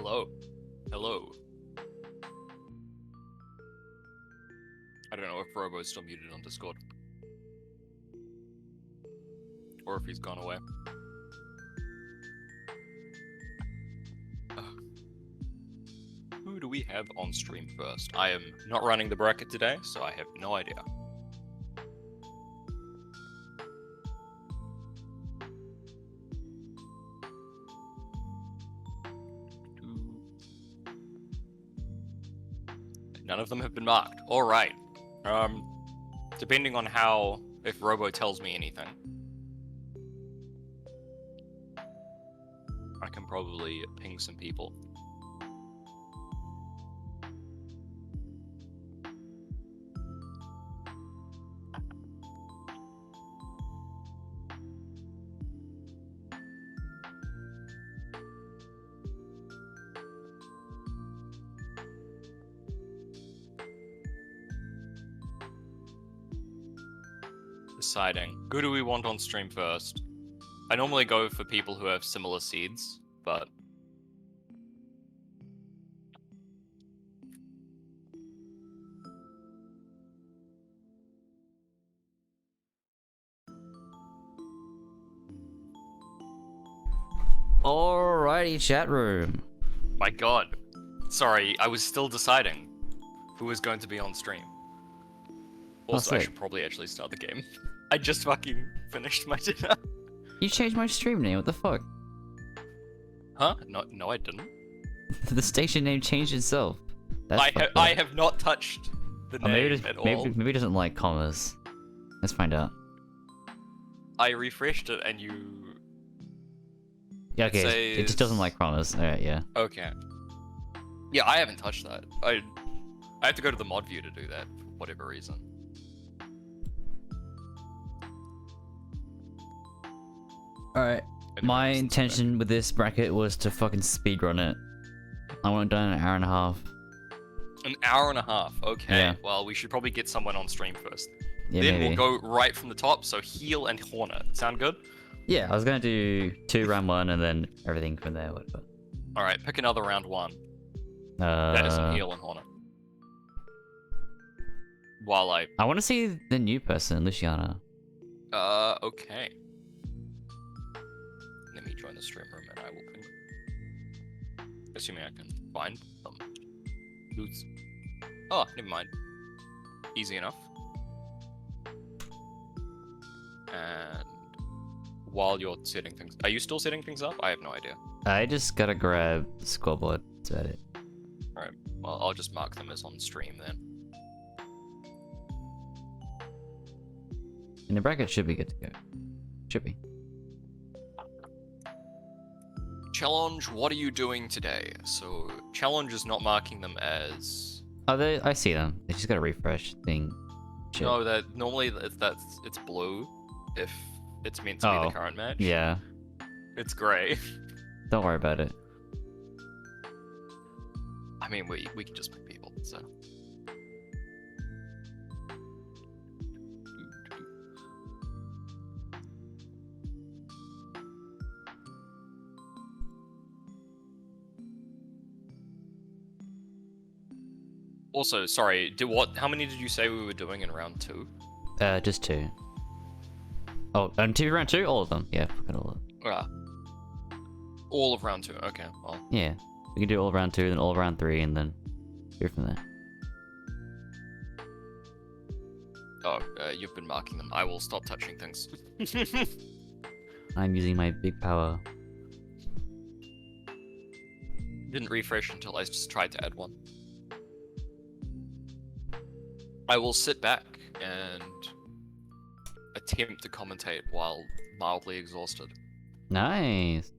Hello. Hello. I don't know if Robo's still muted on Discord. Or if he's gone away. Who do we have on stream first? I am not running the bracket today, so I have no idea. None of them have been marked. Alright. Depending on if Robo tells me anything, I can probably ping some people. Deciding. Who do we want on stream first? I normally go for people who have similar seeds, but... Alrighty, chat room. My god. Sorry, I was still deciding who was going to be on stream. Also, I should probably actually start the game. I just fucking finished my dinner. You changed my stream name, what the fuck? Huh? No, I didn't. The station name changed itself. I have not touched the name at all. Maybe it doesn't like commas. Let's find out. I refreshed it and you... Yeah, okay, it just doesn't like commas. Alright, yeah. Okay. Yeah, I haven't touched that. I have to go to the mod view to do that, for whatever reason. Alright, my intention with this bracket was to fucking speedrun it. I want it done in an hour and a half. An hour and a half, okay. Yeah. Well, we should probably get someone on stream first. Yeah, then maybe. we'll go right from the top, so heal and Hornet. Sound good? Yeah, I was gonna do 2 round 1 and then everything from there. But... Alright, pick another round 1. That isn't heal and Hornet. While I want to see the new person, Luciana. Okay. Let me join the stream room and I will ping. Assuming I can find them. Oops. Oh, never mind. Easy enough. And while you're setting things, are you still setting things up? I have no idea. I just gotta grab the scoreboard. That's about it. Alright, well, I'll just mark them as on stream then. And the bracket should be good to go. Should be. Challenge, what are you doing today? So, challenge is not marking them as... Oh, I see them. They just got a refresh thing. Shit. No, that normally it's blue if it's meant to be the current match. Yeah. It's grey. Don't worry about it. I mean, we can just pick people, so... Also, sorry, how many did you say we were doing in round 2? Just 2. Oh, and round 2? All of them. Yeah, fucking all of them. Yeah. All of round 2, okay, well. Yeah. We can do all of round 2, then all of round 3, and then go from there. Oh, you've been marking them. I will stop touching things. I'm using my big power. Didn't refresh until I just tried to add one. I will sit back and attempt to commentate while mildly exhausted. Nice.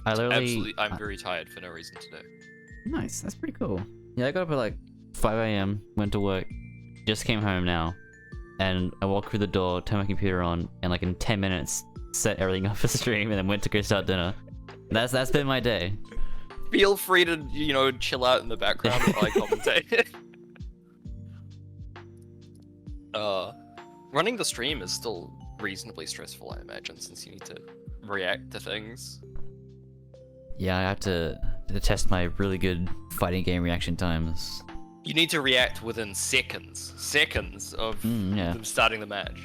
I'm very tired for no reason today. Nice, that's pretty cool. Yeah, I got up at like 5 AM, went to work, just came home now, and I walked through the door, turned my computer on, and like in 10 minutes, set everything up for stream, and then went to go start dinner. That's been my day. Feel free to, you know, chill out in the background while I commentate. Running the stream is still reasonably stressful, I imagine, since you need to react to things. Yeah, I have to test my really good fighting game reaction times. You need to react within seconds. Seconds of Yeah. them starting the match.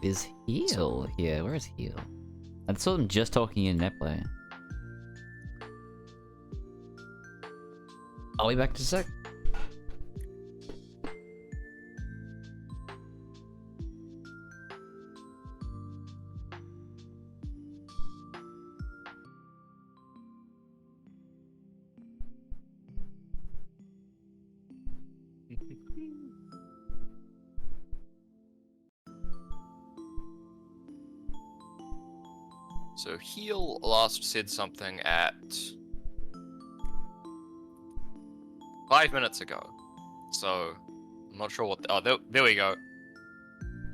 Is Heal here? Where is Heal? I saw them just talking in netplay. I'll be back to sec. So Heal last said something at 5 minutes ago. So I'm not sure what. Oh, there we go.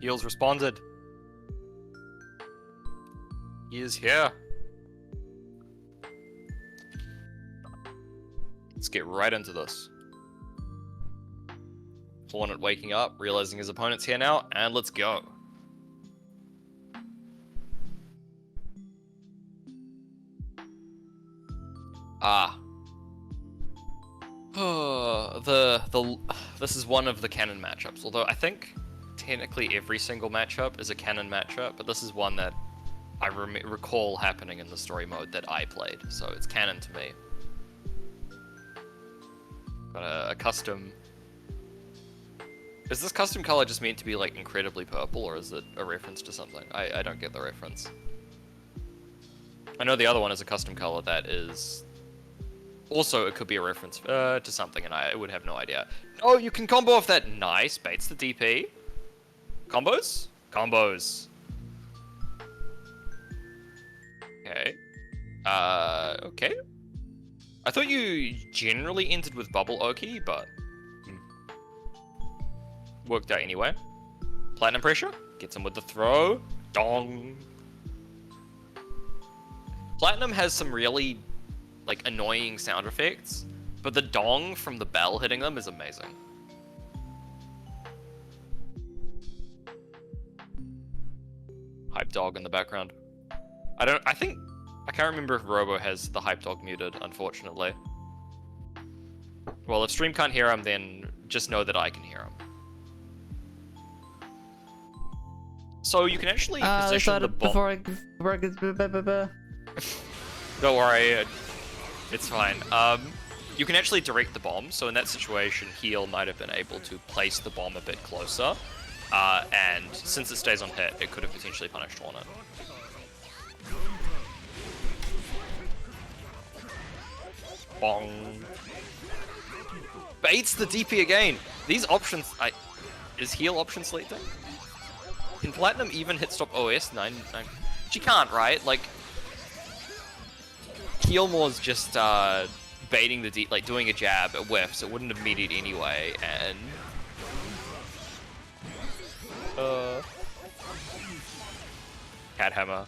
Heal's responded. He is here. Let's get right into this. Hornet waking up, realizing his opponent's here now, and let's go. Ah. This is one of the canon matchups, although I think technically every single matchup is a canon matchup, but this is one that I recall happening in the story mode that I played, so it's canon to me. Got a custom... Is this custom color just meant to be like incredibly purple, or is it a reference to something? I don't get the reference. I know the other one is a custom color that is... Also, it could be a reference to something, and I would have no idea. Oh, you can combo off that. Nice. Baits the DP. Combos? Combos. Okay. Okay. I thought you generally ended with Bubble Oki, but... worked out anyway. Platinum Pressure. Gets him with the throw. Dong. Platinum has some really... like annoying sound effects, but the dong from the bell hitting them is amazing. Hype dog in the background. I can't remember if Robo has the hype dog muted, unfortunately. Well, if stream can't hear him, then just know that I can hear him. So you can actually position the bomb. Don't worry. It's fine. You can actually direct the bomb, so in that situation, Heal might have been able to place the bomb a bit closer, and since it stays on hit, it could have potentially punished Hornet. Bong. Baits the DP again! These options... Is Heal option selecting? Can Platinum even hit stop OS? 9? She can't, right? Like... Healmore's just baiting the like doing a jab, a whiff, so it wouldn't have meted anyway, and Cat Hammer.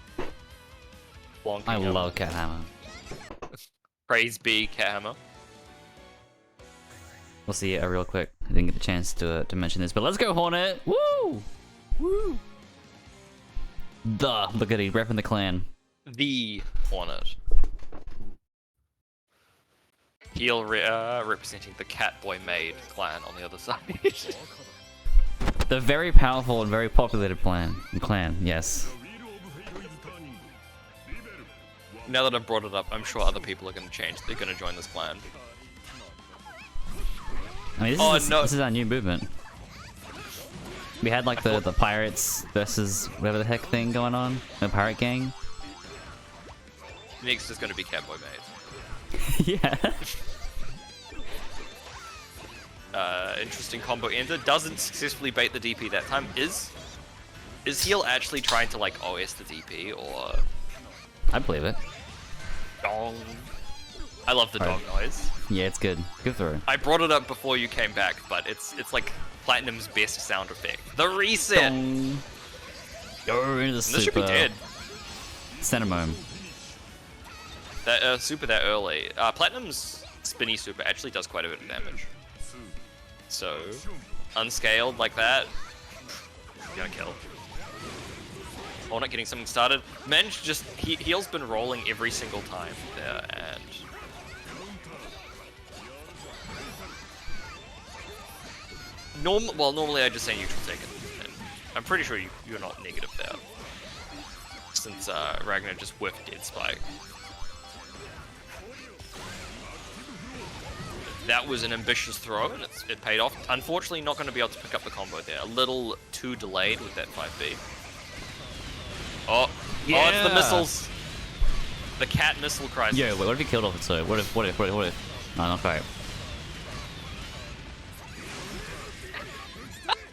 I love Cat Hammer. Praise be Cat Hammer. We'll see real quick. I didn't get a chance to mention this, but let's go Hornet! Woo! Woo! Look at he repping the clan. The Hornet. Heal representing the Catboy Maid clan on the other side. The very powerful and very populated clan, yes. Now that I've brought it up, I'm sure other people are going to change. They're going to join this clan. I mean, this is our new movement. We had like the pirates versus whatever the heck thing going on, the pirate gang. Next is going to be Catboy Maid. Yeah. Interesting combo ender. Doesn't successfully bait the DP that time. Is Heal actually trying to like OS the DP or? I believe it. Dong. I love the dog noise. Yeah, it's good. Good throw. I brought it up before you came back, but it's like Platinum's best sound effect. The reset. Dong. Go into the super. This should be dead. Cinnamon. That super that early. Platinum's spinny super actually does quite a bit of damage. So, unscaled like that, gonna kill. or not getting something started. Menge just, heel's been rolling every single time there, and... Normally I just say neutral take it, and I'm pretty sure you're not negative there. Since Ragnar just whiffed Dead Spike. That was an ambitious throw, and it paid off. Unfortunately, not going to be able to pick up the combo there. A little too delayed with that 5B. Oh, yeah. Oh, it's the missiles. The cat missile crisis. Yo, wait, what if he killed off it so? What if? No, not quite.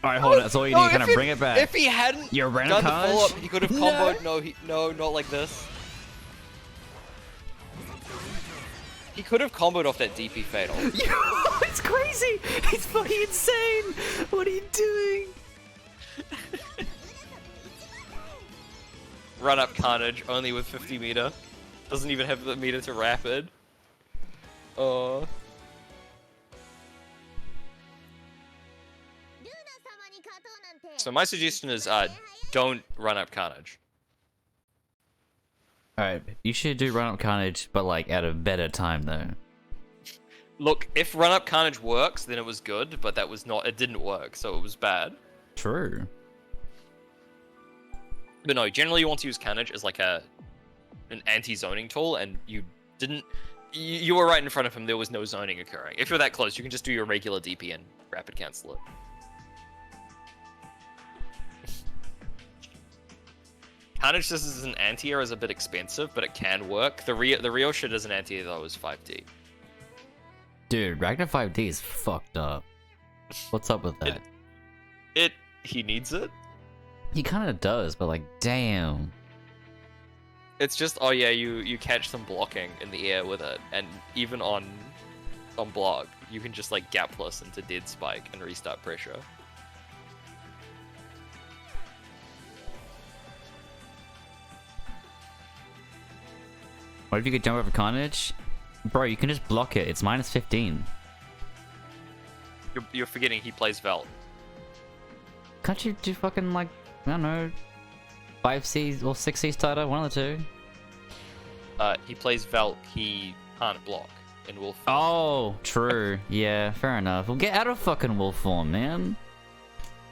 Alright, hold on, that's all you need, kind of bring it back. If he hadn't done the follow-up, he could have comboed. No, not like this. He could have comboed off that DP fatal. Yo, it's crazy! It's fucking insane! What are you doing? Run up Carnage, only with 50 meter. Doesn't even have the meter to rapid. Oh. So my suggestion is, don't run up Carnage. Alright, you should do run up Carnage, but like at a better time though. Look, if run up Carnage works, then it was good, but that was not, it didn't work, so it was bad. True. But no, generally you want to use Carnage as like an anti-zoning tool, and you didn't, you were right in front of him, there was no zoning occurring. If you're that close, you can just do your regular DP and rapid cancel it. Carnage just as an anti-air is a bit expensive, but it can work. The real shit as an anti-air though is 5D. Dude, Ragnar 5D is fucked up. What's up with that? He needs it? He kind of does, but like, damn. It's just, oh yeah, you catch them blocking in the air with it, and even on block, you can just like gap plus into Dead Spike and restart pressure. What if you could jump over Carnage? Bro, you can just block it. It's minus 15. You're forgetting he plays Velt. Can't you do fucking like, I don't know, 5C or 6C starter? One of the two. He plays Velt, he can't block in Wolf form. Oh, true. Yeah, fair enough. Well, get out of fucking Wolf form, man.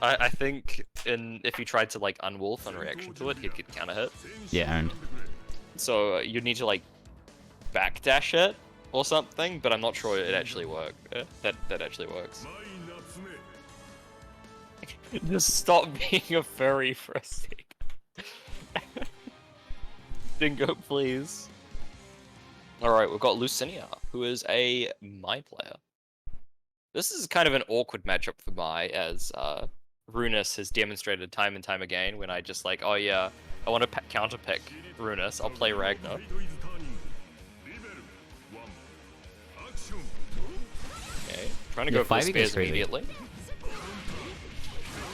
I think if he tried to like unwolf in reaction to it, he'd get counter hit. Yeah, owned. So you'd need to like backdash it or something, but I'm not sure it actually works. That actually works. Just stop being a furry for a sec. Dingo, please. Alright, we've got Lucinia, who is a Mai player. This is kind of an awkward matchup for Mai, as Runus has demonstrated time and time again when I just like, oh yeah, I want to counter pick Runus, I'll play Ragnar. Okay, trying to go for the spares immediately.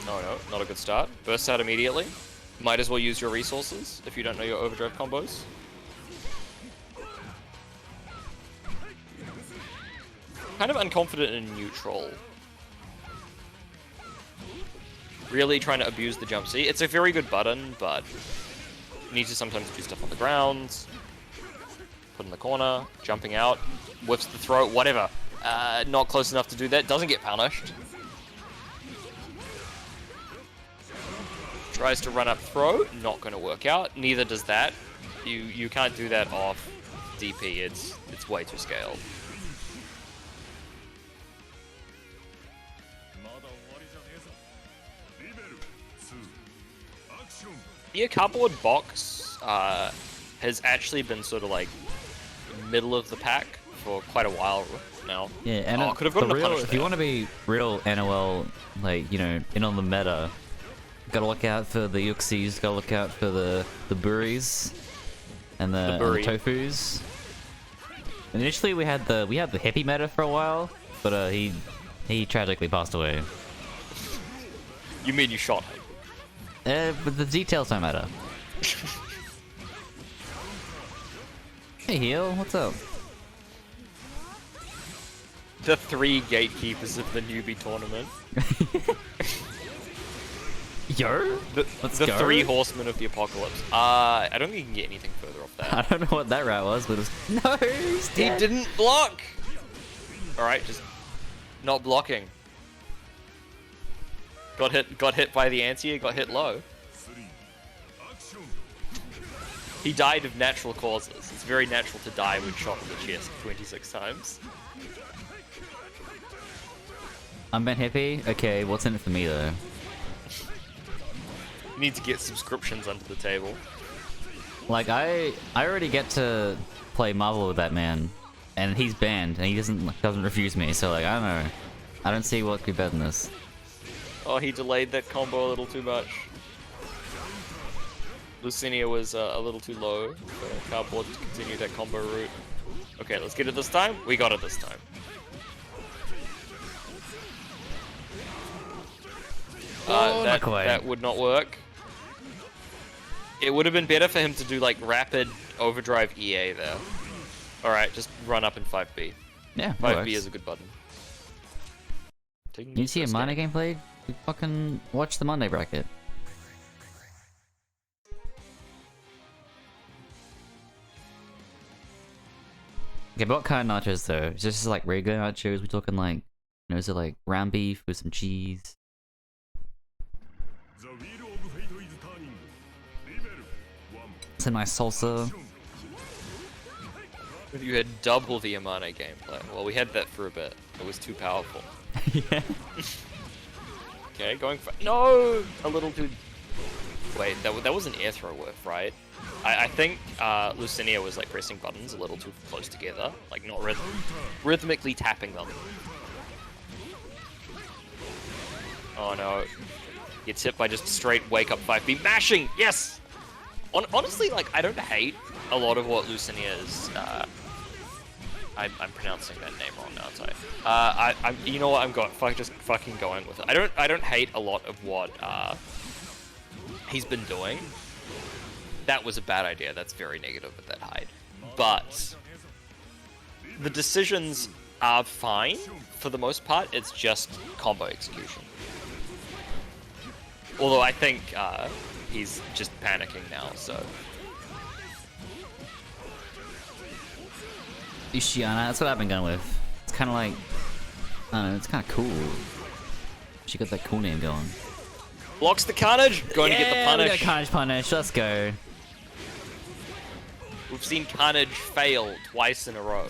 No, not a good start. Burst out immediately. Might as well use your resources if you don't know your overdrive combos. Kind of unconfident in neutral. Really trying to abuse the jump C. It's a very good button, but you need to sometimes do stuff on the ground. Put in the corner, jumping out, whiffs the throat, whatever. Not close enough to do that, doesn't get punished. Tries to run up throw, not going to work out. Neither does that. You can't do that off DP. It's way too scaled. Yeah, cardboard box has actually been sort of like middle of the pack for quite a while now. Yeah, and could have gotten if you want to be real NOL, like, you know, in on the meta, gotta look out for the Yuxies, gotta look out for the Buris and the Tofus. Initially we had the hippie meta for a while, but he tragically passed away. You mean you shot him? But the details don't matter. Hey Heel, what's up? The 3 gatekeepers of the newbie tournament. Yo? The Let's the go. 3 horsemen of the apocalypse. I don't think you can get anything further off I that. don't know what that route was, but it was... No, he's He dead. didn't block. All right, just not blocking. Got hit by the anti. Got hit low. He died of natural causes. It's very natural to die when shot in the chest 26 times. I'm Ben Hippie? Okay, what's in it for me though? You need to get subscriptions under the table. Like, I already get to play Marvel with that man, and he's banned, and he doesn't refuse me, so like, I don't know. I don't see what could be better than this. Oh, he delayed that combo a little too much. Lucinia was a little too low for Cardboard to continue that combo route. Okay, let's get it this time. We got it this time. Oh, not that, quite. that would not work. It would have been better for him to do like rapid overdrive EA there. Alright, just run up in 5B. Yeah, 5B is a good button. You see a Monday gameplay? We fucking watch the Monday bracket. Okay, but what kind of nachos though? Is this just like regular nachos? We talking like, you know, is it like ground beef with some cheese? It's a nice salsa. You had double the Amane gameplay. Well, we had that for a bit. It was too powerful. Yeah. Okay, going for no, a little too. Wait, that was an air throw worth, right? I think Lucinia was like pressing buttons a little too close together, like not rhythmically tapping them. Oh no, gets hit by just straight wake up 5B mashing. Yes. Honestly, like I don't hate a lot of what Lucinia is. I'm pronouncing that name wrong now, aren't I? I'm you know what, I'm just fucking going with it. I don't hate a lot of what he's been doing. That was a bad idea. That's very negative with that hide. But the decisions are fine for the most part. It's just combo execution. Although I think he's just panicking now, so. Ishiana, that's what I've been going with. It's kind of like, I don't know, it's kind of cool. She got that cool name going. Blocks the carnage, going to get the punish. We got a carnage punish, let's go. We've seen carnage fail twice in a row.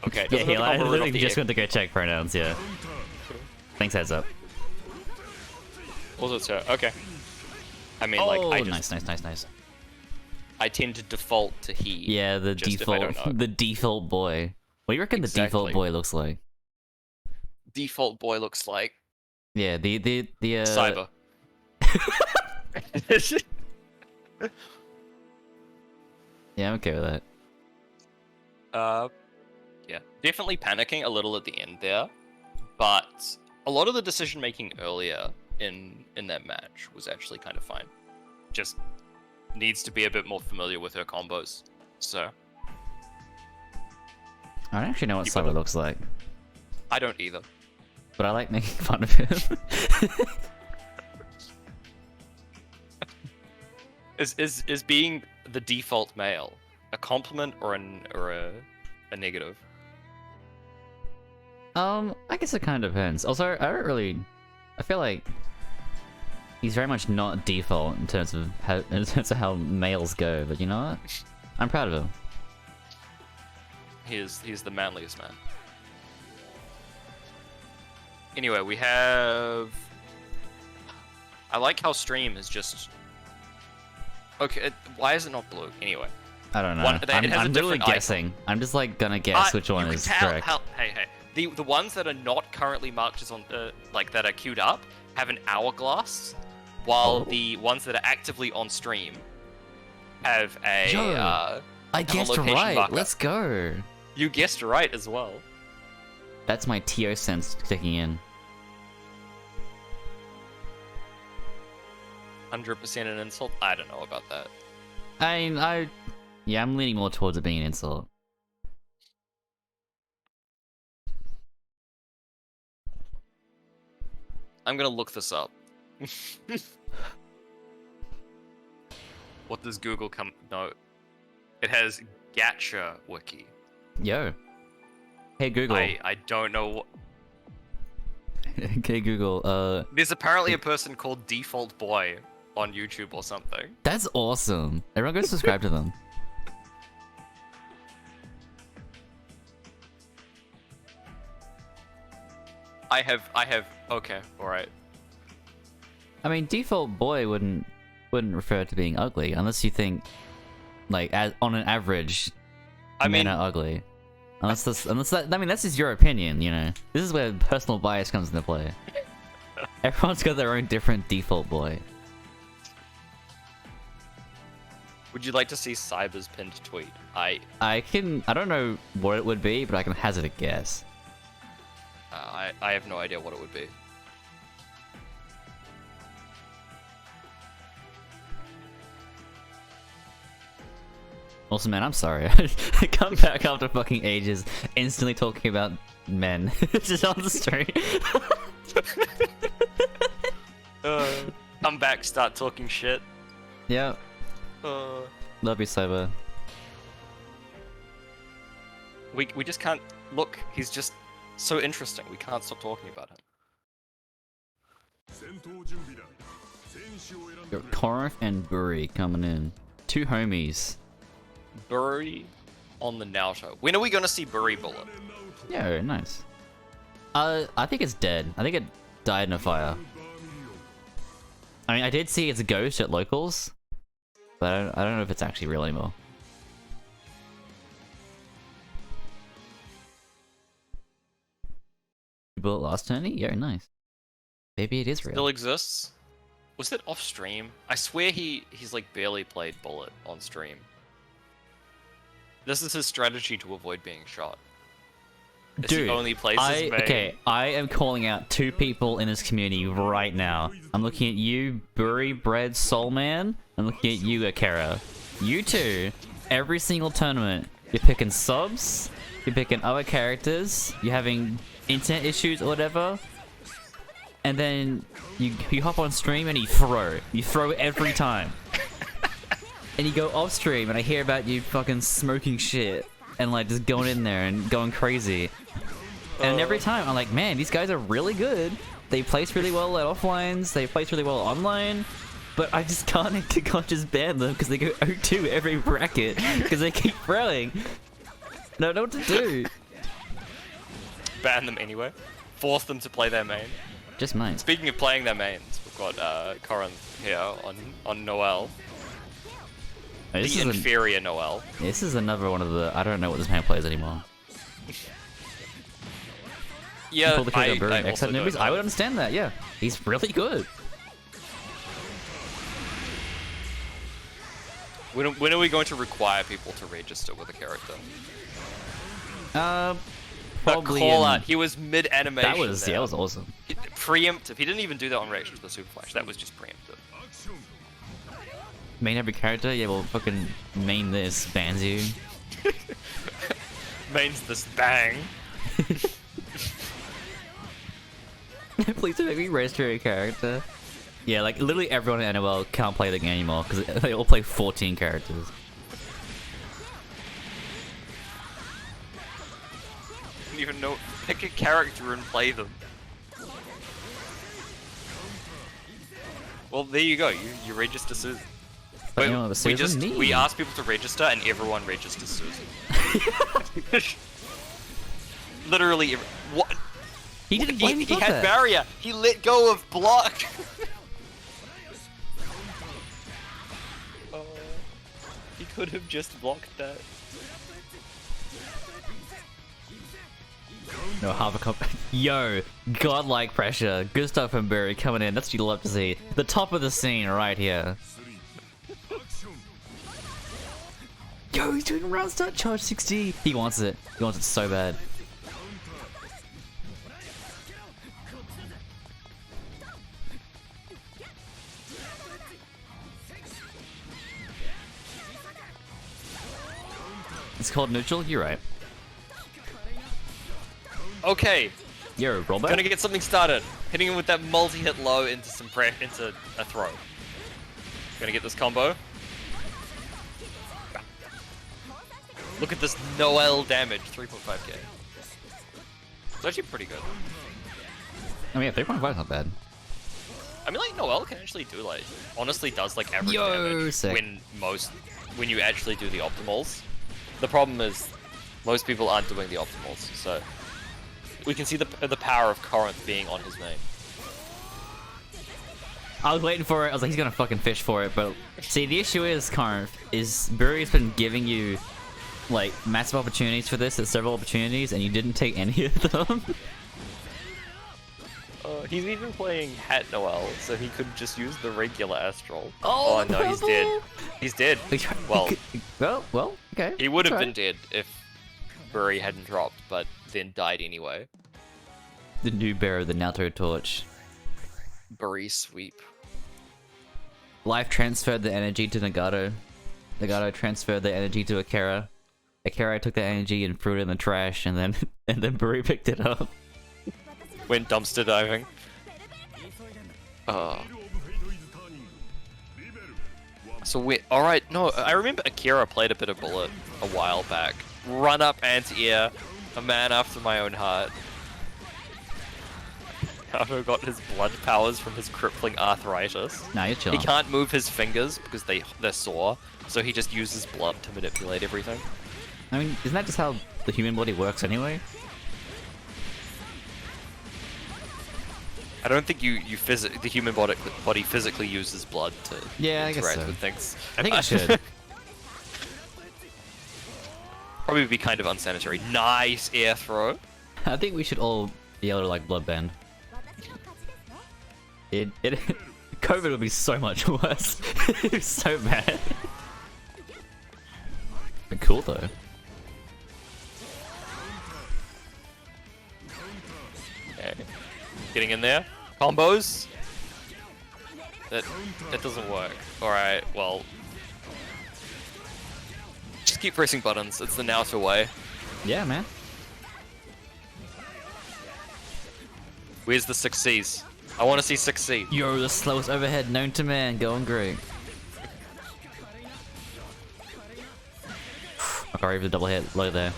Okay, Yeah, he I literally just went to go check pronouns, yeah. Thanks, heads up. Also, it's her. Okay. I mean, like, I just, nice. I tend to default to he. Yeah, the just if I don't default, know. the default boy. What do you reckon the default Exactly. boy looks like? Default boy looks like Yeah, the cyber. Yeah, I'm okay with that. Yeah, definitely panicking a little at the end there, but a lot of the decision making earlier in that match was actually kind of fine. Just needs to be a bit more familiar with her combos. So I don't actually know what You cyber gotta- looks like, I don't either. but I like making fun of him. Is being the default male a compliment or a negative? I guess it kind of depends. Also, I feel like he's very much not default in terms of how males go, but you know what? I'm proud of him. He's the manliest man. Anyway, we have. I like how stream is just. Okay, why is it not blue? Anyway. I don't know. One- it has a I'm literally different icon. guessing. I'm just like gonna guess which one you is can tell correct. hey, the ones that are not currently marked as on like that are queued up have an hourglass, while Oh. the ones that are actively on stream have a Yo, I have a guessed location right. marker. Let's go. You guessed right as well. That's my TO sense kicking in. 100% an insult. I don't know about that. Yeah, I'm leaning more towards it being an insult. I'm gonna look this up. What does Google come? No, it has Gacha Wiki. Yo. Hey Google. I don't know what. Okay Google. There's apparently a person called Default Boy on YouTube or something. That's awesome. Everyone go subscribe to them. I have. Okay, all right. I mean, default boy wouldn't refer to being ugly unless you think, like, on an average, men are ugly. Unless that, I mean, that's just your opinion, you know. This is where personal bias comes into play. Everyone's got their own different default boy. Would you like to see Cyber's pinned tweet? I don't know what it would be, but I can hazard a guess. I have no idea what it would be. Also, man, I'm sorry. I come back after fucking ages, instantly talking about men. Just on the street. Come back, start talking shit. Yeah. Love you, Cyber. We just can't... Look, he's just so interesting. We can't stop talking about him. Got Corinth and Buri coming in. Two homies. Buri on the Naruto. When are we gonna see Buri Bullet? Yeah, nice. I think it's dead. I think it died in a fire. I mean, I did see its ghost at locals, but I don't know if it's actually real anymore. Bullet last turn? Yeah, nice. Maybe it is real. Still exists? Was it off stream? I swear he's like barely played Bullet on stream. This is his strategy to avoid being shot. Dude, he only plays his main. Okay, I am calling out two people in this community right now. I'm looking at you, Buri Bread Soul Man. I'm looking at you, Akira. You two, every single tournament, you're picking subs, you're picking other characters, you're having internet issues or whatever, and then you hop on stream and you throw every time. And you go off stream and I hear about you fucking smoking shit and like just going in there and going crazy. And every time I'm like, man, these guys are really good. They place really well at offlines, they place really well online, but I just can't just ban them because they go 0-2 every bracket because they keep throwing. I don't know what to do. Ban them anyway. Force them to play their main. Just mine. Speaking of playing their mains, we've got Corinth here on Noel. Oh, the inferior Noel. This is another one of the... I don't know what this man plays anymore. Yeah, I would understand that, yeah. He's really good. When are we going to require people to register with a character? Probably call out. He was mid-animation. That was awesome. Preemptive. He didn't even do that on reaction to the Super Flash. That was just preemptive. Main every character? Yeah, well, fucking main this, bans you. Mains this bang. Please don't make me register a character. Yeah, like, literally everyone in NOL can't play the game anymore, because they all play 14 characters. Don't even know. Pick a character and play them. Well, there you go. You register Susan. But Wait, you know, we asked people to register and everyone registers Susan. Literally, what? He didn't blame me. He had barrier. He let go of block. He could have just blocked that. No, half a cup. Yo, godlike pressure. Good stuff from Barry coming in. That's what you love to see. The top of the scene right here. Yo, he's doing round start charge 60. He wants it. He wants it so bad. It's called neutral? You're right. Okay. Yo, rollback? Gonna get something started. Hitting him with that multi-hit low into into a throw. Gonna get this combo. Look at this Noel damage, 3.5k. It's actually pretty good. I mean, yeah, 3.5 is not bad. I mean, like, Noel can actually do, like, honestly does, like, average damage sick. when you actually do the optimals. The problem is, most people aren't doing the optimals, so we can see the power of Corinth being on his main. I was waiting for it. I was like, he's gonna fucking fish for it, but see, the issue is, Corinth, is Buri's been giving you, like, massive opportunities for this, several opportunities, and you didn't take any of them. He's even playing Hat Noel, so he could just use the regular Astral. Oh no, he's dead. He's dead. Well, well, okay. he would have been dead if Buri hadn't dropped, but then died anyway. The new bearer of the Naruto torch. Buri sweep. Life transferred the energy to Nagato. Nagato transferred the energy to Akira. Akira took the energy and threw it in the trash, and then Buri picked it up. Went dumpster diving. So alright, no, I remember Akira played a bit of Bullet a while back. Run up anti-air, a man after my own heart. Naruto got his blood powers from his crippling arthritis. Nah, you're chilling. He can't move his fingers because they're sore, so he just uses blood to manipulate everything. I mean, isn't that just how the human body works anyway? I don't think the human body physically uses blood to interact with things. I think it should. Probably be kind of unsanitary. Nice air throw. I think we should all be able to like bloodbend. COVID would be so much worse. It's so bad. But cool though. Okay. Getting in there. Combos. That doesn't work. Alright, well. Just keep pressing buttons. It's the Naruto way. Yeah, man. Where's the 6Cs? I want to see 6C. Yo, the slowest overhead known to man, going great. I got over the double hit low there.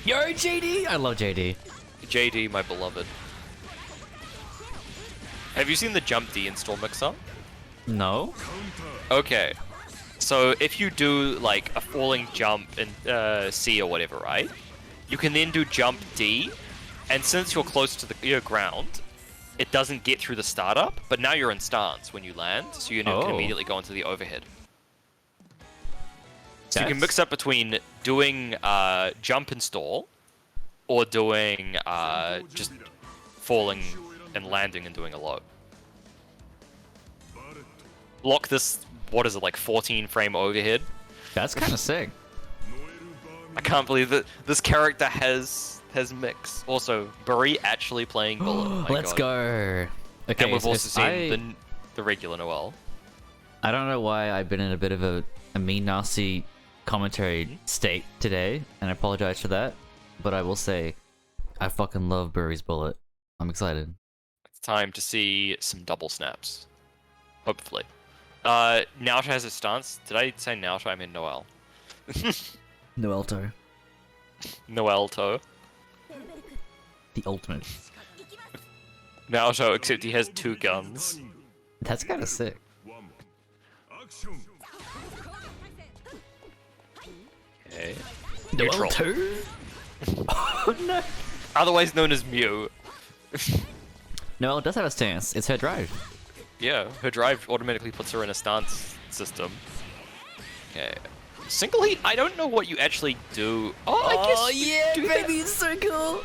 Yo, JD! I love JD. JD, my beloved. Have you seen the jump D install mixer? No. Okay. So if you do like a falling jump in C or whatever, right? You can then do jump D, and since you're close to your ground, it doesn't get through the startup, but now you're in stance when you land, so you can immediately go into the overhead. So you can mix up between doing jump install, or doing just falling and landing and doing a low. Lock this, what is it, like 14 frame overhead? That's kind of sick. I can't believe that this character has mix. Also, Buri actually playing Bullet. Oh Let's God. Go. Okay, and we've also seen the regular Noel. I don't know why I've been in a bit of a mean, nasty commentary state today, and I apologize for that. But I will say, I fucking love Buri's Bullet. I'm excited. It's time to see some double snaps. Hopefully. Naruto has a stance. Did I say Naruto? I mean Noel. Noelto. Noelto. The ultimate. Naruto, except he has 2 guns. That's kind of sick. Okay. Noelto? Oh no! Otherwise known as Mew. Noel does have a stance. It's her drive. Yeah, her drive automatically puts her in a stance system. Okay. Single heat, I don't know what you actually do. Oh, I guess yeah, baby, it's so cool.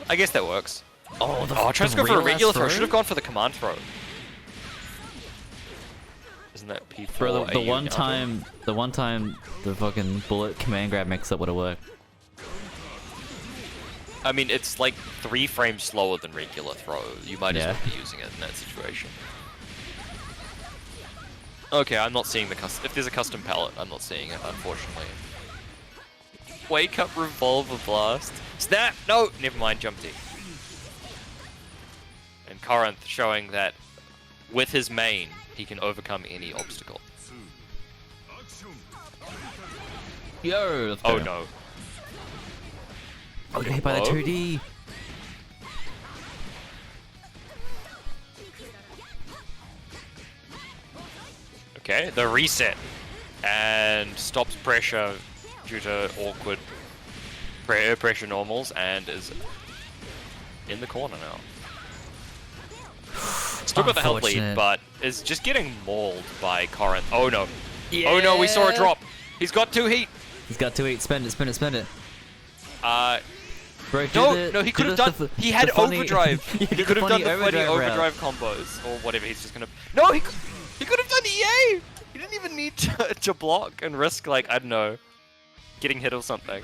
I guess that works. Oh, I tried to go for a regular throw. Should have gone for the command throw. Isn't that P4? Bro, the one time the fucking Bullet command grab mix-up would have worked. I mean, it's like 3 frames slower than regular throw. You might as well be using it in that situation. Okay, I'm not seeing the custom. If there's a custom palette, I'm not seeing it, unfortunately. Wake up, Revolver Blast. Snap! No! Never mind, jump D. and Corinth showing that with his main, he can overcome any obstacle. Yo, let's Oh go. no. Oh, get hit by that Whoa. 2D. Okay, the reset. And stops pressure due to awkward pressure normals and is in the corner now. Still got the health lead, Unfortunate. but is just getting mauled by Corinth. Oh no. Oh no, we saw a drop. He's got 2 heat. He's got 2 8. Spend it, spend it, spend it. Bro, No, he could have done. He had overdrive. He could have done the funny route. overdrive combos or whatever. He's just gonna. No, he could have done EA. He didn't even need to block and risk, like, I don't know, getting hit or something.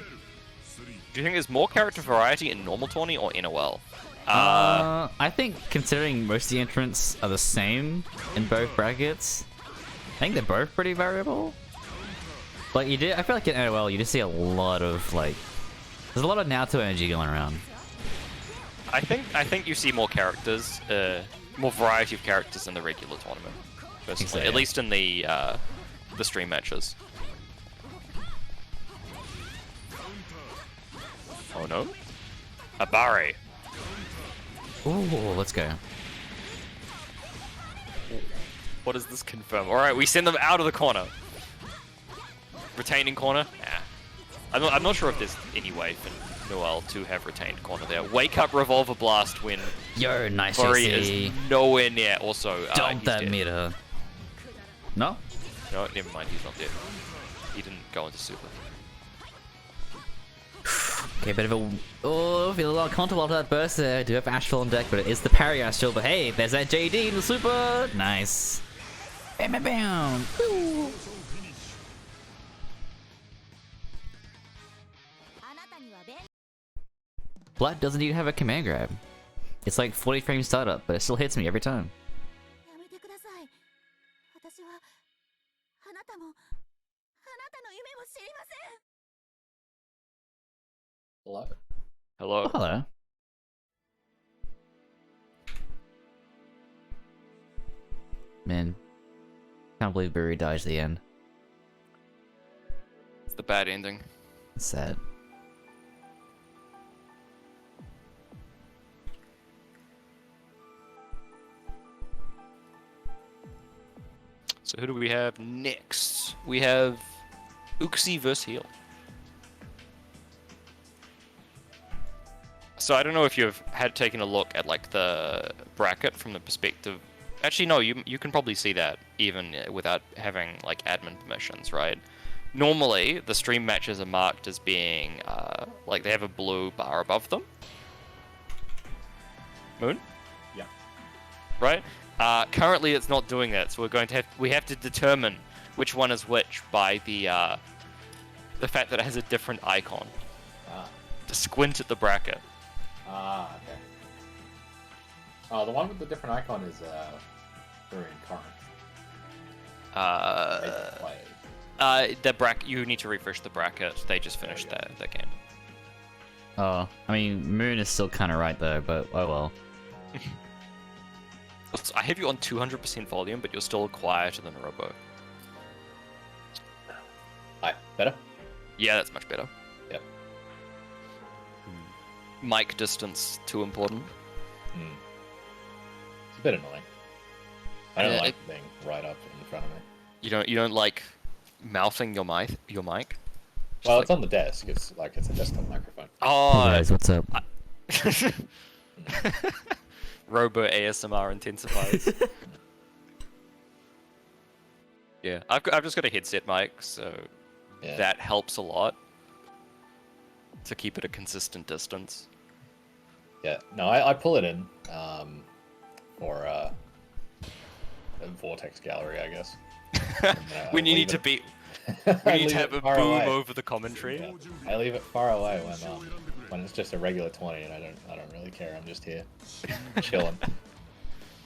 Do you think there's more character variety in normal tourney or NOL? I think considering most of the entrants are the same in both brackets, I think they're both pretty variable. Like I feel like in NOL you just see a lot of like, there's a lot of Naruto energy going around. I think you see more characters, more variety of characters in the regular tournament. Personally, so, at yeah. least in the stream matches. Oh no, Abare. Ooh, let's go. What does this confirm? Alright, we send them out of the corner. Retaining corner? Nah. I'm not sure if there's any way for Noel to have retained corner there. Wake up Revolver Blast when Yo, nice Furry JC. is nowhere near. Also, Dump he's that dead. meter. No? No, never mind, he's not dead. He didn't go into super. Okay, bit of a... Oh, feel a lot of control after that burst there. I do have Astral on deck, but it is the parry Astral. But hey, there's that JD in the super. Nice. Bam, bam, bam. Woo. Black doesn't even have a command grab. It's like 40 frame startup, but it still hits me every time. Hello? Hello. Oh, hello. Man, can't believe Buri dies at the end. It's the bad ending. It's sad. So who do we have next? We have Uxie vs Heal. So I don't know if you've had taken a look at like the bracket from the perspective. Actually, no, you can probably see that even without having like admin permissions, right? Normally, the stream matches are marked as being like they have a blue bar above them. Moon? Yeah. Right? Currently, it's not doing that, so we have to determine which one is which by the fact that it has a different icon. Ah. To squint at the bracket. Ah, okay. Oh, the one with the different icon is Furry and Current. They just played. The bracket. You need to refresh the bracket. They just finished that game. Oh, I mean, Moon is still kind of right though, but oh well. I have you on 200% volume, but you're still quieter than Robo. Hi, better? Yeah, that's much better. Yep. Mic distance too important. It's a bit annoying. I don't Yeah, like being right up in front of me. You don't like mouthing your mic. Well, it's on the desk. It's a desktop microphone. Oh, Hey guys, what's up? Robo ASMR intensifies. Yeah, I've just got a headset mic, so Yeah. that helps a lot to keep it a consistent distance. Yeah. No, I pull it in for a vortex gallery, I guess. When you need to be, we need to have a boom over the commentary. Yeah. I leave it far away when it's just a regular 20, and I don't really care. I'm just here chilling.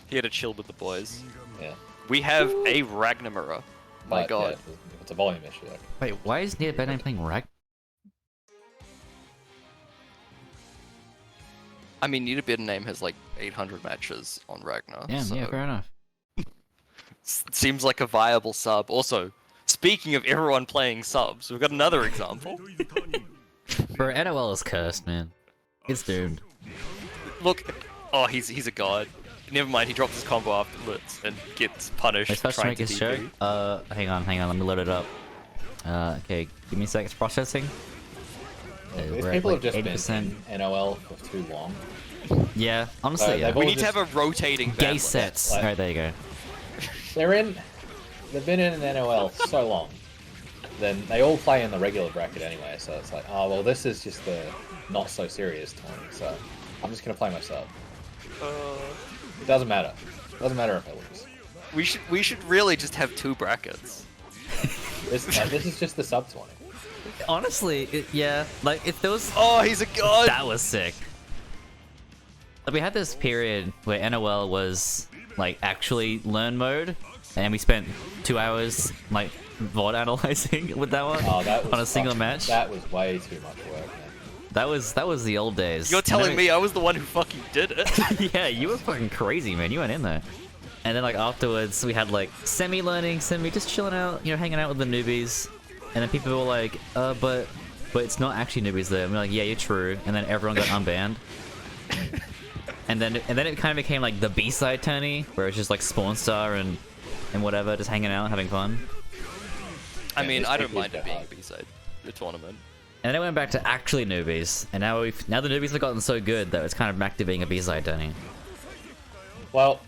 Here to chill with the boys. Yeah. We have a Ragnamura. My But, God. yeah, if it's a volume issue. Wait, why is Nia Bedname playing Rag? I mean, Need a Better Name has like 800 matches on Ragnar. Yeah, so yeah, fair enough. seems like a viable sub. Also, speaking of everyone playing subs, we've got another example. Bro, NOL is cursed, man. It's doomed. Look, oh, he's a god. Never mind, he drops his combo afterwards and gets punished. Let's first trying make to his show. DP. Hang on, let me load it up. Okay, give me a sec, it's processing. These We're at, people like, have just 80%. been in NOL for too long. Yeah, honestly, yeah. they've We all need to have a rotating Gay ban sets. like- Alright, there you go. They've been in an NOL so long. Then they all play in the regular bracket anyway, so it's like, oh well, this is just the not so serious tournament, so I'm just gonna play my sub. It doesn't matter. It doesn't matter if I lose. We should really just have 2 brackets. This is just the sub 20. Honestly, yeah, like, if there was... Oh, he's a god! That was sick. Like, we had this period where NOL was, like, actually learn mode, and we spent 2 hours, like, VOD analyzing with that one Oh, that was on a single match. That was way too much work, man. That was the old days. You're And then telling me I was the one who fucking did it? Yeah, you were fucking crazy, man. You went in there. And then, like, afterwards, we had, like, semi-learning, just chilling out, you know, hanging out with the newbies. And then people were like, but it's not actually newbies there. And we're like, yeah, you're true. And then everyone got unbanned. And then it kind of became, like, the B-side tourney, where it's just, like, Spawn Star and whatever, just hanging out, having fun. I Yeah, mean, this I don't technically mind is it being a hard. B-side, the tournament. And then it went back to actually newbies. And now the newbies have gotten so good that it's kind of back to being a B-side tourney. Well,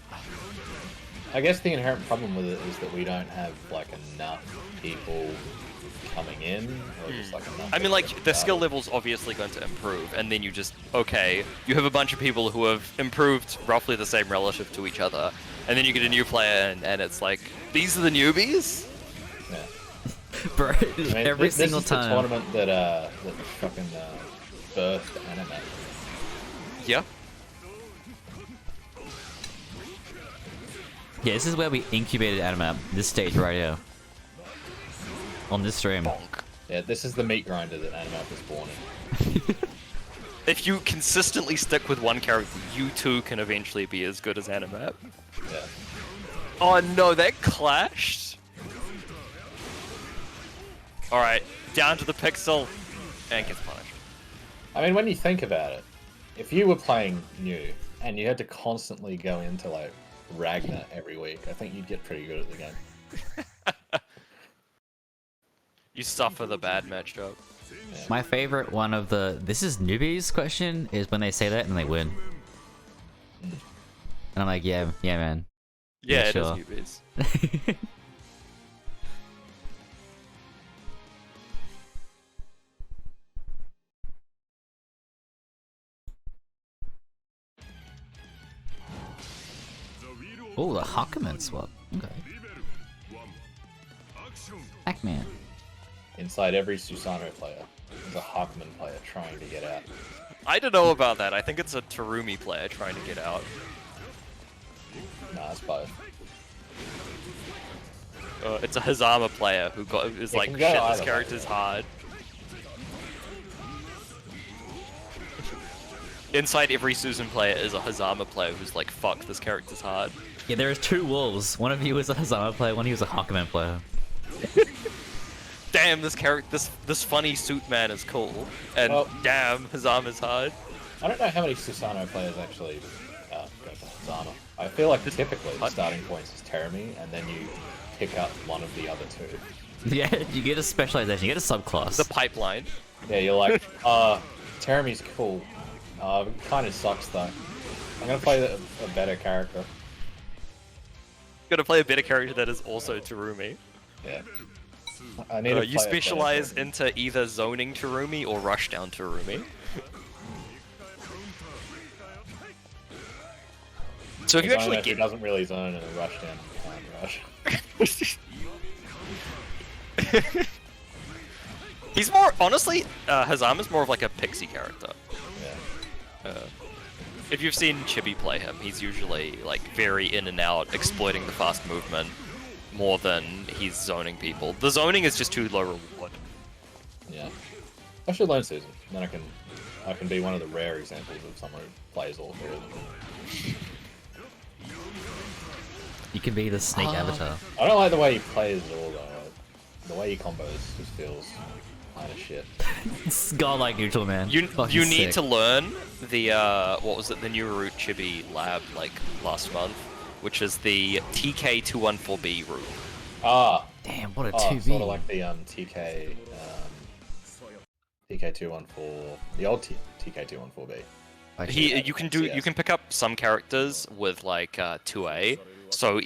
I guess the inherent problem with it is that we don't have like enough people coming in, or just like enough. I mean, people like, getting the skill started. level's obviously going to improve, and then you just, okay, you have a bunch of people who have improved roughly the same relative to each other, and then you get a new player, and it's like, these are the newbies? Yeah. Bro, I mean, every this single is time. the tournament that fucking birthed anime. Yeah. Yeah, this is where we incubated Animap, this stage right here. On this stream. Bonk. Yeah, this is the meat grinder that anime was born in. If you consistently stick with one character, you too can eventually be as good as Animap. Yeah. Oh no, that clashed? Alright, down to the pixel, and gets punished. I mean, when you think about it, if you were playing new and you had to constantly go into like Ragnar every week, I think you'd get pretty good at the game. You suffer the bad matchup. My favorite one of the "this is newbies" question is when they say that and they win. And I'm like, yeah, man. Yeah, Yeah, it is sure. newbies. Oh, the Hawkman swap. Okay. Pac-Man. Inside every Susanoo player is a Hawkman player trying to get out. I don't know about that. I think it's a Terumi player trying to get out. Nah, it's both. It's a Hazama player who is It like, can shit, go this either character's way. hard. Inside every Susan player is a Hazama player who's like, fuck, this character's hard. Yeah, there is 2 wolves. One of you is a Hazama player, one of you is a Hawkman player. Damn, this character, this funny suit man is cool. And Well- damn, Hazama's hard. I don't know how many Susanoo players actually go for Hazama. I feel like typically the What? starting points is Terumi, and then you pick up one of the other 2. Yeah, you get a specialization, you get a subclass. The pipeline. Yeah, you're like, Terumi's cool. Kind of sucks though. I'm gonna play a better character. Gotta play a better character that is also Terumi. Yeah. I need to You play a better specialize character. into either zoning Terumi or rushdown Terumi. So if you Zone actually actually get doesn't really zone in a rush down, you can't rush. He's more, honestly, Hazama's more of like a pixie character. Yeah. If you've seen Chibi play him, he's usually like very in and out, exploiting the fast movement more than he's zoning people. The zoning is just too low reward. Yeah. I should learn Susan, then I can I can be one of the rare examples of someone who plays all three of them. You can be the snake avatar. I don't like the way he plays at all, though. The way he combos just feels kind of shit. It's godlike neutral, man. You Fucking need sick. to learn the what was it, the new route Chibi lab like last month, which is the TK214B route. Ah, Damn, what a oh, 2B. sort of like the TK214, the old TK214B. You can pick up some characters with like 2A. So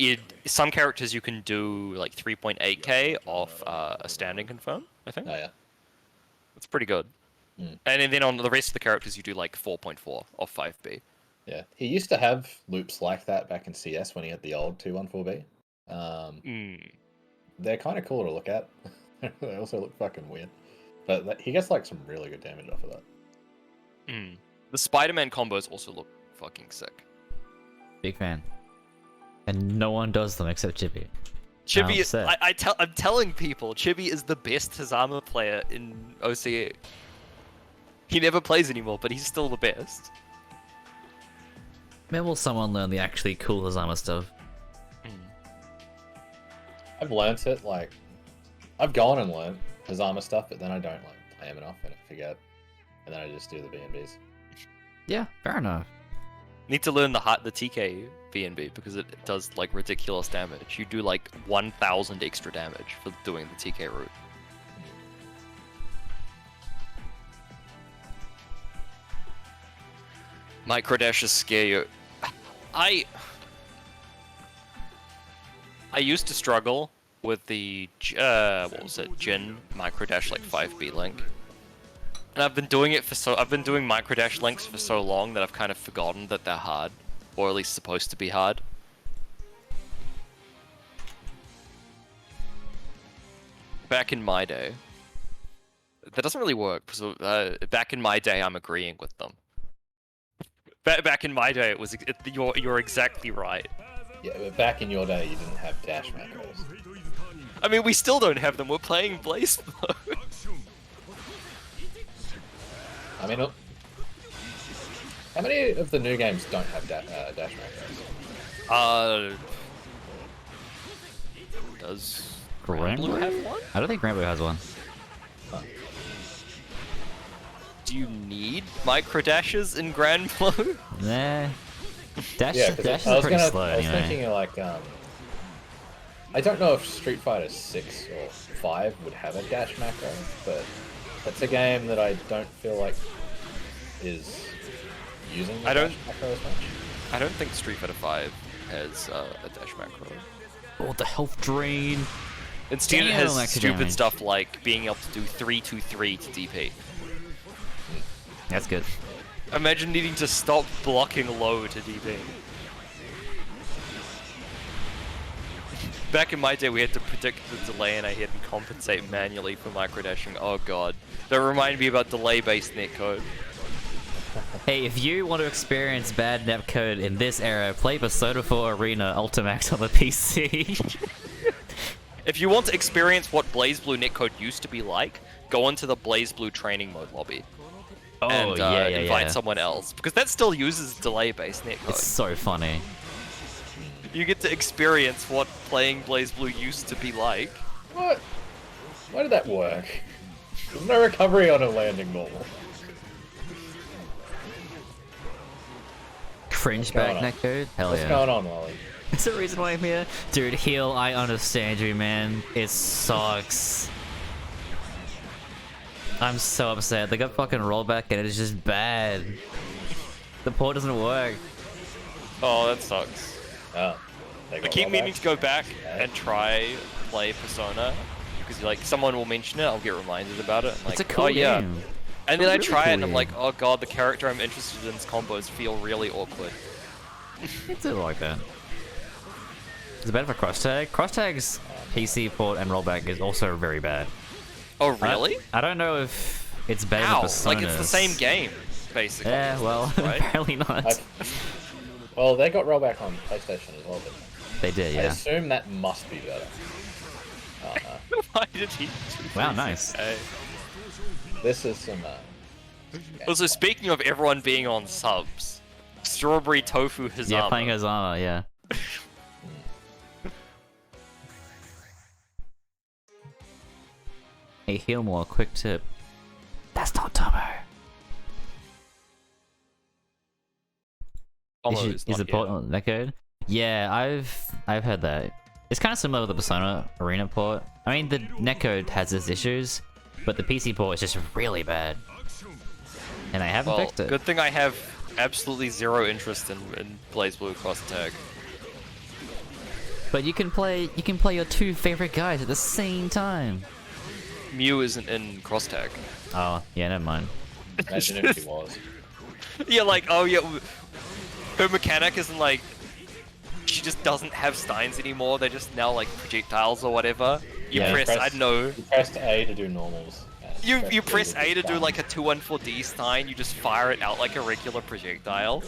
some characters you can do like 3.8k off a standing confirm, I think. Oh yeah. It's pretty good. Mm. And then on the rest of the characters you do like 4.4 off 5B. Yeah, he used to have loops like that back in CS when he had the old 214B. They're kind of cool to look at. They also look fucking weird. But he gets like some really good damage off of that. The Spider-Man combos also look fucking sick. Big fan. And no one does them except Chibi. Chibi is, I'm telling people, Chibi is the best Hazama player in OCE. He never plays anymore, but he's still the best. When will someone learn the actually cool Hazama stuff? I've learnt it, like, I've gone and learnt Hazama stuff, but then I don't like play him enough and I forget. And then I just do the BNBs. Yeah, fair enough. Need to learn the TK BNB because it does like ridiculous damage. You do like 1,000 extra damage for doing the TK route. Microdashes scare you. I used to struggle with the what was it, Jin microdash like 5B link. And I've been doing microdash links for so long that I've kind of forgotten that they're hard, or at least supposed to be hard. Back in my day, that doesn't really work. So back in my day, I'm agreeing with them. Back in my day, it was you're exactly right. Yeah, but back in your day, you didn't have dash macros. I mean, we still don't have them. We're playing Blaze mode. I mean, how many of the new games don't have dash macros? Does Grand Blue Blue? have one? I don't think Grand Blue has one. Do you need microdashes in Grand Blue? Nah. Dash, Yeah, dash I is pretty slow I was anyway. thinking like, I don't know if Street Fighter 6 or 5 would have a dash macro, but it's a game that I don't feel like is using the dash macro as much. I don't think Street Fighter 5 has a dash macro. Oh, the health drain. Instead, it Damn, has extra stupid damage. stuff like being able to do 3-2-3 to DP. That's good. Imagine needing to stop blocking low to DP. Back in my day, we had to predict the delay and I had to compensate manually for microdashing. Oh god. That reminded me about delay-based netcode. Hey, if you want to experience bad netcode in this era, play Persona 4 Arena Ultimax on the PC. If you want to experience what BlazBlue netcode used to be like, go into the BlazBlue training mode lobby. Oh, And yeah, invite someone else. Because that still uses delay-based netcode. It's so funny. You get to experience what playing BlazBlue used to be like. What? Why did that work? There's no recovery on a landing normal. Cringe back going on? netcode? Hell What's yeah. going on, Wally? Is there a reason why I'm here? Dude, heal, I understand you, man. It sucks. I'm so upset. They got fucking rollback and it's just bad. The port doesn't work. Oh, that sucks. Oh, I keep meaning to go back and try play Persona. Because like someone will mention it, I'll get reminded about it. I'm like, It's a cool oh yeah. game. And It's then a I really try cool it and I'm game. like, oh god, the character I'm interested in's combos feel really awkward. It's a like that. It's bad for cross tag. Cross tag's PC port and rollback is also very bad. Oh really? I don't know if it's better How? than Personas. Like it's the same game, basically. Yeah, well, right? apparently not. Well, they got rollback on PlayStation as well, didn't They did, they? I yeah. assume that must be better. Oh no. Why did he? Wow, nice. Hey. This is Also, speaking of everyone being on subs, Strawberry Tofu Hazama. Yeah, playing Hazama, yeah. Hey, heal more, quick tip. That's not Tomo. Tomo is Is not the port yet. that good? Yeah, I've heard that. It's kind of similar to the Persona Arena port. I mean, the netcode has its issues, but the PC port is just really bad. And I haven't Well, fixed it. good thing I have absolutely zero interest in BlazBlue cross tag. But you can play your two favorite guys at the same time. Mew isn't in cross tag. Oh, yeah, never mind. Imagine if he was. Yeah, like, oh yeah, her mechanic isn't like, she just doesn't have Steins anymore, they're just now like projectiles or whatever. You Yeah. press, I don't know, You pressed A to do normals. you press A to do Steins. like a 214D Stein, you just fire it out like a regular projectile.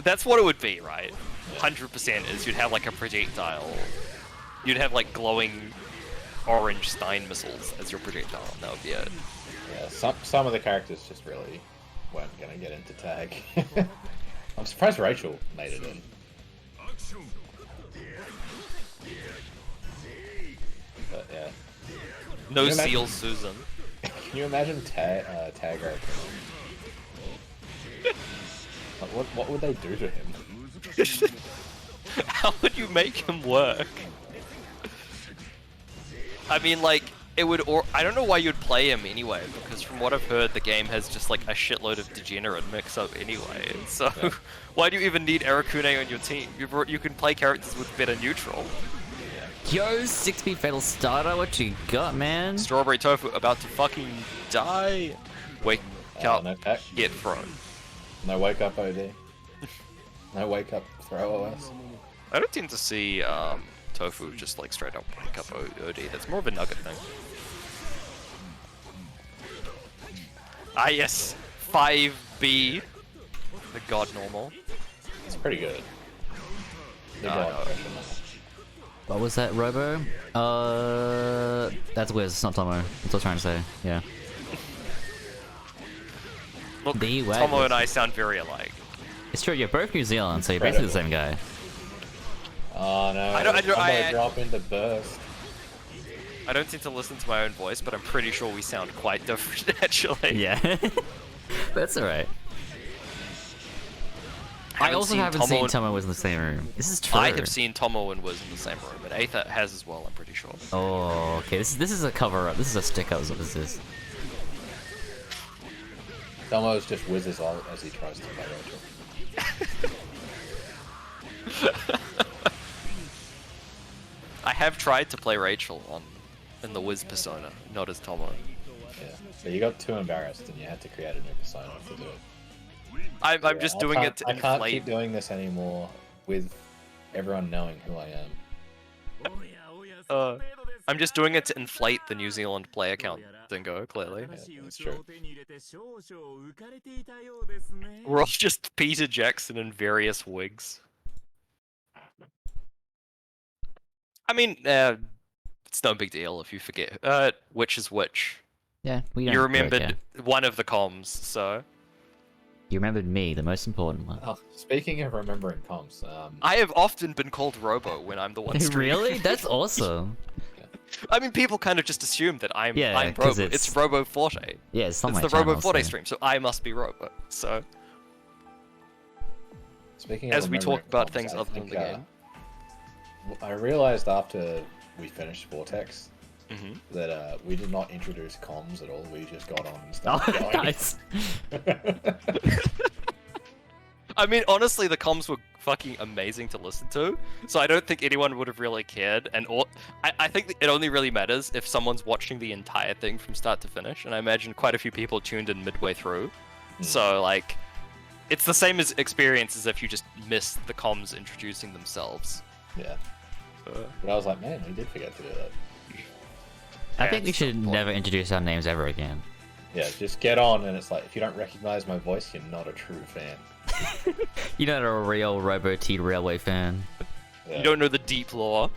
That's what it would be, right? 100% is you'd have like a projectile. You'd have like glowing orange Stein missiles as your projectile, and that would be it. Yeah, some of the characters just really weren't gonna get into tag. I'm surprised Rachel made it in. But yeah. No Can you Seal imagine- Susan. Can you imagine tag Rachel? Like, what would they do to him? How would you make him work? I mean, like, it would, or I don't know why you'd play him anyway, because from what I've heard, the game has just like a shitload of degenerate mix-up anyway, and so Yeah. why do you even need Arakune on your team? You can play characters with better neutral. Yo, 6-speed fatal starter, what you got, man? Strawberry Tofu about to fucking die. Wake up, No tag? get thrown. No wake up OD. No wake up throw OS. I don't tend to see Tofu just like straight up wake up OD. That's more of a nugget thing. Ah yes, 5B, the god normal. It's pretty good. Good I God, know. impression. What was that, Robo? That's Wiz, not Tomo. That's what I was trying to say, yeah. Look, The wagon. Tomo and I sound very alike. It's true, you're both New Zealand, so you're basically the same guy. Oh no, I don't- combo drop into burst. I don't tend to listen to my own voice, but I'm pretty sure we sound quite different actually. Yeah. That's alright. I also seen haven't Tomo seen and- Tomo was in the same room. This is true. I have seen Tomo and Wiz in the same room, and Aether has as well, I'm pretty sure. Oh, okay. This is a cover up. This is a stick up. Is what this is. Tomo's just whizzes out as he tries to play Rachel. I have tried to play Rachel in the Wiz persona, not as Tomo. Yeah. So you got too embarrassed and you had to create a new persona to do it. I'm Yeah, just I doing can't- it to I can't inflate. keep doing this anymore with everyone knowing who I am. I'm just doing it to inflate the New Zealand play account, Dingo, clearly. Yeah, that's true. We're all just Peter Jackson in various wigs. I mean, it's no big deal if you forget which is which. Yeah, we don't. You really remembered care. one of the comms, so... You remembered me, the most important one. Oh, speaking of remembering comps, I have often been called Robo when I'm the one streaming. Really? That's awesome. I mean, people kind of just assume that I'm Yeah, 'cause Robo. It's Robo Forte. Yeah, it's not It's my the Robo channel, Forte so- stream, so I must be Robo. So, speaking of as we talk remembering about comps, things I other than think, the game. I realized after we finished Vortex Mhm. that we did not introduce comms at all. We just got on and Oh, started going. nice. I mean, honestly, the comms were fucking amazing to listen to, so I don't think anyone would have really cared. And I think it only really matters if someone's watching the entire thing from start to finish, and I imagine quite a few people tuned in midway through. So, like, it's the same as experience as if you just missed the comms introducing themselves. Yeah. But I was like, man, we did forget to do that. I Yeah, think we it's so should important. never introduce our names ever again. Yeah, just get on, and it's like, if you don't recognize my voice, you're not a true fan. You're not a real Robo T Railway fan. Yeah. You don't know the deep lore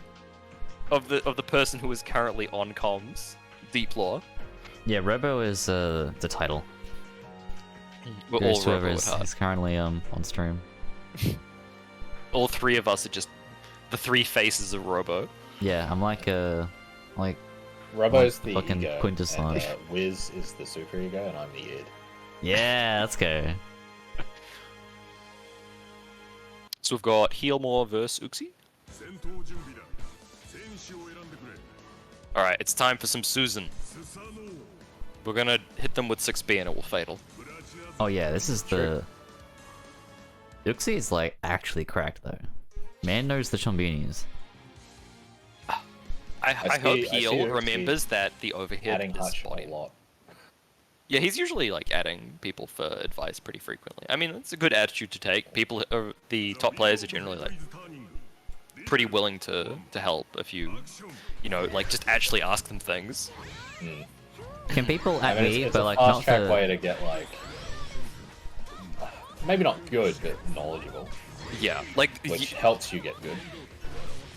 of the person who is currently on comms. Deep lore. Yeah, Robo is the title. We're Goes all to whoever Robo is, at heart. is currently on stream. All three of us are just the three faces of Robo. Yeah, I'm like like Robo's the the fucking ego, quintessence. and Wiz is the super ego, and I'm the id. yeah, let's go. So we've got Healmore versus Uxie. Alright, it's time for some Susan. We're gonna hit them with 6B and it will fatal. Oh yeah, this is the. Uxie is like actually cracked though. Man knows the Chombinis. I hope I see Heal Uxie remembers that the overhead Adding is Hutch body. a lot. Yeah, he's usually like adding people for advice pretty frequently. I mean, it's a good attitude to take. People, the top players are generally like pretty willing to help if you know, like just actually ask them things. Can people I at mean, me, it's but a like fast not track for. way to get like maybe not good, but knowledgeable, Yeah, like which helps you get good.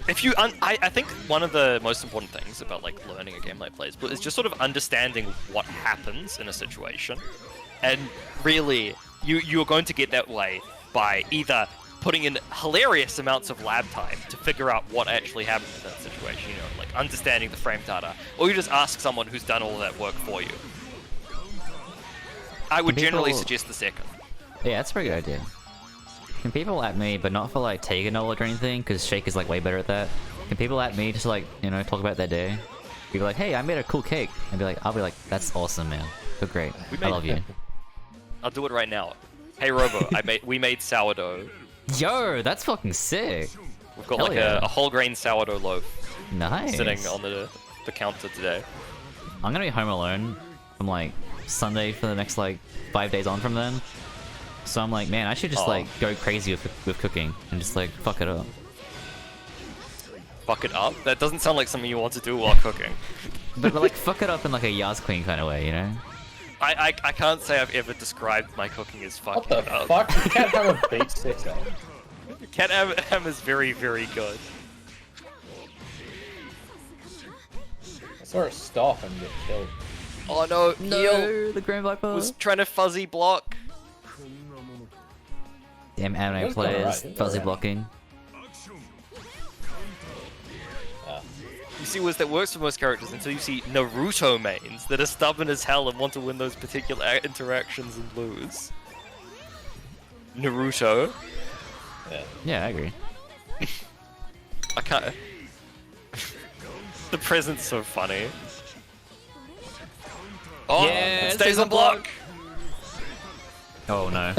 if you, I think one of the most important things about like learning a game like Blaze is just sort of understanding what happens in a situation, and really, you're going to get that way by either putting in hilarious amounts of lab time to figure out what actually happened in that situation, you know, like understanding the frame data, or you just ask someone who's done all that work for you. I would generally suggest the second. Yeah, that's a pretty good idea. Can people at me, but not for like taking knowledge or anything, because Shake is like way better at that. Can people at me just like, you know, talk about their day? Be like, hey, I made a cool cake. And I'll be like, that's awesome, man. You're great. I love you. I'll do it right now. Hey Robo, we made sourdough. Yo, that's fucking sick. We've got Hell like yeah. a whole grain sourdough loaf Nice. sitting on the counter today. I'm gonna be home alone from like Sunday for the next like 5 days on from then. So I'm like, man, I should just like go crazy with cooking and just like fuck it up. Fuck it up? That doesn't sound like something you want to do while cooking. But like fuck it up in like a Yaz Queen kind of way, you know? I can't say I've ever described my cooking as What fucking the it up. fuck? You can't have a beat 6 up. Cat Am is very, very good. I saw her stop and get killed. Oh no, Heal the Grand Viper. was trying to fuzzy block. Damn anime He's going players, right, he's fuzzy going right. blocking. You see, was that works for most characters until you see Naruto mains that are stubborn as hell and want to win those particular interactions and lose. Naruto. Yeah. Yeah, I agree. I can't. The present's so funny. Oh, Yeah, it stays on block. Oh no.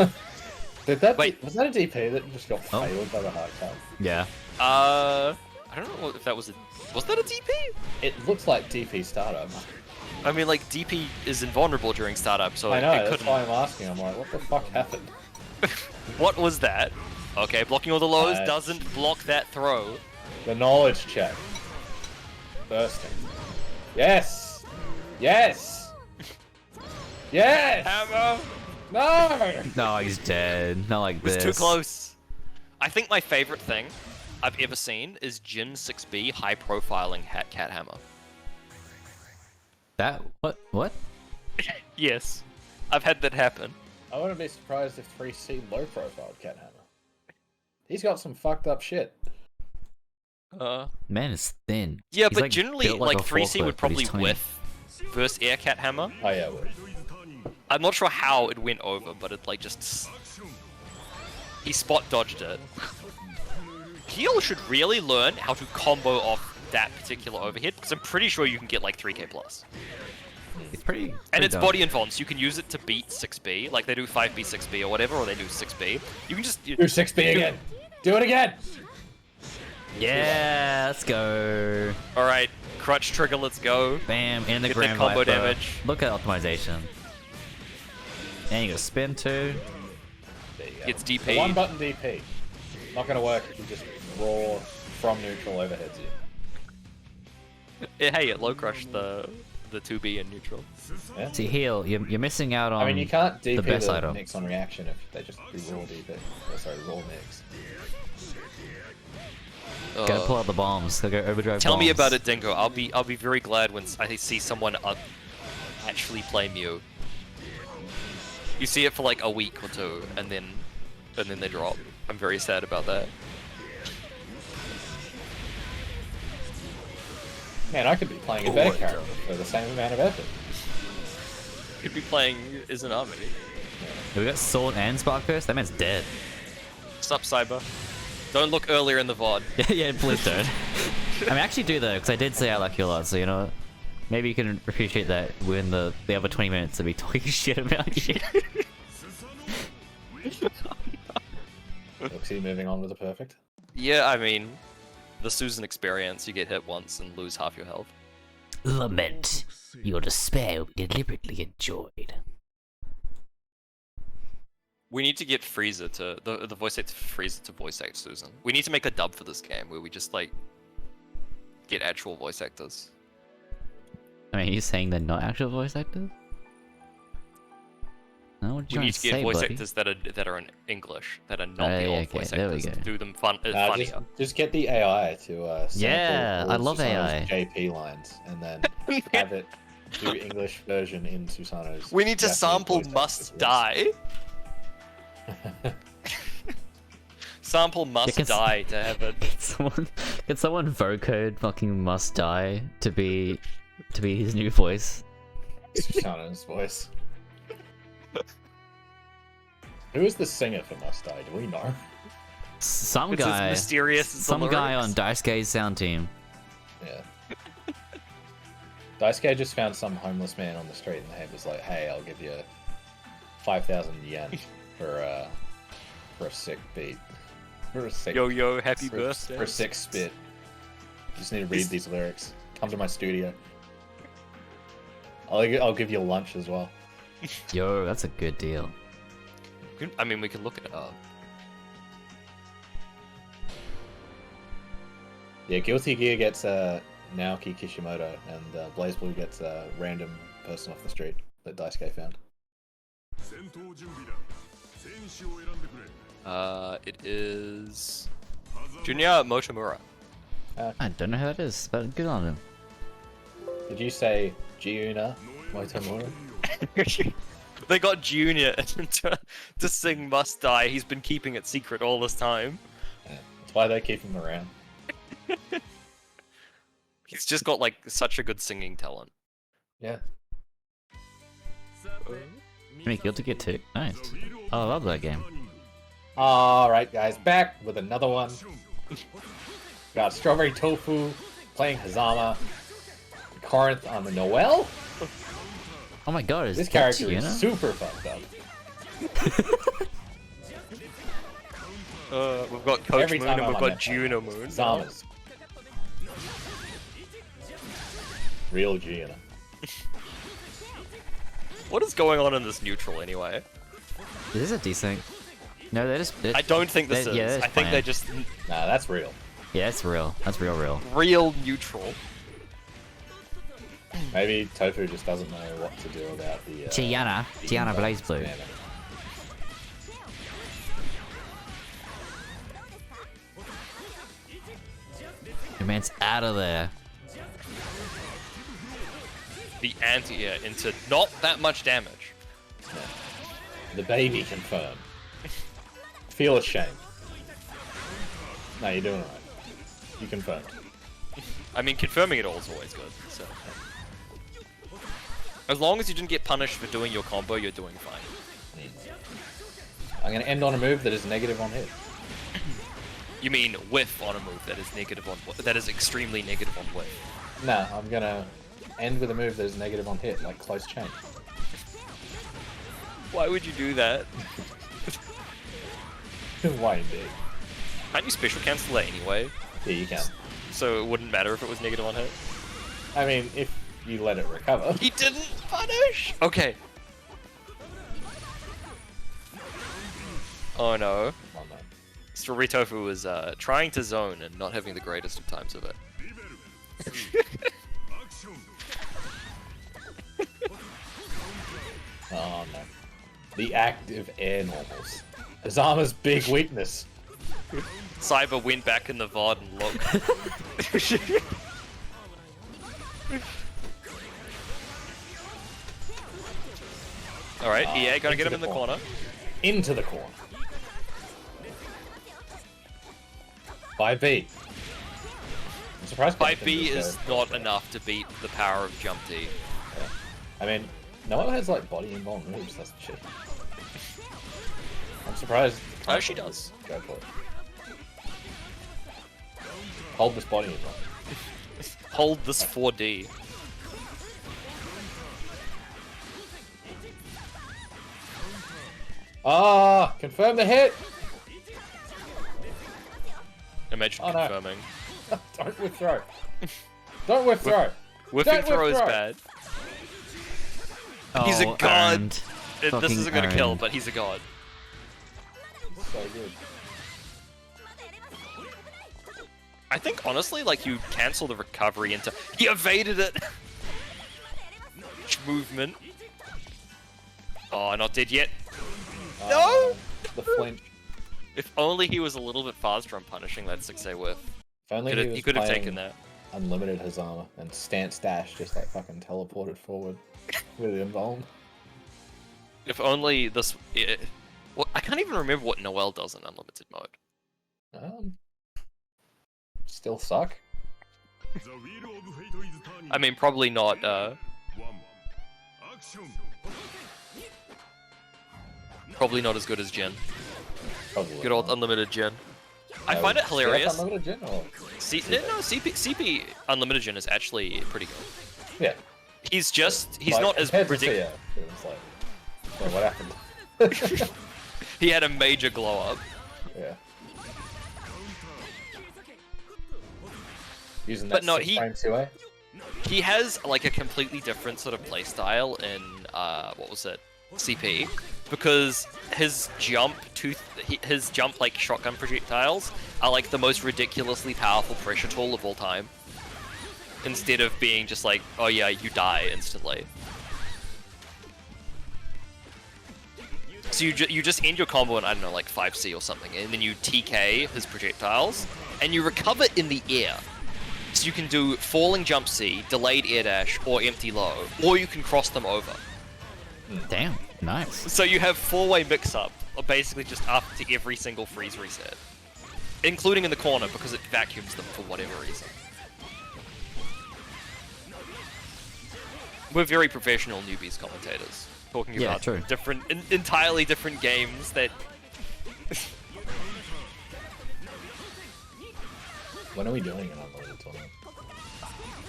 Did that? Wait. Was that a DP that just got Oh. failed by the high card? Yeah. I don't know if that was a. Was that a DP? It looks like DP startup. I mean, like DP is invulnerable during startup, so I know. it That's couldn't. why I'm asking. I'm like, what the fuck happened? What was that? Okay, blocking all the lows Nice. doesn't block that throw. The knowledge check. Bursting. Yes. Yes. Yes. Hammer. No. No, he's dead. Not like It was this. too close. I think my favorite thing I've ever seen is Jin 6B high profiling Cat Hammer. That what? Yes, I've had that happen. I wouldn't be surprised if 3C low profiled Cat Hammer. He's got some fucked up shit. Man is thin. Yeah, He's, but like, generally, built like a 3C would forklift, but he's probably tiny. whiff versus Air Cat Hammer. Oh yeah, it would. I'm not sure how it went over, but it like just he spot dodged it. Heal should really learn how to combo off that particular overhead because I'm pretty sure you can get like 3k plus. It's pretty. And it's dumb. body invuln, so you can use it to beat 6B, like they do 5B, 6B or whatever, or they do 6B. You can just Do 6B again. Do it again. Yeah, let's go. all right, crutch trigger, let's go. Bam, in the Get that Grand combo Viper. damage. Look at optimization. And you got spin too. There you go. Gets The DP. one button DP. Not gonna work if you just raw from neutral overheads you. Hey, it low crushed the 2B in neutral. Yeah. See, heal. You're missing out on. I mean, you can't DP the best the item. mix on reaction if they just do raw DP. Oh, sorry, raw mix. Gotta pull out the bombs. Gotta go overdrive. Tell me bombs. about it, Dingo. I'll be very glad when I see someone actually play Mew. You see it for like a week or two, and then they drop. I'm very sad about that. Man, I could be playing a better character for the same amount of effort. Could be playing AusAnime. We got Sword and Spark Curse? That man's dead. Sup, Cyber? Don't look earlier in the VOD. Yeah, please don't. I mean, I actually do though, because I did say I like you a lot, so you know what? Maybe you can appreciate that within the other 20 minutes of me talking shit about you. Oopsie, moving on with the perfect. Yeah, I mean, the Susan experience, you get hit once and lose half your health. Lament. Your despair deliberately enjoyed. We need to get Frieza to the voice actor for Frieza to voice act Susan. We need to make a dub for this game where we just like get actual voice actors. I mean, are you saying they're not actual voice actors? No, what did you We need to get voice buddy? actors that are in English, that are not the old voice there we actors. go. Do them funnier. Just get the AI to sample Yeah, all I of love Susanoo's AI. JP lines, and then have it do English version in Susanoo's. We need to Japanese sample voice Must actors. Die. Sample Must can Die to have it. Can someone vocode fucking Must Die to be his new voice? Susanoo's voice. Who is the singer for Must Die? Do we know? Some It's guy, as mysterious as some the guy on lyrics. Daisuke's sound team. Yeah. Daisuke just found some homeless man on the street and he was like, "Hey, I'll give you 5,000 yen for a sick beat, for a sick, Yo yo, happy for, birthday. for a sick spit. Just need to read these lyrics. Come to my studio. I'll give you lunch as well." Yo, that's a good deal. I mean, we can look it up. Yeah, Guilty Gear gets Naoki Kishimoto, and BlazBlue gets a random person off the street that Daisuke found. It is Junya Motomura. I don't know who that is, but good on him. Did you say Giuna Motomura? They got Junior to sing Must Die. He's been keeping it secret all this time. Yeah, that's why they keep him around. He's just got like such a good singing talent. Yeah. Make Guilty Gear 2. Nice. Oh, I love that game. Alright, guys, back with another one. Got Strawberry Tofu playing Hazama. Corinth on the Noel. Oh my god, is This that character Yuna? is super fucked up. We've got Coach Every Moon time and I'm we've on got that Juno Moon. Zama's. Real Giuna. What is going on in this neutral anyway? This is a decent. No, they're just. I don't think this is. Yeah, they're I think playing. they're just Nah, that's real. Yeah, it's real. That's real. real neutral. Maybe Tofu just doesn't know what to do about the. Gianna BlazBlue. Man. Your man's out of there. The anti-air into not that much damage. The baby confirmed. Feel ashamed. No, you're doing alright. You confirmed. I mean, confirming it all is always good. So, as long as you didn't get punished for doing your combo, you're doing fine. I'm gonna end on a move that is negative on hit. You mean whiff on a move that is negative on that is extremely negative on whiff. No, I'm gonna end with a move that is negative on hit, like close chain. Why would you do that? Why indeed? Can't you special cancel that anyway? Yeah, you can. So it wouldn't matter if it was negative on hit? I mean, if you let it recover. He didn't punish! Okay. Oh no. Oh, no. Strawberry Tofu was trying to zone and not having the greatest of times of it. Oh no. The active air normals. Hazama's big weakness. Cyber went back in the VOD and looked. Alright, EA, gotta get him in the corner. Into the corner. 5B. I'm surprised 5B is not enough to beat the power of jump D. Yeah. I mean, Noel has like body involved moves, that's shit. I'm surprised. Oh, she does. Go for it. Hold this body involved. Hold this 4D. Ah, confirm the hit! Imagine confirming. No. Don't whip throw. Don't whip throw. Whipping throw is bad. Oh, He's a god. earned. This isn't gonna kill, earned. but he's a god. So good. I think honestly, like you cancel the recovery into. He evaded it. Movement. Oh, not dead yet. No. The flinch. If only he was a little bit faster on punishing that 6A whiff. If only He could have taken playing that. Unlimited Hazama and stance dash just like fucking teleported forward with Invuln. If only this. Well, I can't even remember what Noel does in unlimited mode. Still suck. I mean, probably not. Probably not as good as Jin. Probably Good old not. unlimited Jin. I find it hilarious. Unlimited Jin or CP unlimited Jin is actually pretty good. yeah. He's just Like, not as compared to ridiculous. Sia, it was like, well, what happened? He had a major glow up. Yeah. Using that But no, frame 2A. He has like a completely different sort of playstyle in what was it? CP, because his jump like shotgun projectiles are like the most ridiculously powerful pressure tool of all time. Instead of being just like, oh yeah, you die instantly. So you just end your combo in, I don't know, like 5C or something, and then you TK his projectiles, and you recover in the air. So you can do falling jump C, delayed air dash, or empty low, or you can cross them over. Damn, nice. So you have 4-way mix-up, or basically just after every single freeze reset. Including in the corner, because it vacuums them for whatever reason. We're very professional newbies commentators, talking about true. entirely different games that... When are we doing an unlimited tournament?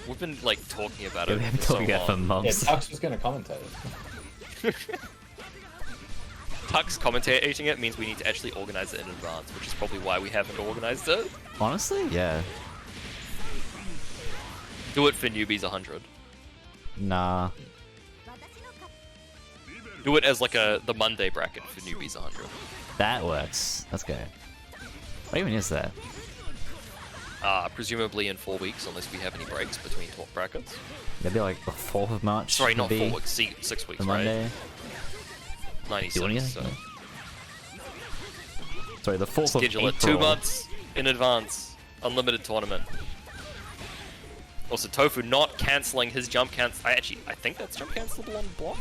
We've been, like, talking about Yeah, it we haven't for so talked about it for long. Yeah, months. Tux was gonna commentate it. Tux commentating it means we need to actually organize it in advance, which is probably why we haven't organized it. Honestly, yeah. Do it for newbies 100. Nah. Do it as like the Monday bracket for newbies 100. That works. Let's go. What even is that? Presumably in 4 weeks, unless we have any breaks between talk brackets. Maybe like the 4th of March. Sorry, not would be 4 weeks, 6 weeks, the right? Monday. 96, anything? so... Sorry, the 4th Schedule of it April. 2 months in advance. Unlimited tournament. Also, Tofu not cancelling his jump cancel. I think that's jump cancelable on block?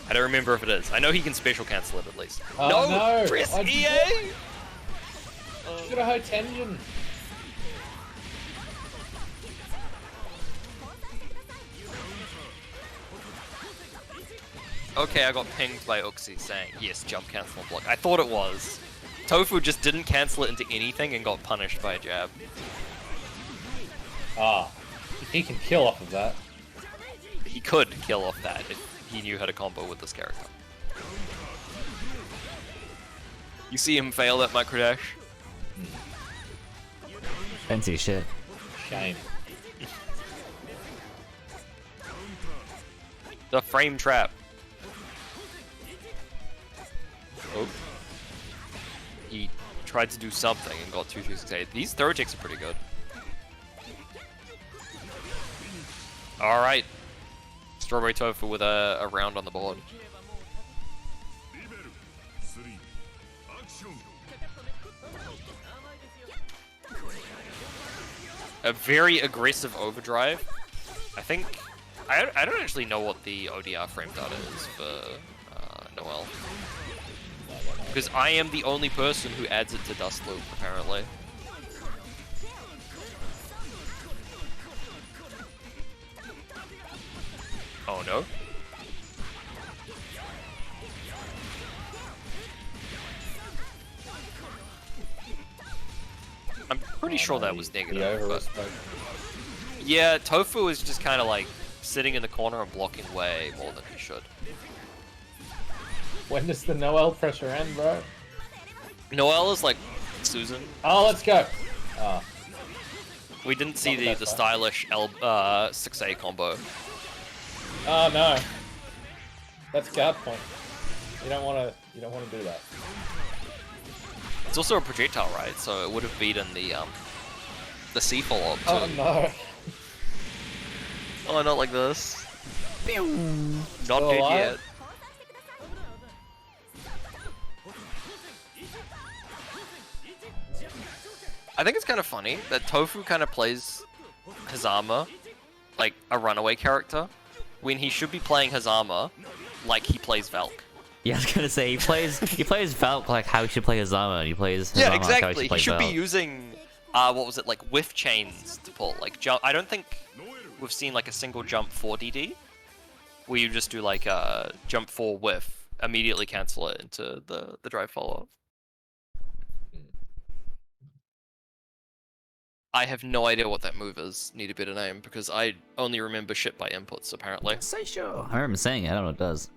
I don't remember if it is. I know he can special cancel it at least. Oh, no! Press I EA! Should have heard Tenjin. Okay, I got pinged by Uxie saying, yes, jump cancel on block. I thought it was. Tofu just didn't cancel it into anything and got punished by a jab. Ah, he can kill off of that. He could kill off that if he knew how to combo with this character. You see him fail that micro dash? Fancy shit. Shame. The frame trap. Oh. He tried to do something and got 2-2-6-8. These throw ticks are pretty good. Alright. Strawberry Tofu with a round on the board. A very aggressive overdrive. I think... I don't actually know what the ODR frame data is for Noel. Because I am the only person who adds it to Dust Loop, apparently. Oh no. I'm pretty sure that was negative. But... yeah, Tofu is just kind of like sitting in the corner and blocking way more than he should. When does the Noel pressure end, bro? Noel is like Susan. Oh, let's go. Oh. We didn't see the stylish 6A combo. Oh no. That's guard point. You don't want to do that. It's also a projectile, right? So it would have beaten the C follow-up too. Oh no. Oh, not like this. Not Still dead alive? yet. I think it's kind of funny that Tofu kind of plays Hazama like a runaway character when he should be playing Hazama like he plays Valk. Yeah, I was gonna say he plays Valk like how he should play Hazama, and he plays Hazama Yeah, like how he exactly. should play He should be Valk. using what was it, like whiff chains to pull. Like jump. I don't think we've seen like a single jump 4DD where you just do like a jump 4 whiff, immediately cancel it into the drive follow-up. I have no idea what that move is. Need a better name because I only remember shit by inputs apparently. Say sure. I remember saying it. I don't know what it does.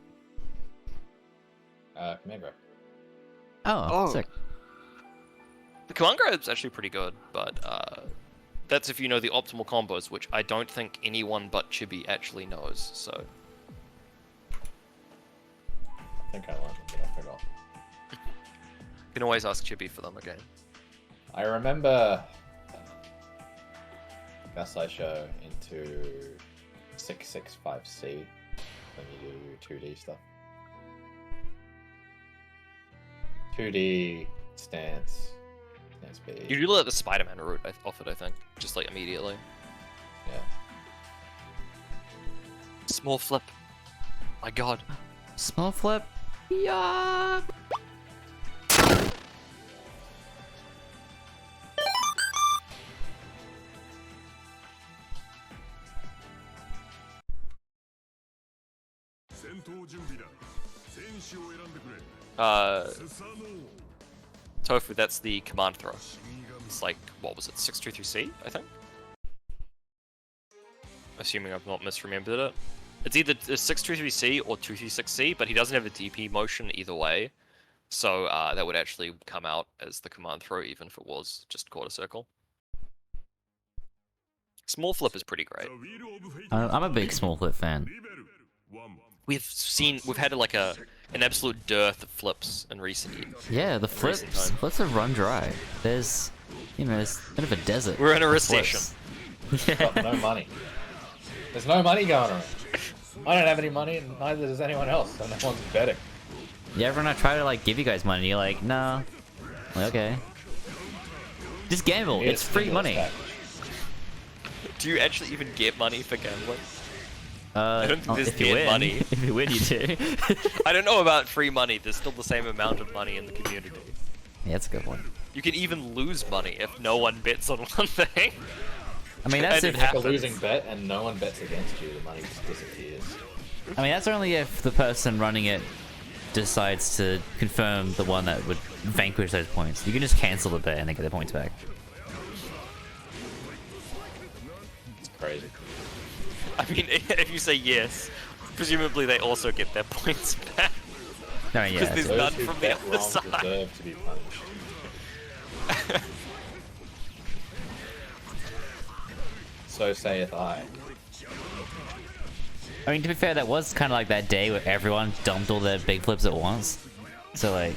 Command grab. Oh, sick. The command grab is actually pretty good, but that's if you know the optimal combos, which I don't think anyone but Chibi actually knows. So I think I learned them, but I forgot. you can always ask Chibi for them again. I remember Gasai show into 665C when you do 2D stuff. 2D stance B. You do let the Spider-Man route off it, I think, just like immediately. Yeah. Small flip. My God. Small flip. Yeah. Tofu, that's the command throw. It's like, what was it, 623C, I think? Assuming I've not misremembered it. It's either 623C or 236C, but he doesn't have a DP motion either way. So that would actually come out as the command throw, even if it was just quarter circle. Small flip is pretty great. I'm a big small flip fan. We've had like an absolute dearth of flips in recent years. Yeah, the flips have run dry. There's, there's a bit of a desert. We're in a of recession. flips. Yeah. Got no money. There's no money going around. I don't have any money, and neither does anyone else, so no one's betting. Yeah, everyone I try to like give you guys money, you're like, no. Like, okay. Just gamble. It's free money. Package. Do you actually even get money for gambling? I don't think there's if you net win, money. If you win, you do. I don't know about free money. There's still the same amount of money in the community. Yeah, that's a good one. You can even lose money if no one bets on one thing. I mean, that's And if it Like a happens. losing bet, and no one bets against you, the money just disappears. I mean, that's only if the person running it decides to confirm the one that would vanquish those points. You can just cancel the bet and they get their points back. It's crazy. I mean, if you say yes, presumably they also get their points back. No, yeah. Because there's Those none who from the bet other wrong side. deserve to be punished. So saith I. I mean, to be fair, that was kind of like that day where everyone dumped all their big flips at once. So like,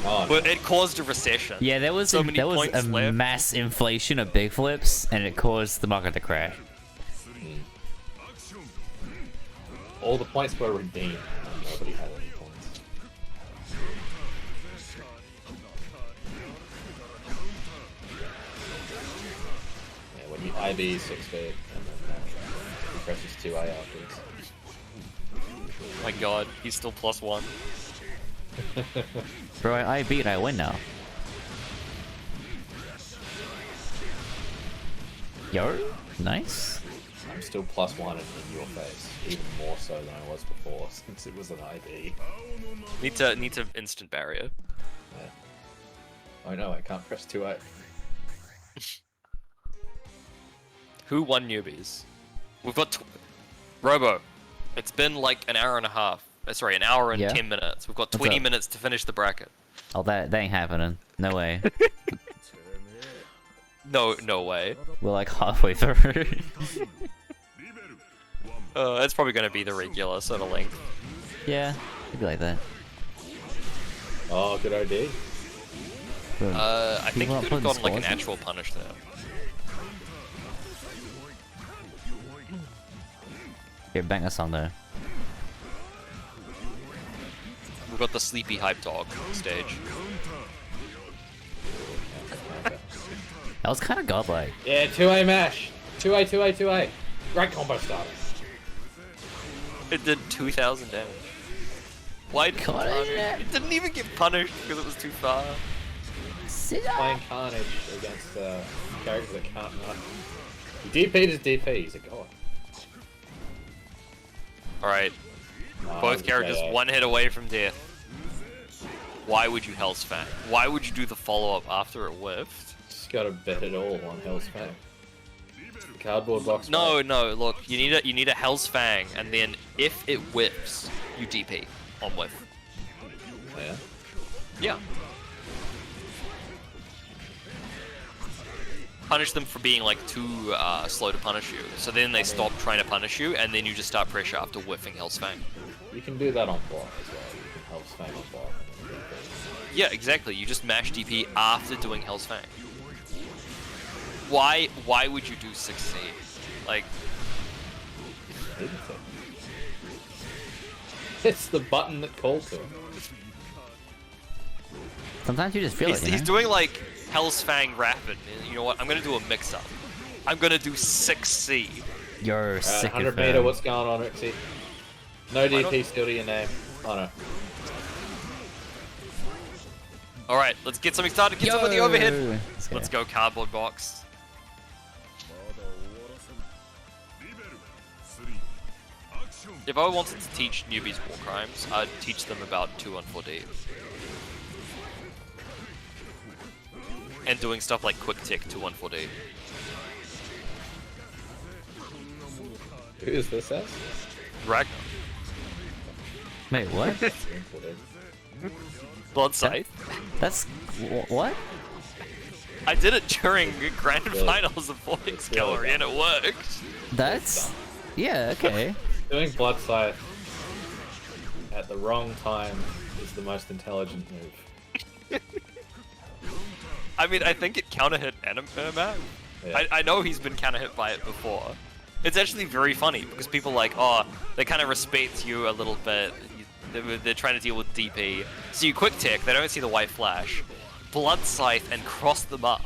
Oh, But it caused a recession. yeah, there was So many a points left. mass inflation of big flips, and it caused the market to crash. all the points were redeemed. And nobody had any points. Yeah, when you IB 6 bit and then he presses 2A afterwards. My God, he's still +1. Bro, I beat, I win now. Yo, nice. I'm still +1 in your face, even more so than I was before, since it was an IB. Need to instant barrier. Yeah. Oh no, I can't press 2A. Who won newbies? We've got Robo. It's been like an hour and a half. Sorry, an hour and 10 minutes. We've got 20 minutes to finish the bracket. Oh, that ain't happening. No way. No way. We're like halfway through. It's probably going to be the regular sort of length. Yeah, it'd be like that. Oh, good ID. I think you could have gotten like an actual punish there. Here, bang a song though. We've got the sleepy hype dog stage. That was kind of godlike. Yeah, 2A mash. 2A, 2A, 2A. Great combo starter. It did 2,000 damage. Why did it didn't even get punished because it was too far. Playing Carnage against a character that can't run. He DP'd his DP, he's a god. Alright. Both characters one hit away from death. Why would you Hell's Fang? Why would you do the follow-up after it whiffed? Just gotta bet it all on Hell's Fang. Cardboard box. No, look, you need a Hell's Fang, and then if it whiffs, you DP on whiff. Yeah? Yeah. Punish them for being like too slow to punish you. So then they stop trying to punish you, and then you just start pressure after whiffing Hell's Fang. You can do that on block as well. You can Hell's Fang on block. Yeah, exactly. You just mash DP after doing Hell's Fang. Why would you do 6C? Like, it's the button that called to him. Sometimes you just feel it, you he's know? doing like Hell's Fang rapid. You know what? I'm gonna do a mix-up. I'm gonna do 6C. You're sick 100 of meter, what's going on, Rixie? No DP still to your name. Oh no. Alright, let's get something started. Get some with the overhead. Okay. Let's go, cardboard box. If I wanted to teach newbies war crimes, I'd teach them about 2-on-4D. And doing stuff like quick tick 2-on-4D. Who is this as? Ragnar. Wait, what? Blood Scythe. That's... what? I did it during grand finals of Vortex Gallery and it worked. That's... yeah, okay. Doing Blood Scythe at the wrong time is the most intelligent move. I mean, I think it counter-hit Animac. Yeah. I know he's been counter-hit by it before. It's actually very funny, because people like, oh, they kind of respect you a little bit. They're trying to deal with DP. So you quick tick, they don't see the white flash. Blood Scythe and cross them up.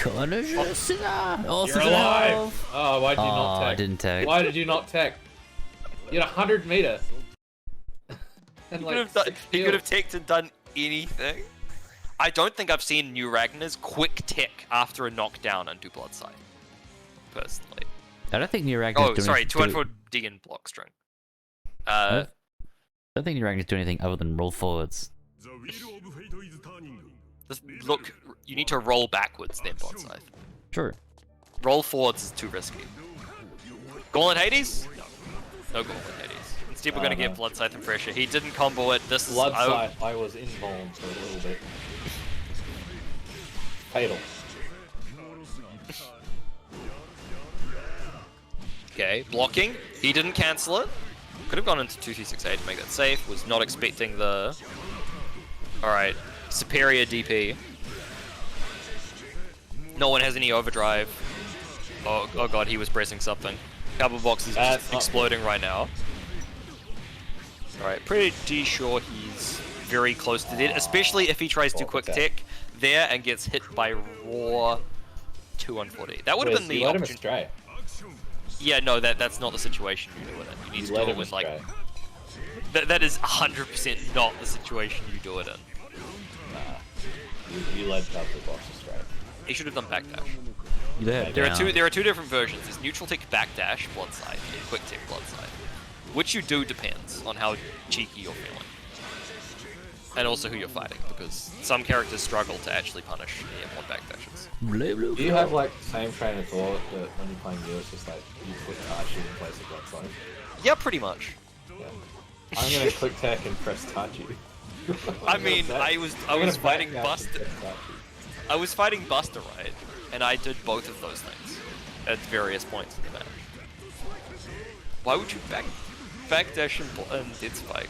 You're alive! Oh, why did you not tech? I didn't tech. Why did you not tech? You had 100 meter. And He could have teched and done anything. I don't think I've seen new Ragnar's quick tick after a knockdown and do Blood Scythe. Personally. I don't think New Ragnar's Oh, sorry, 2-on-4D and block string. I don't think New Ragnar's do anything other than roll forwards. Look, you need to roll backwards then, Blood Scythe. Sure. Roll forwards is too risky. Gauntlet Hades? No Gauntlet Hades. Instead, we're going to get Blood Scythe and pressure. He didn't combo it. This is... Blood Scythe, I was invuln for a little bit. Fatal. Okay, blocking. He didn't cancel it. Could have gone into 2-3-6-8 to make that safe. Was not expecting the... Alright. Superior DP. No one has any overdrive. Oh god, he was pressing something. Cardboard box is just exploding right now. Alright, pretty sure he's very close to dead, especially if he tries to quick tick there and gets hit by raw 2-on-4D. That would have been the option. Yeah, no, that's not the situation you do with it. You need to do it with like... That is 100% not the situation you do it in. You led up the boxer straight. He should have done backdash. Yeah, There are two different versions. There's neutral tick backdash, blindside, and quick tick blindside. Which you do depends on how cheeky you're feeling. And also who you're fighting, because some characters struggle to actually punish M1 backdashes. Do you have like the same train of thought that when you're playing you, it's just like you put Tachi in place of blindside? Yeah, pretty much. Yeah. I'm gonna click tech and press Tachi. I mean, I was fighting Buster. I was fighting Buster, right? And I did both of those things at various points in the match. Why would you backdash and dead spike?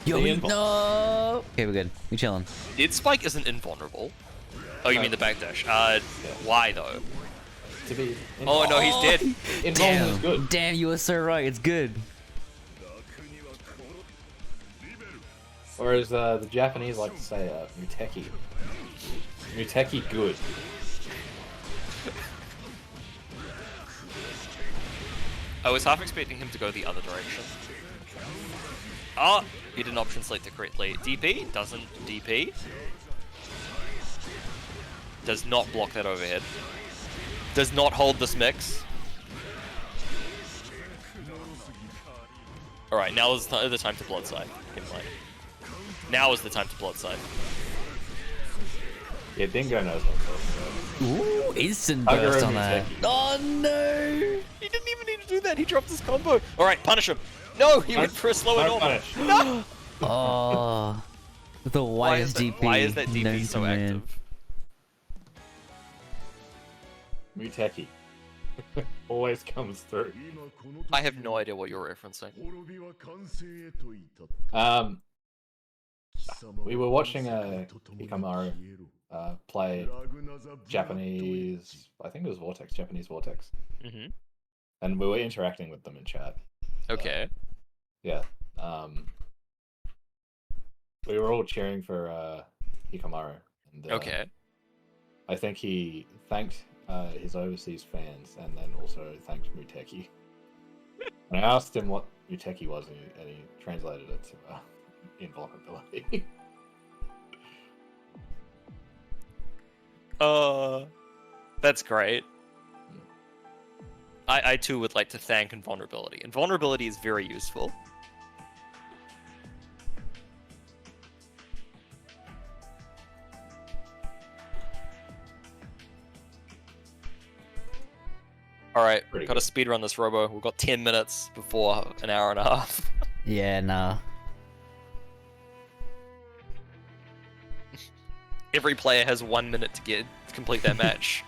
Yo, no. Okay, we're good. We chilling. Dead spike isn't invulnerable. Oh, you mean the backdash? Why though? To be Oh no, he's dead. Invulnerable is good. Damn, you were so right. It's good. Or as the Japanese like to say, Muteki. Muteki good. I was half expecting him to go the other direction. Oh, he didn't option select it correctly. DP doesn't DP. Does not block that overhead. Does not hold this mix. Alright, now is the time to blindside. Now is the time to blindside. Yeah, Dingo knows what's up. Ooh, instant burst on that. Oh no! He didn't even need to do that. He dropped his combo. Alright, punish him. No, he went for a slower normal. No! Oh, the widest DP. Why is that known DP to so man. active? Muteki. Always comes through. I have no idea what you're referencing. We were watching Hikamaru play Japanese, I think it was Vortex, Japanese Vortex. Mm-hmm. And we were interacting with them in chat. Okay. Yeah. We were all cheering for Hikamaru. And, Okay. I think he thanked his overseas fans and then also thanked Muteki. And I asked him what Muteki was and he translated it to invulnerability. That's great. I too would like to thank invulnerability. Invulnerability is very useful. Alright, gotta speedrun this robo. We've got 10 minutes before an hour and a half. Yeah, nah. Every player has 1 minute to complete their match.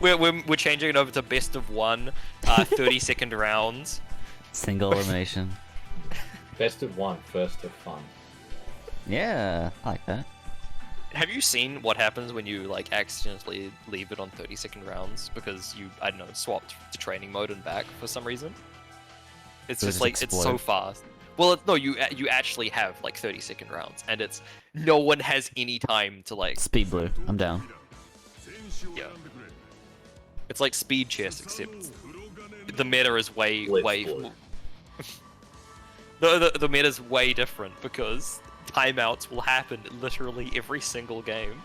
We're changing it over to best of one, 30-second rounds. Single elimination. Best of one, first of fun. Yeah, I like that. Have you seen what happens when you like accidentally leave it on 30-second rounds because you, I don't know, swapped to training mode and back for some reason? It's just like it's so fast. Well, no, you actually have like 30-second rounds, and it's no one has any time to like. Speed blue, I'm down. Yeah. It's like speed chess, except the meta is way. The meta is way different because timeouts will happen literally every single game.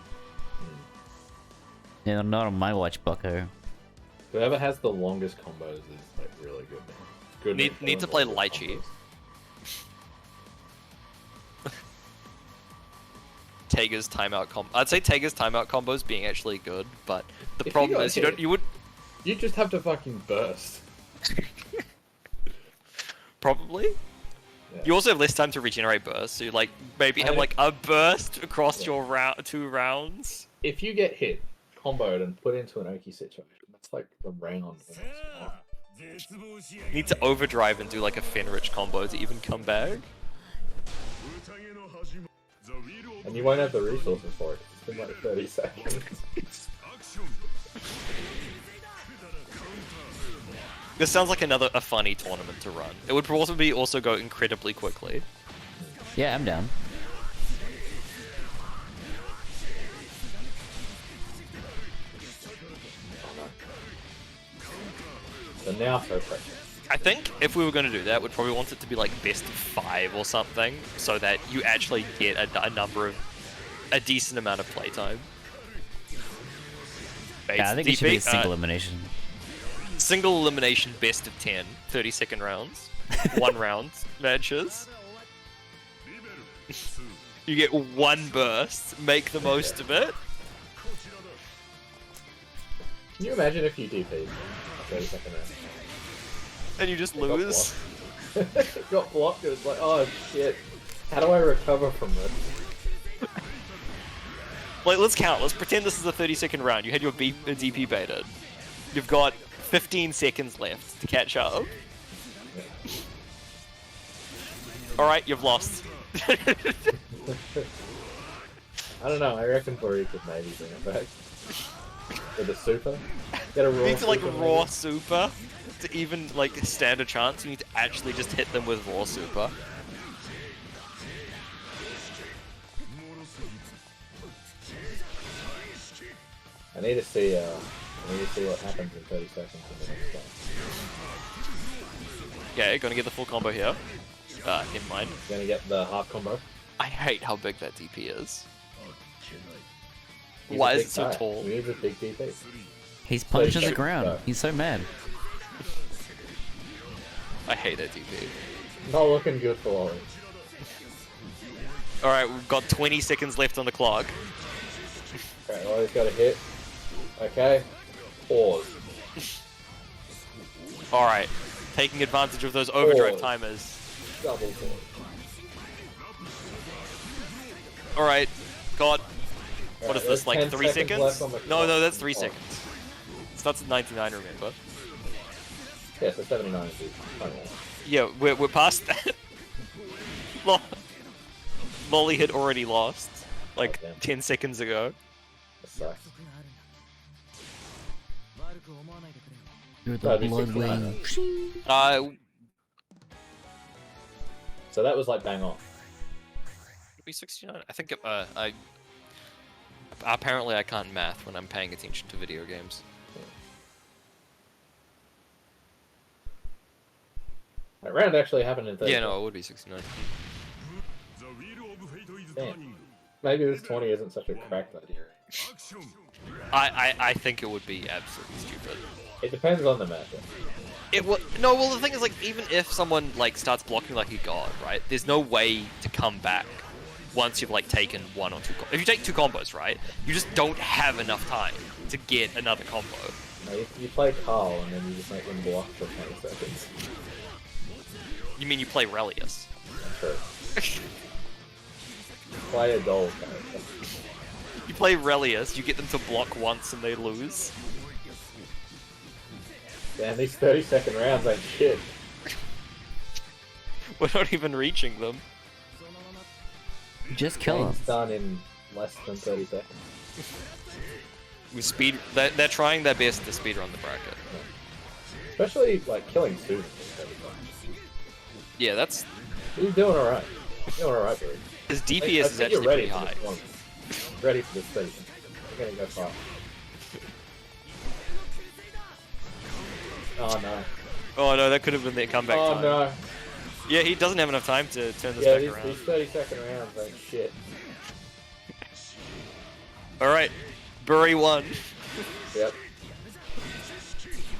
Yeah, not on my watch, bucko. Whoever has the longest combos is like really good. Good. Need to play Lychee. Tager's timeout combo. I'd say Tager's timeout combos being actually good, but the problem is you just have to fucking burst. Probably. Yeah. You also have less time to regenerate burst, so you like maybe have like a burst across your two rounds. If you get hit, comboed, and put into an Oki situation, that's like the round. Need to overdrive and do like a Fenrich combo to even come back. And you won't have the resources for it. It's been like 30 seconds. This sounds like a funny tournament to run. It would probably also go incredibly quickly. Yeah, I'm down. So now throw pressure. I think if we were going to do that, we'd probably want it to be like best of 5 or something, so that you actually get a decent amount of playtime. Yeah, I think it should be a single elimination. Single elimination, best of 10, 30-second rounds, 1 round matches. You get 1 burst, make the most of it. Can you imagine if you DP'd 30-second round? And you just lose. Got blocked, it was like, oh shit, how do I recover from this? Like, let's count. Let's pretend this is a 30-second round. You had your DP baited. You've got 15 seconds left to catch up. Alright, you've lost. I don't know, I reckon Buri could maybe bring it back. With a super? Get a raw You need to, like, super, raw maybe. super to even, like, stand a chance. You need to actually just hit them with raw super. I need to see what happens in 30 seconds in the next one. Okay, gonna get the full combo here. Never mind. Gonna get the half combo. I hate how big that DP is. He's Why a is big it so guy. tall? He needs a big DP. He's punching the shoot, ground. go. He's so mad. I hate that DP. Not looking good for Ollie. Alright, we've got 20 seconds left on the clock. Okay, Ollie's got a hit. Okay. Pause. Alright, taking advantage of those overdrive Pause. timers. Double pause. Alright, got... What is Alright, this, like there's 3 10 seconds left on seconds? the No, clock. that's 3 Oh. seconds. Starts at 99, remember? Yeah, so 79 is the final one. Yeah, we're past that. Molly had already lost, like, Oh, damn. 10 seconds ago. That sucks. You're the That'd be blood 69. wing. So that was like bang on. Be 69? I think, apparently I can't math when I'm paying attention to video games. That round actually happened in 30. Yeah, no, it would be 69. Damn. Maybe this 20 isn't such a cracked idea. I think it would be absolutely stupid. It depends on the matchup. It will. No, well, the thing is, like, even if someone like starts blocking like a god, right? There's no way to come back once you've like taken 1 or 2. If you take 2 combos, right, you just don't have enough time to get another combo. No, you play Carl and then you just make him block for 20 seconds. You mean you play Relius? True. Play a doll character. You play Relius, you get them to block once and they lose. Damn, these 30-second rounds ain't shit. We're not even reaching them. Just kill him. Game's done in less than 30 seconds. We speed. They're trying their best to speedrun the bracket. Especially, like, killing Susan. in 30 seconds. Yeah, that's. He's doing alright. Doing alright, dude. His I DPS is think actually you're ready pretty for high. this one. Ready for this 30 seconds. You're gonna go far. Oh no. Oh no, that could have been their comeback Oh time. no. Yeah, he doesn't have enough time to turn this Yeah, back these around. 30-second rounds ain't shit. Alright, Bury won. Yep.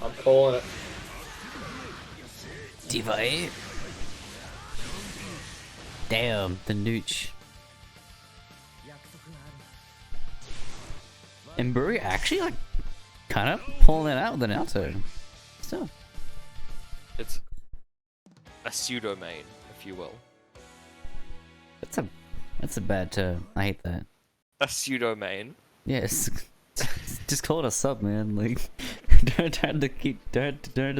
I'm calling it. Divide. Damn, the nooch. And Buri actually like kind of pulling it out with an alto. Still. It's a pseudo main, if you will. That's a bad term. I hate that. A pseudo main. Yes. Just call it a sub, man. Like, don't do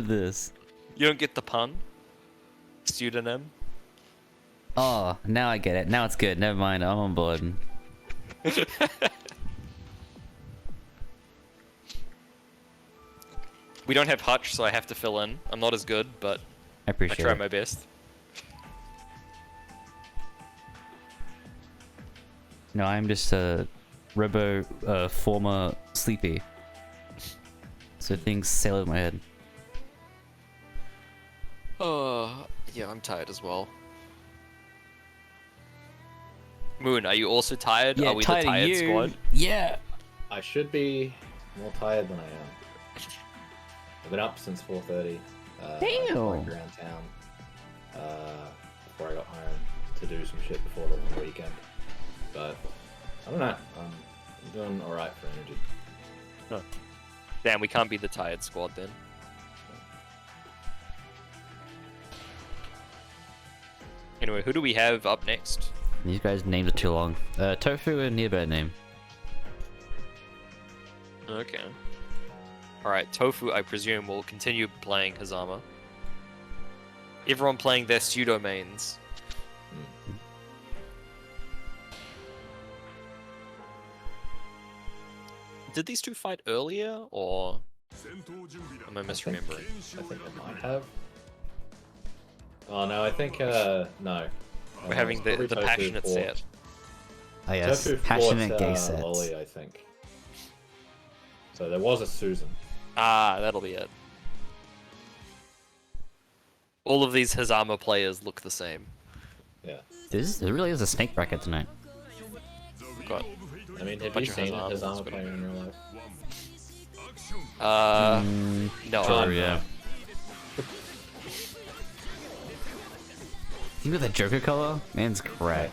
this. You don't get the pun? Pseudonym? Oh, now I get it. Now it's good. Never mind. I'm on board. We don't have Hutch, so I have to fill in. I'm not as good, but I I appreciate try it. my best. No, I'm just a former sleepy. So things sail in my head. Yeah, I'm tired as well. Moon, are you also tired? Yeah, Are we tired the of tired you. squad? Yeah. I should be more tired than I am. I've been up since 4:30. I Damn. walked around town before I got home to do some shit before the long weekend. But I don't know. I'm doing all right for energy. No. Damn, we can't be the tired squad then. Anyway, who do we have up next? These guys' names are too long. Tofu and Nearbird name. Okay. Alright, Tofu, I presume, will continue playing Hazama. Everyone playing their pseudo mains. Did these two fight earlier, or am I misremembering? I think they might have. Oh no, I think no. We're having the Tofu passionate fought- set. Oh yes, Tofu passionate fought, gay sets. Lolly, I think. So there was a Susan. Ah, that'll be it. All of these Hazama players look the same. Yeah. There really is a snake bracket tonight. Got I mean, have you Bunch of seen a Hazamas, Hazama but- player in real life? no. True, yeah. You got the Joker color? Man's crack.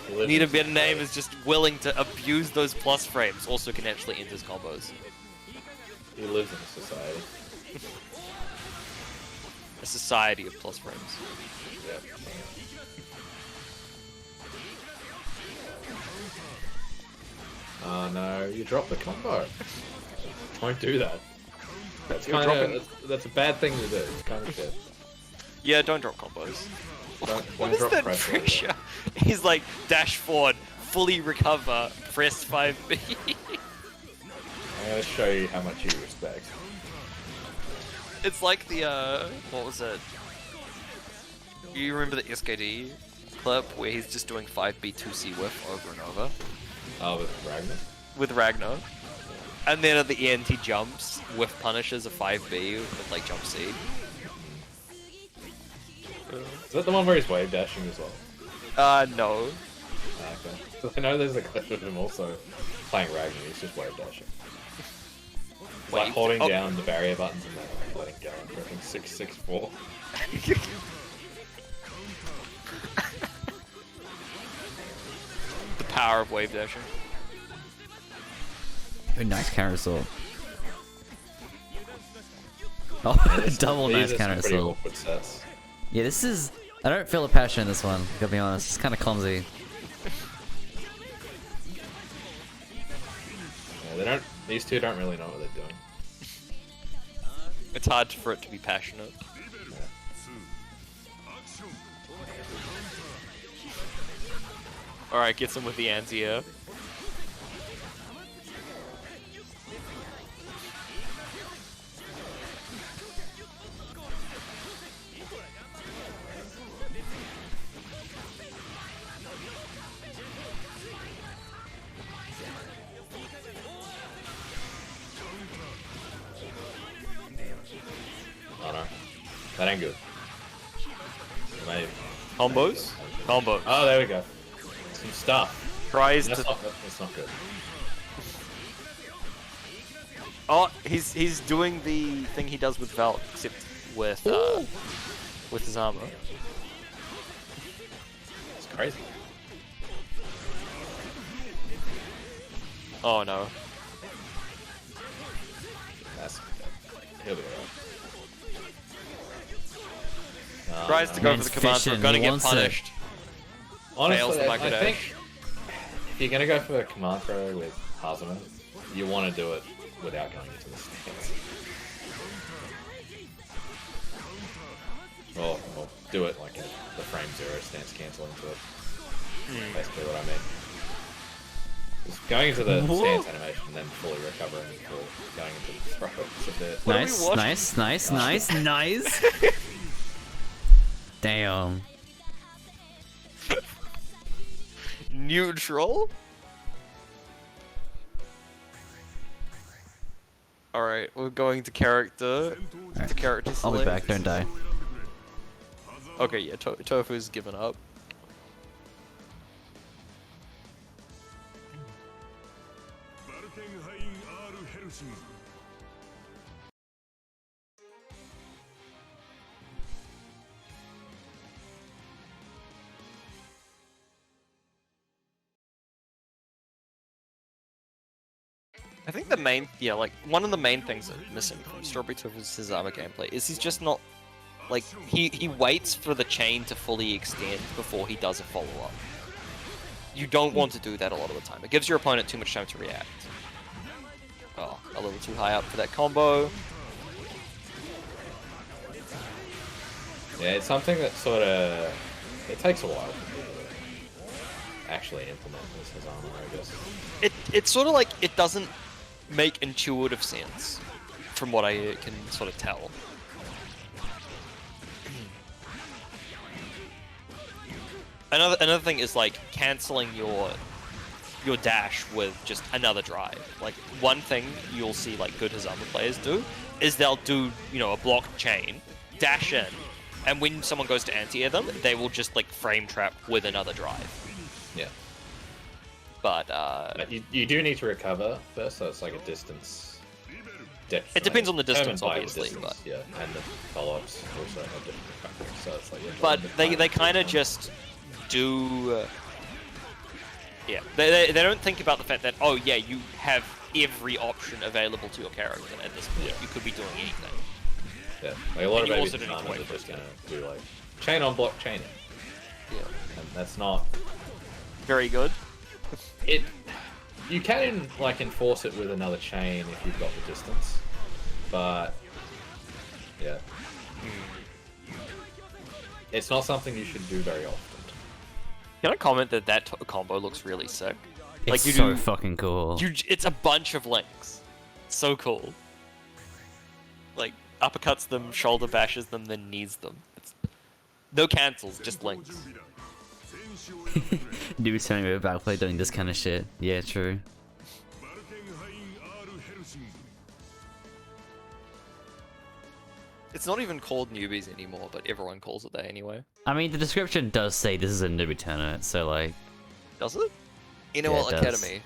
He lives Need a in better name society. is just willing to abuse those plus frames. Also can actually end his combos. He lives in a society. A society of plus frames. Yep. Oh no, you dropped the combo. Don't do that. That's You're kind of that's a bad thing to do. It's kind of shit. Yeah, don't drop combos. Don't What is drop that pressure. pressure? He's like, dash forward, fully recover, press 5B. I'm gonna show you how much you respect. It's like the, what was it? You remember the SKD clip where he's just doing 5B 2C whiff over and over? Oh, with Ragnar? With Ragnar. And then at the end he jumps, whiff punishes a 5B with like jump C. Is that the one where he's wave dashing as well? No. Ah, okay. I know there's a clip of him also playing Ragnar, he's just wave dashing. He's like Wait, holding oh. down the barrier buttons and then like letting go and pressing 664. The power of wave dashing. Oh, nice counter assault. Oh, double These nice are some counter pretty assault. awkward sets. Yeah, this is. I don't feel a passion in this one, gotta be honest. It's kind of clumsy. Yeah, they don't. These two don't really know what they're doing. It's hard for it to be passionate. Alright, gets him with the anti-air. Oh no, that ain't good. Maybe. Combos? Combo. Oh, there we go. Some stuff. Tries That's to... not good. Oh, he's doing the thing he does with Valk, except with his armor. It's crazy. Oh no. That's here we go. Oh, Tries to no. go Man's for the command throw, fishing, gonna he get wants it. punished. Honestly, fails the I micro think dash. if you're gonna go for a command throw with Hazama, you want to do it without going into the stance. Or do it like the frame zero stance cancel into it. Basically what I mean. Just going into the stance animation and then fully recovering before going into the throw. It's a bit... What are we Nice, watching? nice. Damn. Neutral? Alright, we're going to character. To character I'll be select. back, don't die. Okay, yeah, Tofu's given up. I think the main, like, one of the main things that's missing from Strawberry Tofu's Sazama gameplay is he's just not, like, he waits for the chain to fully extend before he does a follow-up. You don't want to do that a lot of the time. It gives your opponent too much time to react. Oh, a little too high up for that combo. Yeah, it's something that sort of... It takes a while to actually implement this Hazama, I guess. It's sort of like, it doesn't make intuitive sense, from what I can sort of tell. Another thing is like canceling your dash with just another drive. Like one thing you'll see like good Hazama players do is they'll do, you know, a blocked chain, dash in, and when someone goes to anti-air them, they will just like frame trap with another drive. Yeah. But you do need to recover first, so it's like a distance depth. It depends on the distance, determined by the obviously, distance, but yeah, and the follow-ups also have different recovery, so it's like. But they kind of just do. Yeah, they don't think about the fact that, oh yeah, you have every option available to your character at this point. Yeah. You could be doing anything. Yeah, like a lot And you of also baby don't need to farmers wait are for just it to gonna do like chain on block chaining, Yeah. and that's not Very good. it. You can like enforce it with another chain if you've got the distance, but yeah, it's not something you should do very often. Can I comment that that combo looks really sick? It's you so do, fucking cool. it's a bunch of links. So cool. Like uppercuts them, shoulder bashes them, then knees them. No cancels, just links. Dude telling me about play doing this kind of shit. Yeah, true. It's not even called newbies anymore, but everyone calls it that anyway. I mean, the description does say this is a newbie tournament, so like, Does it? Yeah, NOL it does. Academy.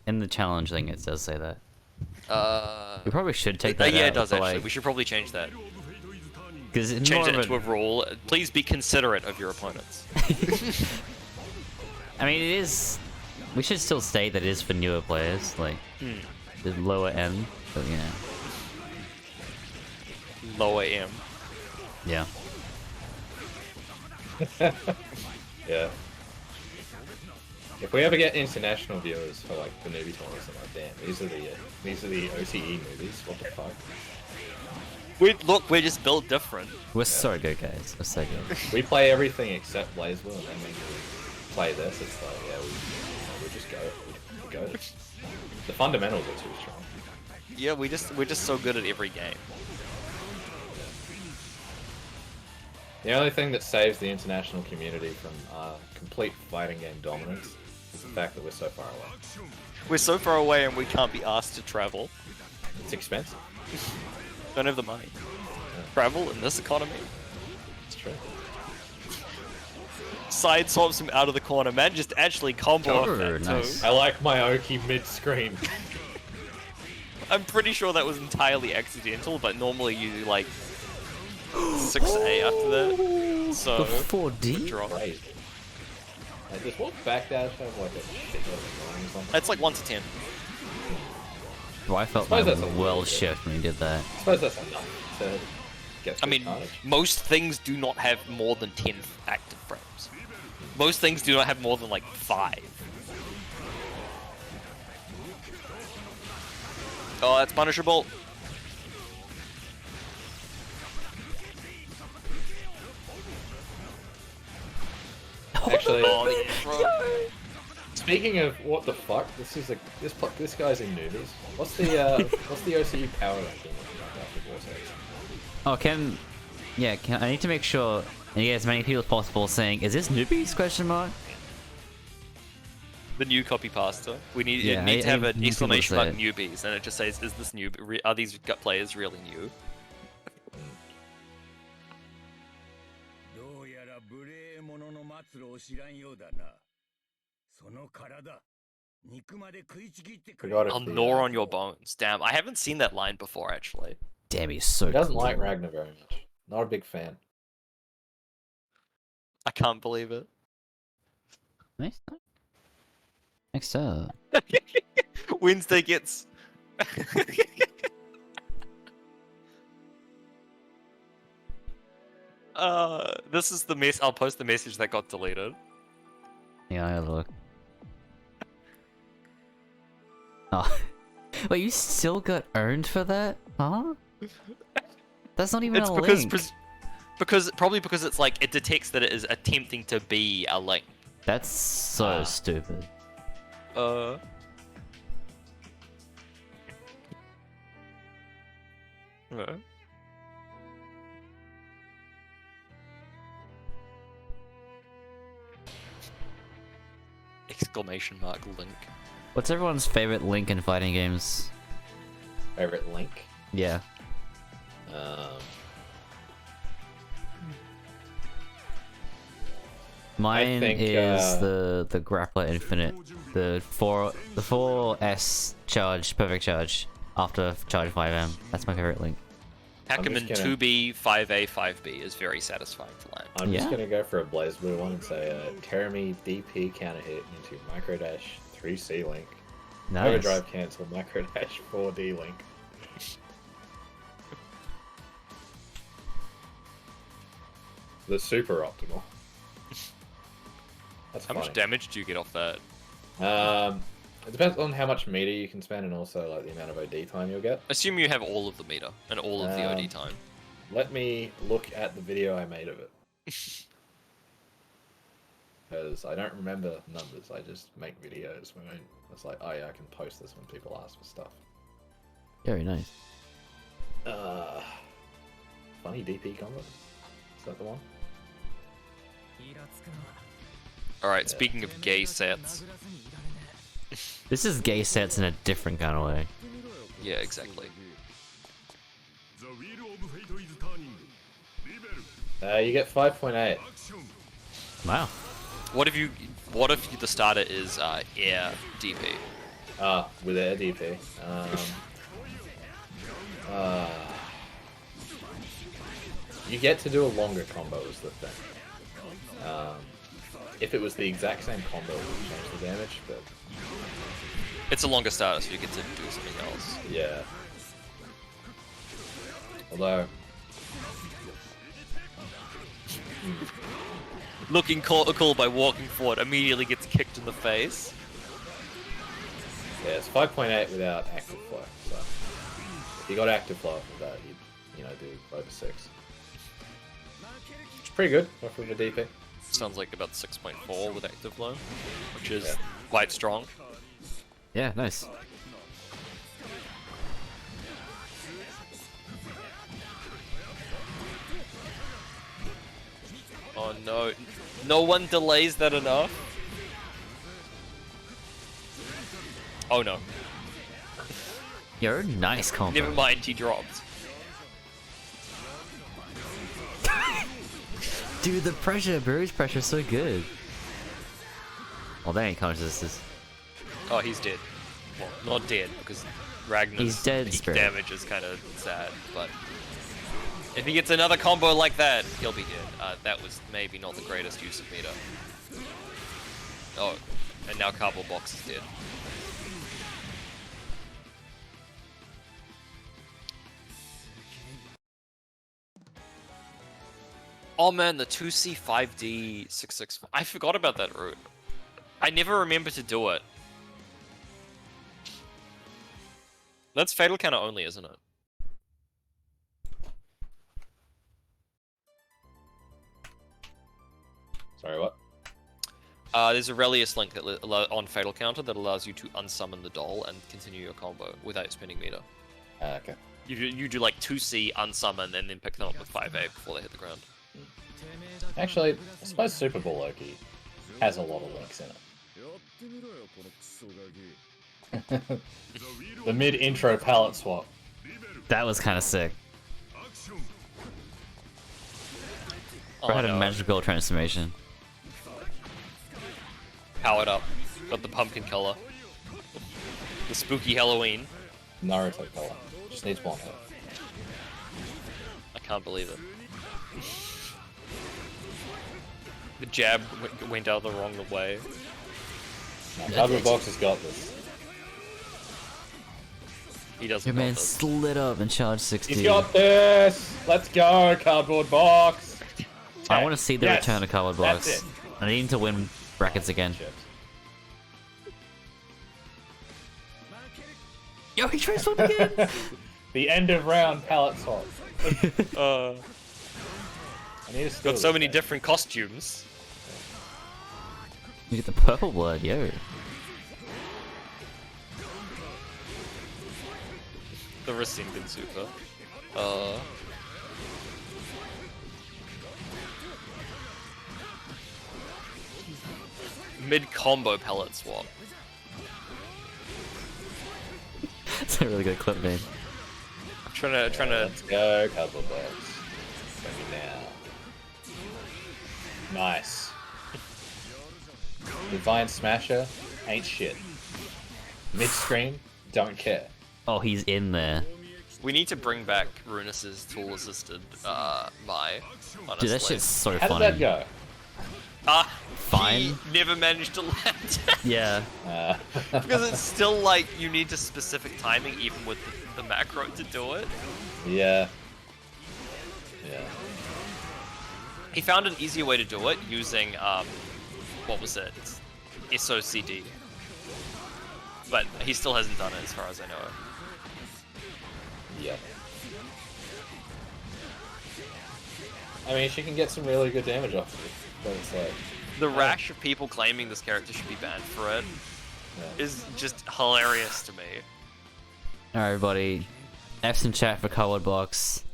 in the challenge thing, it does say that. Uh, We probably should take that yeah, out. it does but, actually. like, We should probably change that. because it's Change more it of into a rule. Please be considerate of your opponents. I mean, it is. We should still state that it is for newer players, like the lower end. But yeah, Lower M. yeah. Yeah. If we ever get international viewers for like the newbie tournaments, I'm like, damn, these are the OCE movies. What the fuck? We're just built different. We're so good, guys. We're so good. We play everything except Blazewell, and then when we play this, it's like, yeah, we just go. We go. The fundamentals are too strong. Yeah, we're just so good at every game. The only thing that saves the international community from complete fighting game dominance is the fact that we're so far away. We're so far away and we can't be asked to travel. It's expensive. Don't have the money. Travel in this economy. It's true. Side swaps him out of the corner. Man, just actually combo off Oh, that nice. too. I like my Oki mid-screen. I'm pretty sure that was entirely accidental, but normally you do like 6A after that. So The 4D? drop. Right. Does what backdash have like a shitload of lines on it? It's like 1 to 10. Well, I felt Suppose my that's a world little shift when he did that. I suppose that's enough to get I through mean, carnage. most things do not have more than 10 active frames. Most things do not have more than like 5. Oh, that's punishable. Actually, Oh, speaking of what the fuck, this guy's in newbies. What's the OCE power ranking after Vortex? Oh, I need to make sure and get as many people as possible saying, "Is this newbies?" Question mark. the new copy pasta. We need Yeah, it needs to have I an need people to exclamation say mark it. newbies, and it just says, "Is this new? Are these players really new?" Forgot I'll if the, gnaw on your bones. Damn, I haven't seen that line before, actually. Damn, he's so He doesn't cool. like Ragnar very much. Not a big fan. I can't believe it. Nice. Next up. Wednesday gets... this is the mess. I'll post the message that got deleted. Yeah, I look. Oh. Wait, you still got earned for that? Huh? That's not even It's a because link. probably because it's like it detects that it is attempting to be a link. That's so stupid. No. Exclamation mark link. What's everyone's favorite link in fighting games? Favorite link? Yeah. Mine think, is the Grappler Infinite, the 4S charge, perfect charge after charge 5M. That's my favorite link. Packerman just gonna- 2B, 5A, 5B is very satisfying to land. I'm just Yeah. gonna go for a Blaze Blue one and say Terami DP counter hit into Micro Dash 3C link. Nice. Overdrive cancel Micro Dash 4D link. The super optimal. That's How funny. much damage do you get off that? It depends on how much meter you can spend and also like the amount of OD time you'll get. Assume you have all of the meter and all of the OD time. Let me look at the video I made of it. Because I don't remember numbers, I just make videos when it's like, oh yeah, I can post this when people ask for stuff. Very nice. Funny DP combo? Is that the one? Alright, speaking of gay sets. This is gay sets in a different kind of way. Yeah, exactly. You get 5.8. Wow. What if the starter is air DP? With air DP. You get to do a longer combo is the thing. If it was the exact same combo, it would change the damage, but... It's a longer starter, so you get to do something else. Yeah. Although... Looking cool by walking forward, immediately gets kicked in the face. Yeah, it's 5.8 without active flow, so... If you got active flow with that, you'd, do over 6. It's pretty good, for the DP. Sounds like about 6.4 with active flow, which is quite strong. Yeah, nice. Oh no, no one delays that enough. Oh no. Yo, nice combo. Never mind, he dropped. Dude, the pressure, Bruce pressure is so good. Well, that ain't counter resistance. Oh, he's dead. Well, not dead, because Ragnar's He's dead, peak Spirit. damage is kind of sad, but... If he gets another combo like that, he'll be dead. That was maybe not the greatest use of meter. Oh, and now Cardboard Box is dead. Oh man, the 2C 5D 665. I forgot about that route. I never remember to do it. That's Fatal Counter only, isn't it? Sorry, what? There's a Relius link that on Fatal Counter that allows you to unsummon the doll and continue your combo without spending meter. Okay. You do like 2C, unsummon, and then pick them up with 5A before they hit the ground. Actually, I suppose Super Bowl Loki has a lot of links in it. The mid-intro palette swap. That was kind of sick. Oh, I had a no. magical transformation. powered up. Got the pumpkin color. The spooky Halloween. Naruto color. Just needs one hit. I can't believe it. The jab went out the wrong way. No, Cardboard Box has got this. He doesn't. Your man got this. slid up and charged 60. He's got this! Let's go, Cardboard Box! I want to see the Yes, return of Cardboard Box. that's it. I need him to win brackets again. Shit. Yo, he transformed again! The end of round palette swap. I need to steal Got so this many guy. different costumes. You get the purple blood, yo. The Rasengan Super. Mid combo palette swap. It's a really good clip, man. I'm trying to. Let's go, Cardboard Box. Bring me now. Nice. Divine Smasher ain't shit. Mid-screen, don't care. Oh, he's in there. We need to bring back Runus's tool assisted Mai. Honestly. Dude, that shit's so How did funny. that go? Fine. He never managed to land. Yeah. Because it's still like you need a specific timing even with the macro to do it. Yeah. Yeah. He found an easier way to do it using what was it? SOCD. But he still hasn't done it as far as I know. Yeah. I mean, she can get some really good damage off of it, but it's like... The rash of people claiming this character should be banned for it Yeah. is just hilarious to me. Alright, everybody. F's in chat for Cardboard Box.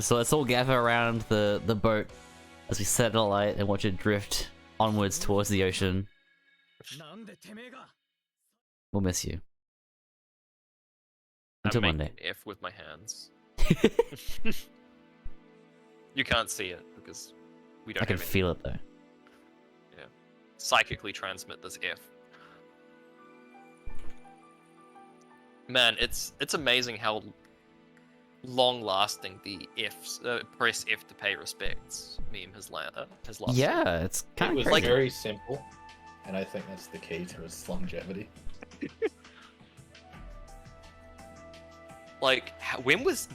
So let's all gather around the boat as we set it alight and watch it drift onwards towards the ocean. We'll miss you. Until I'm Monday. making F with my hands. You can't see it because we don't I can have any. feel it though. Yeah. Psychically transmit this F. Man, it's amazing how long-lasting the F's press F to pay respects meme has lasted. Yeah, it's It kind was of crazy. very simple, and I think that's the key to its longevity. Like, when was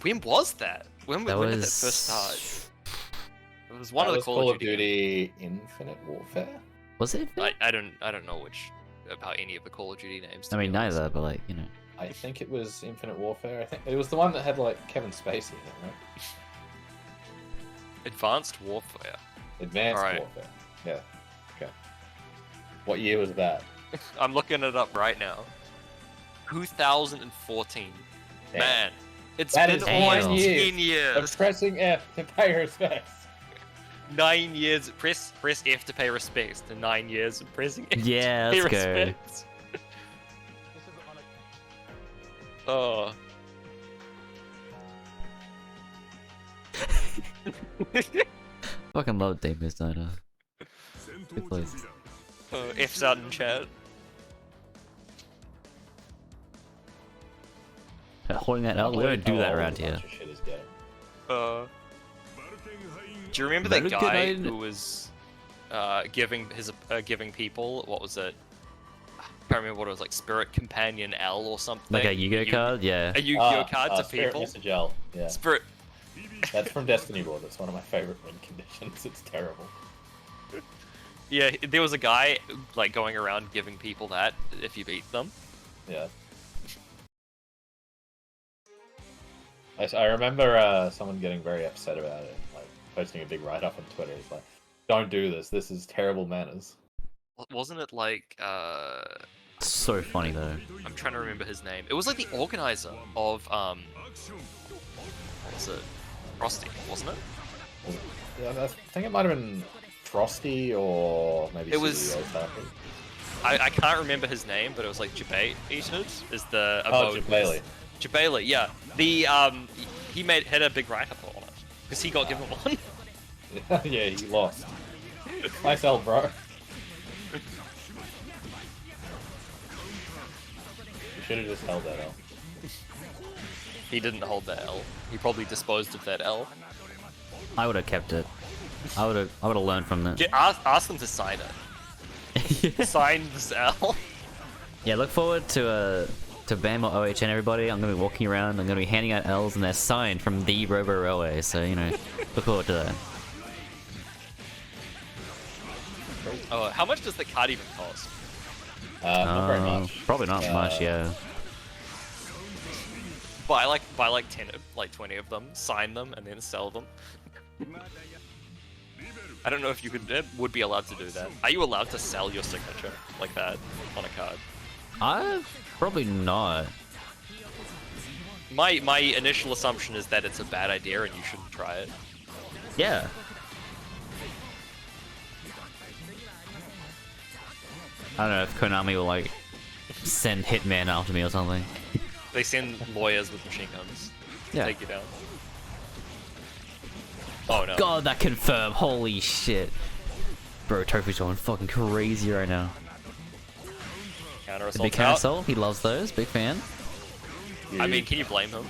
that? When did that first start? It was one That of the was Call of Duty. Duty Infinite Warfare? Was it? I don't know about any of the Call of Duty names. I to mean, be honest. neither, but like, you know. I think it was Infinite Warfare. I think it was the one that had like Kevin Spacey in it, right? Advanced Warfare. Advanced Alright. Warfare. Yeah. Okay. What year was that? I'm looking it up right now. 2014. Damn. Man, it's That been is almost 9 years 10 years. Of pressing F to pay respects. 9 years. Press F to pay respects. To 9 years of pressing F Yeah, to pay let's go. respects. Oh. Fucking love Davis Diner. Good place. F's out in chat. Holding that L, we don't do that around here. Shit is gay. Do you remember that Very good guy idea. who was giving people, what was it? I can't remember what it was, like Spirit Companion L or something. Like a Yu-Gi-Oh card? Yeah. A Yu-Gi-Oh card to Spirit people. Message L. Yeah. Spirit. That's from Destiny Board. That's one of my favorite win conditions. It's terrible. Yeah, there was a guy like going around giving people that if you beat them. Yeah. I remember someone getting very upset about it, like posting a big write-up on Twitter. It's like, don't do this. This is terrible manners. Wasn't it like So funny though. I'm trying to remember his name. It was like the organizer of what was it? Frosty, wasn't it? Yeah, I think it might have been Frosty or maybe It was- CEO type of- I can't remember his name, but it was like Jabate Eated is the Oh, emote. Jabali. Jabali, yeah. The he had a big write-up on it because he got given one. Yeah, he lost. Nice L, bro. should have just held that L. He didn't hold that L. He probably disposed of that L. I would have kept it. I would have learned from that. Ask them to sign it. Sign this L. Yeah, look forward to BAM or OHN, everybody. I'm gonna be walking around. I'm gonna be handing out L's, and they're signed from the Robo Railway. So you know, look forward to that. Oh, how much does the card even cost? Not very much. Probably not much. Yeah. Buy like 10, like 20 of them, sign them, and then sell them. I don't know if you would be allowed to do that. Are you allowed to sell your signature like that on a card? Probably not. My initial assumption is that it's a bad idea and you shouldn't try it. Yeah. I don't know if Konami will like send Hitman after me or something. They send lawyers with machine guns to Yeah. take you down. Oh no. God, that confirmed. Holy shit. Bro, Tofu's going fucking crazy right now. Counter The assault. big counter assault, he loves those. Big fan. I mean, can you blame him?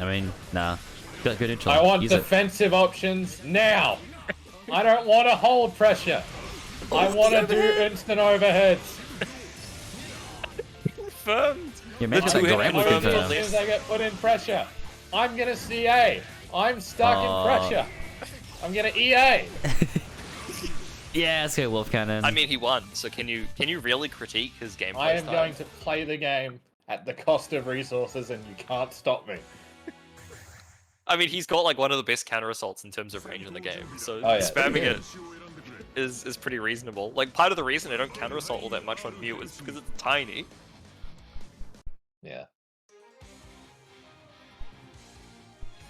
I mean, nah. Got good neutral. I want Use it. defensive options now. I don't want to hold pressure. I want to do instant overheads. Confirmed. You're meant to two like hit Graham was confirmed. As confirmed. soon as I get put in pressure, I'm gonna CA. I'm stuck in pressure. I'm gonna EA. Yeah, let's go Wolf Cannon. I mean, he won. So can you really critique his gameplay I am style? going to play the game at the cost of resources, and you can't stop me. I mean, he's got like one of the best counter assaults in terms of range in the game. So Oh, yeah. spamming it is pretty reasonable. Like part of the reason I don't counter assault all that much on Mew is because it's tiny. Yeah.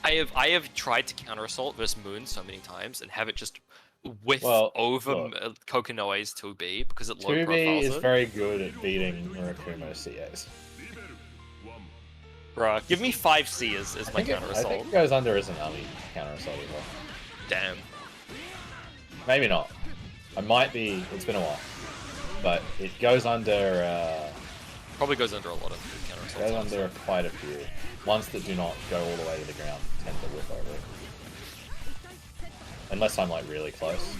I have tried to counter assault versus Moon so many times and have it just whiff Well, over look. Kokonoe's 2B because it low 2B profiles is it. very good at beating Murakumo CAs. Bruh, give me 5C as my I counter assault. think it goes under as an Ami counter assault as well. Damn. Maybe not. I might be. It's been a while, but it goes under. Probably goes under a lot of counter Goes assaults. under quite a few. Ones that do not go all the way to the ground tend to whip over it. Unless I'm like really close.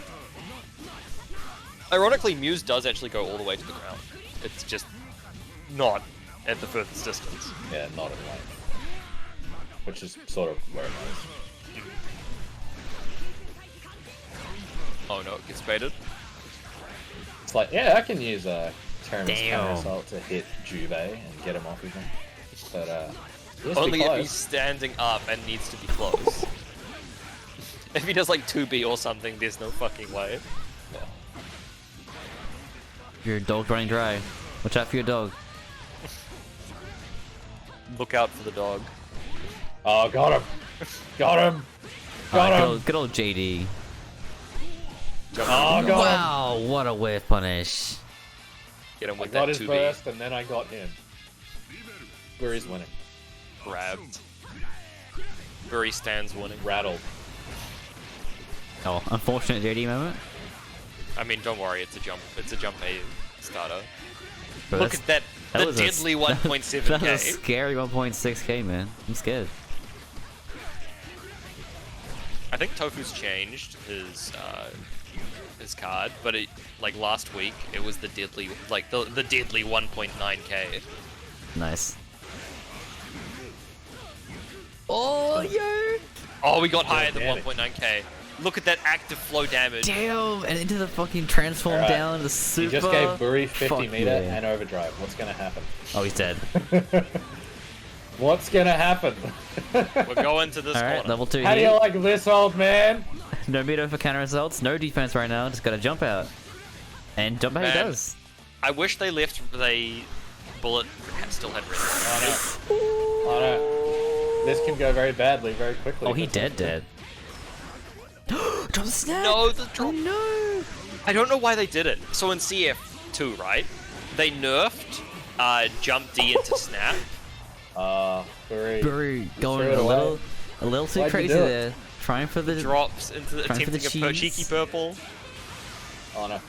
Ironically, Muse does actually go all the way to the ground. It's just not at the furthest distance. Yeah, not in length. Which is sort of where it is. Oh no, it gets baited. It's like, yeah, I can use Terran's Damn. counter assault to hit Juve and get him off even. But he has to Only be if close. he's standing up and needs to be close. If he does like 2B or something, there's no fucking way. Yeah. Your dog's running dry. Watch out for your dog. Look out for the dog. Oh, got him! Got him! Got him! Good old JD. Oh, got him! Wow, what a whiff punish. Get him I with got that his 2B. burst and then I got him. Guri's winning. Grabbed. Guri stands winning. Rattled. Oh, unfortunate JD moment. I mean, don't worry, it's a jump A starter. Bro, Look that's- at that, the was a deadly that was a 1.7k. scary 1.6k, man. I'm scared. I think Tofu's changed his card, but it like last week it was the deadly the deadly 1.9k. Nice. Oh, yo! Oh, we got higher than damage. 1.9k. Look at that active flow damage. Damn! And into the fucking transform Alright. down, the super. He just gave Buri 50 Fuck meter yeah. and overdrive. What's gonna happen? Oh, he's dead. What's gonna happen? We're going to this Alright, corner. level 2 How do here. you like this, old man? No meter for counter assaults, no defense right now, just gotta jump out. And jump out he Man. does. I wish they left the bullet still had red. Oh no. Oh no. This can go very badly very quickly. Oh, he if it's dead. Drop the snap! No, the drop. Oh, no! I don't know why they did it. So in CF2, right? They nerfed jump D into snap. Buri. Buri going threw it away. a little too Why'd you crazy do it? there. Trying for the Drops into Trying for the attempting a cheese. cheeky purple. Oh no.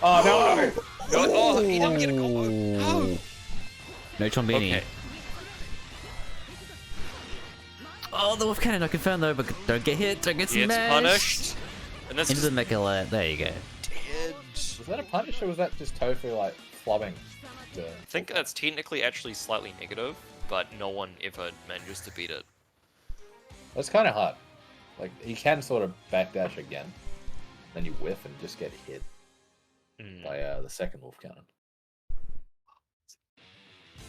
Oh no! Oh, he didn't get a combo. No. No Chombini. Okay. Oh, the wolf cannon, I confirm though, but don't get hit, don't get Gets smashed. punished. And that's Into just the mecha alert. There you go. dead. Was that a punish or was that just Tofu like flubbing? The... I think that's technically actually slightly negative, but no one ever manages to beat it. That's kind of hard. Like you can sort of backdash again, then you whiff and just get hit by the second wolf cannon.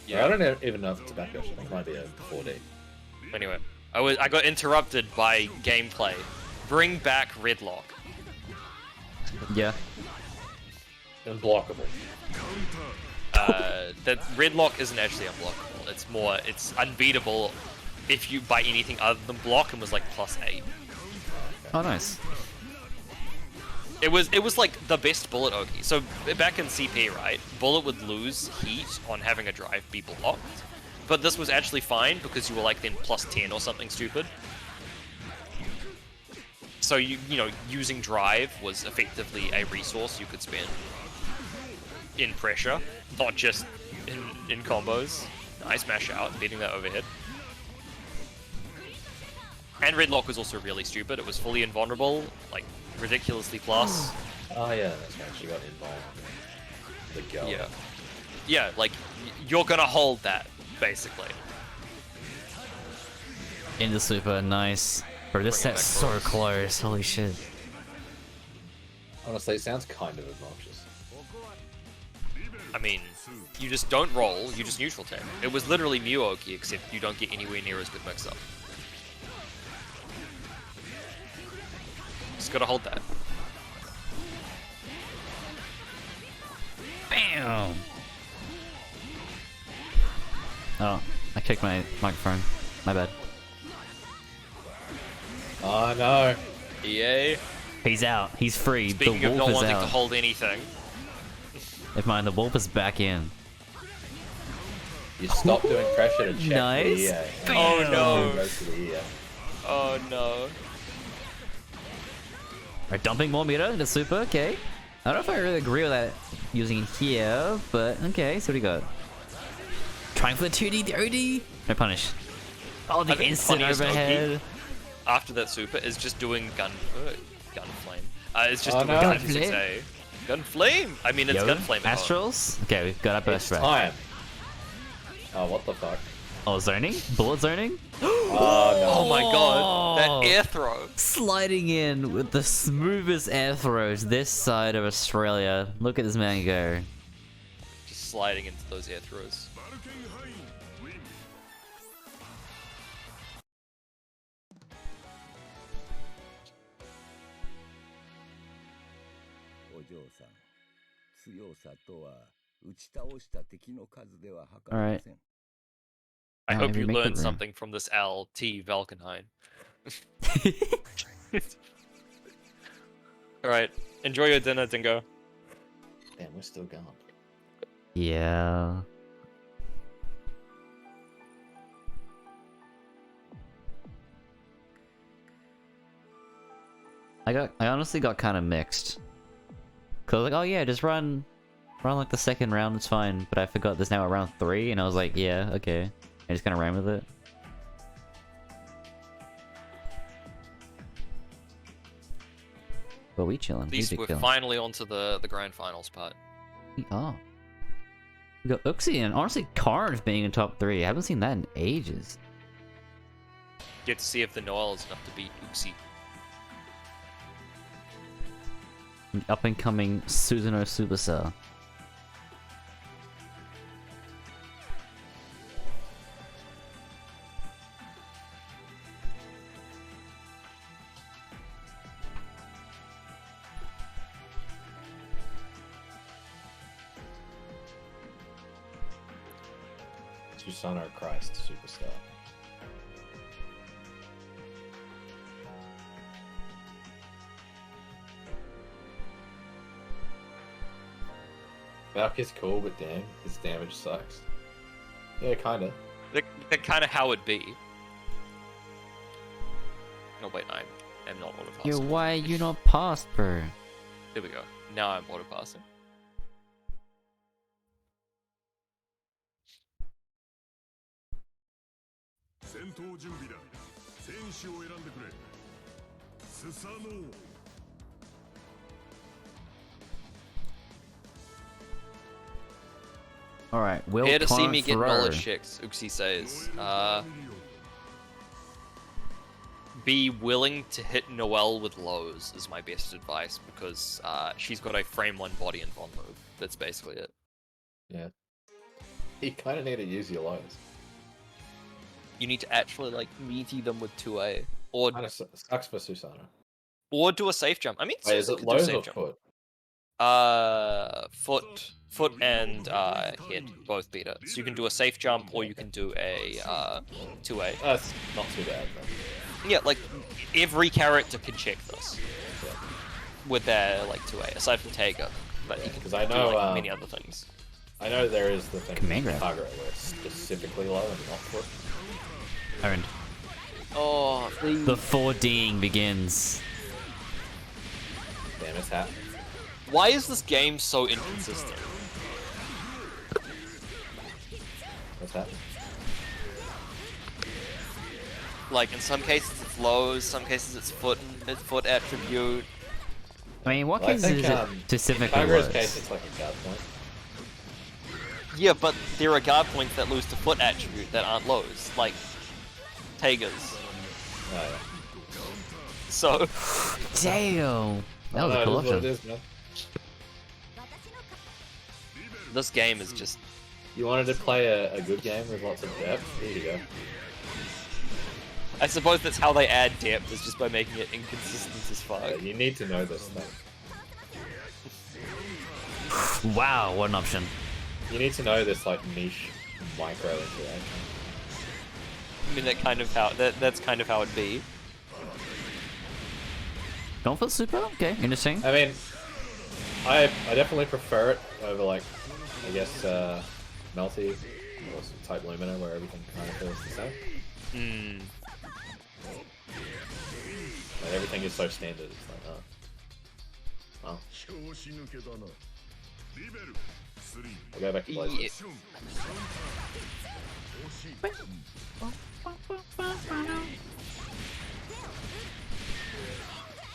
Yeah. I don't even know if it's a backdash. I think it might be a 4D. Anyway, I got interrupted by gameplay. Bring back Redlock. Yeah. Unblockable. That Redlock isn't actually unblockable. It's unbeatable if you buy anything other than block, and was like +8. Oh, nice. It was like the best bullet Oki. So back in CP, right, bullet would lose heat on having a drive be blocked, but this was actually fine because you were like then +10 or something stupid. So you know, using drive was effectively a resource you could spend in pressure, not just in combos. Nice mash out, beating that overhead. And Redlock was also really stupid. It was fully invulnerable, like ridiculously plus. Oh yeah, that's right. She got involved. The girl. Yeah. Yeah, like you're gonna hold that, basically. Into super, nice. Bro, this Bring it set's back so close. Holy shit. Honestly, it sounds kind of obnoxious. I mean, you just don't roll, you just neutral tech. It was literally Mew Oki, except you don't get anywhere near as good mix-up. Just gotta hold that. Bam! Oh, I kicked my microphone. My bad. Oh no. EA. He's out. He's free. Speaking the of wolf not is wanting out. to hold anything. If mine, the wolf is back in. You stop doing pressure to check Nice. the EA. Oh no. Goes to the EA. Oh no. Alright, dumping more meter into super, okay. I don't know if I really agree with that using it here, but okay, so what do you got? Trying for the 2D, the OD? No punish. Oh, the I think instant funniest Oki overhead. after that super is just doing gun flame. It's just Oh, doing no. gun flame. Gun flame. I mean, it's Yo, gun flame. at home. Astrals? Okay, we've got our burst It's back. time. Oh, what the fuck? Oh, zoning? Bullet zoning? Oh my god, that air throw. Sliding in with the smoothest air throws this side of Australia. Look at this man go. Just sliding into those air throws. Alright. I hope maybe you make the learned room. something from this LT Valkenhayn. Alright, enjoy your dinner, Dingo. Damn, we're still gone. Yeah. I honestly got kind of mixed. Cause I was like, oh yeah, just run like the second round, it's fine. But I forgot there's now a round 3, and I was like, yeah, okay. I just kind of ran with it. But we chilling. At least we're finally onto the grand finals part. We are. We got Uxie and honestly Karn being in top 3. I haven't seen that in ages. Get to see if the Noel is enough to beat Uxie. Up and coming Susanoo Supercell. Susanoo Christ Superstar. Valk is cool, but damn, his damage sucks. Yeah, kinda. They're kind of how it be. No, wait, I am not auto Yo, passing. why you not passed, bro? There we go. Now I'm auto passing. Alright, Will Here to see Connor me get Thoreau. knowledge checks, Uxie says. Be willing to hit Noelle with lows is my best advice, because she's got a frame 1 body and Von move. That's basically it. Yeah. You kind of need to use your lows. You need to actually, like, meaty them with 2A. Or Kind of sucks for Susanna. do a safe jump. I mean, Wait, is Susan it could do a lows safe or jump. foot? Foot and head both beat it. So you can do a safe jump, or you can do a 2A. That's not too bad, though. Yeah, like, every character can check this. With their, like, 2A, aside from Taiga. But you can 'cause I do, know, like, many other things. I know there is the thing Command with grab. Kagura where it's specifically low and not foot. Owned. Oh, The 4D'ing begins. Damn, it's happening. why is this game so inconsistent? What's happening? Like, in some cases it's lows, some cases it's foot attribute. I mean, what Well, I cases think, is it specifically Kagura's lows? case, it's like a guard point. Yeah, but there are guard points that lose to foot attribute that aren't lows, like Taiga's. Oh, yeah. So, Damn! That was a No, cool it is what it option. is, man. this game is just... You wanted to play a good game with lots of depth? Here you go. I suppose that's how they add depth, is just by making it inconsistent as fuck. You need to know this thing. Wow, what an option. You need to know this, like, niche micro interaction. I mean, that's kind of how it'd be. Don't feel super? Okay, interesting. I mean, I definitely prefer it over, like, I guess, Melty or type Lumina, where everything kind of feels the same. Like, everything is so standard, it's like, oh. Oh. I'll go back to Blaze. Yeah.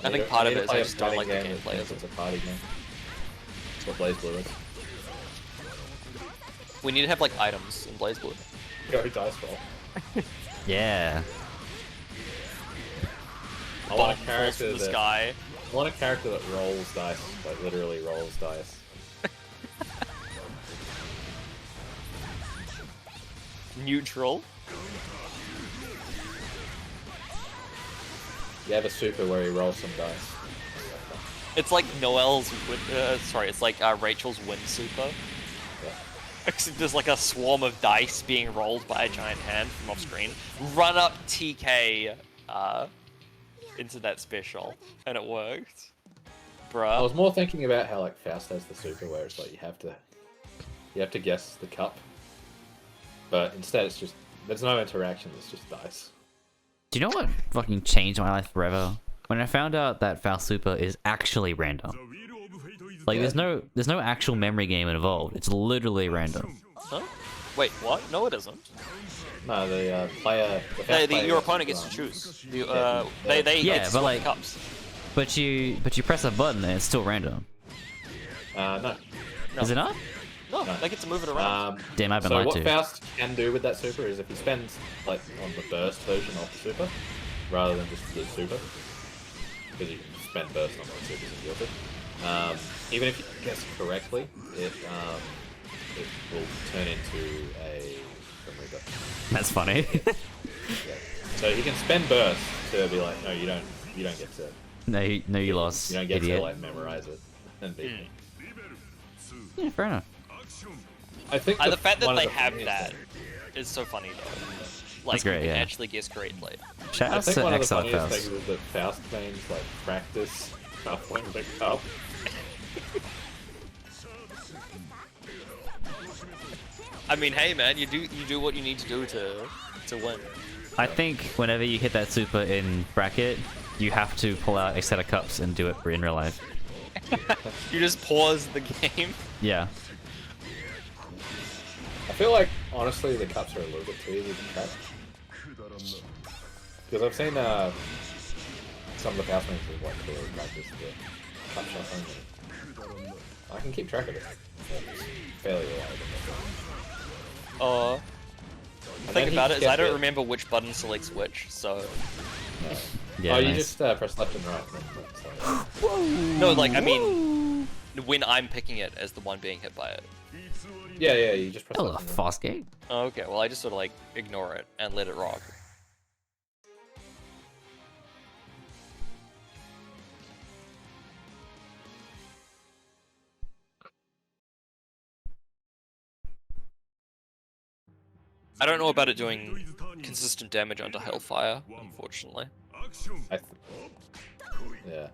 I think part of it is I just don't like the gameplay of it. It's a party game. That's what Blaze Blue is. We need to have, like, items in BlazBlue. Go dice roll. Yeah. I want a Bomb falls character from the that sky. I want a character that rolls dice, like literally rolls dice. Neutral. You have a super where he rolls some dice. It's like Noelle's it's like Rachel's wind super. Yeah. Except there's like a swarm of dice being rolled by a giant hand from off screen. Run up TK into that special, and it worked. Bruh. I was more thinking about how like Faust has the super where it's like you have to guess the cup. But instead it's just there's no interaction, it's just dice. Do you know what fucking changed my life forever? When I found out that Faust Super is actually random. Like, there's no actual memory game involved. It's literally random. Huh? Wait, what? No, it isn't. No, the player. The Faust player Your gets opponent to gets to run. choose. Yeah, yeah, it's but swap like- cups. But you press a button and it's still random. No. No. Is it not? No, No. they get to move it around. Damn, I've been So lied what to. Faust can do with that super is if he spends like on the burst version of the super, rather than just the super, because you can spend burst on the supers and guild it. Even if you guess correctly, it will turn into a Reaper. That's funny. Yeah. So he can spend burst to be like, no, you don't get to. no, you lost, You don't get idiot. to like memorize it and beat me. Yeah, fair enough. I think The fact that one of they the have funniest that is so funny though. Like, That's great, you can yeah. actually guess correctly. Shout I out think to one of the Exile funniest Faust. things is that Faust things like practice shuffling the cup. I mean, hey man, you do what you need to do to win. I think whenever you hit that super in bracket, you have to pull out a set of cups and do it in real life. You just pause the game. Yeah. I feel like honestly the cups are a little bit too easy to track. Because I've seen some of the power swings with like the practice the cut shots only. I can keep track of it. It's fairly reliable. The thing about it is I don't remember which button selects which, so... Yeah, oh, you nice. just press left and right. So. No, like, I mean, when I'm picking it as the one being hit by it. Yeah, you just press Oh, left a and right. fast game. Oh, okay, well I just sort of like ignore it and let it rock. I don't know about it doing consistent damage under Hellfire, unfortunately. Yeah.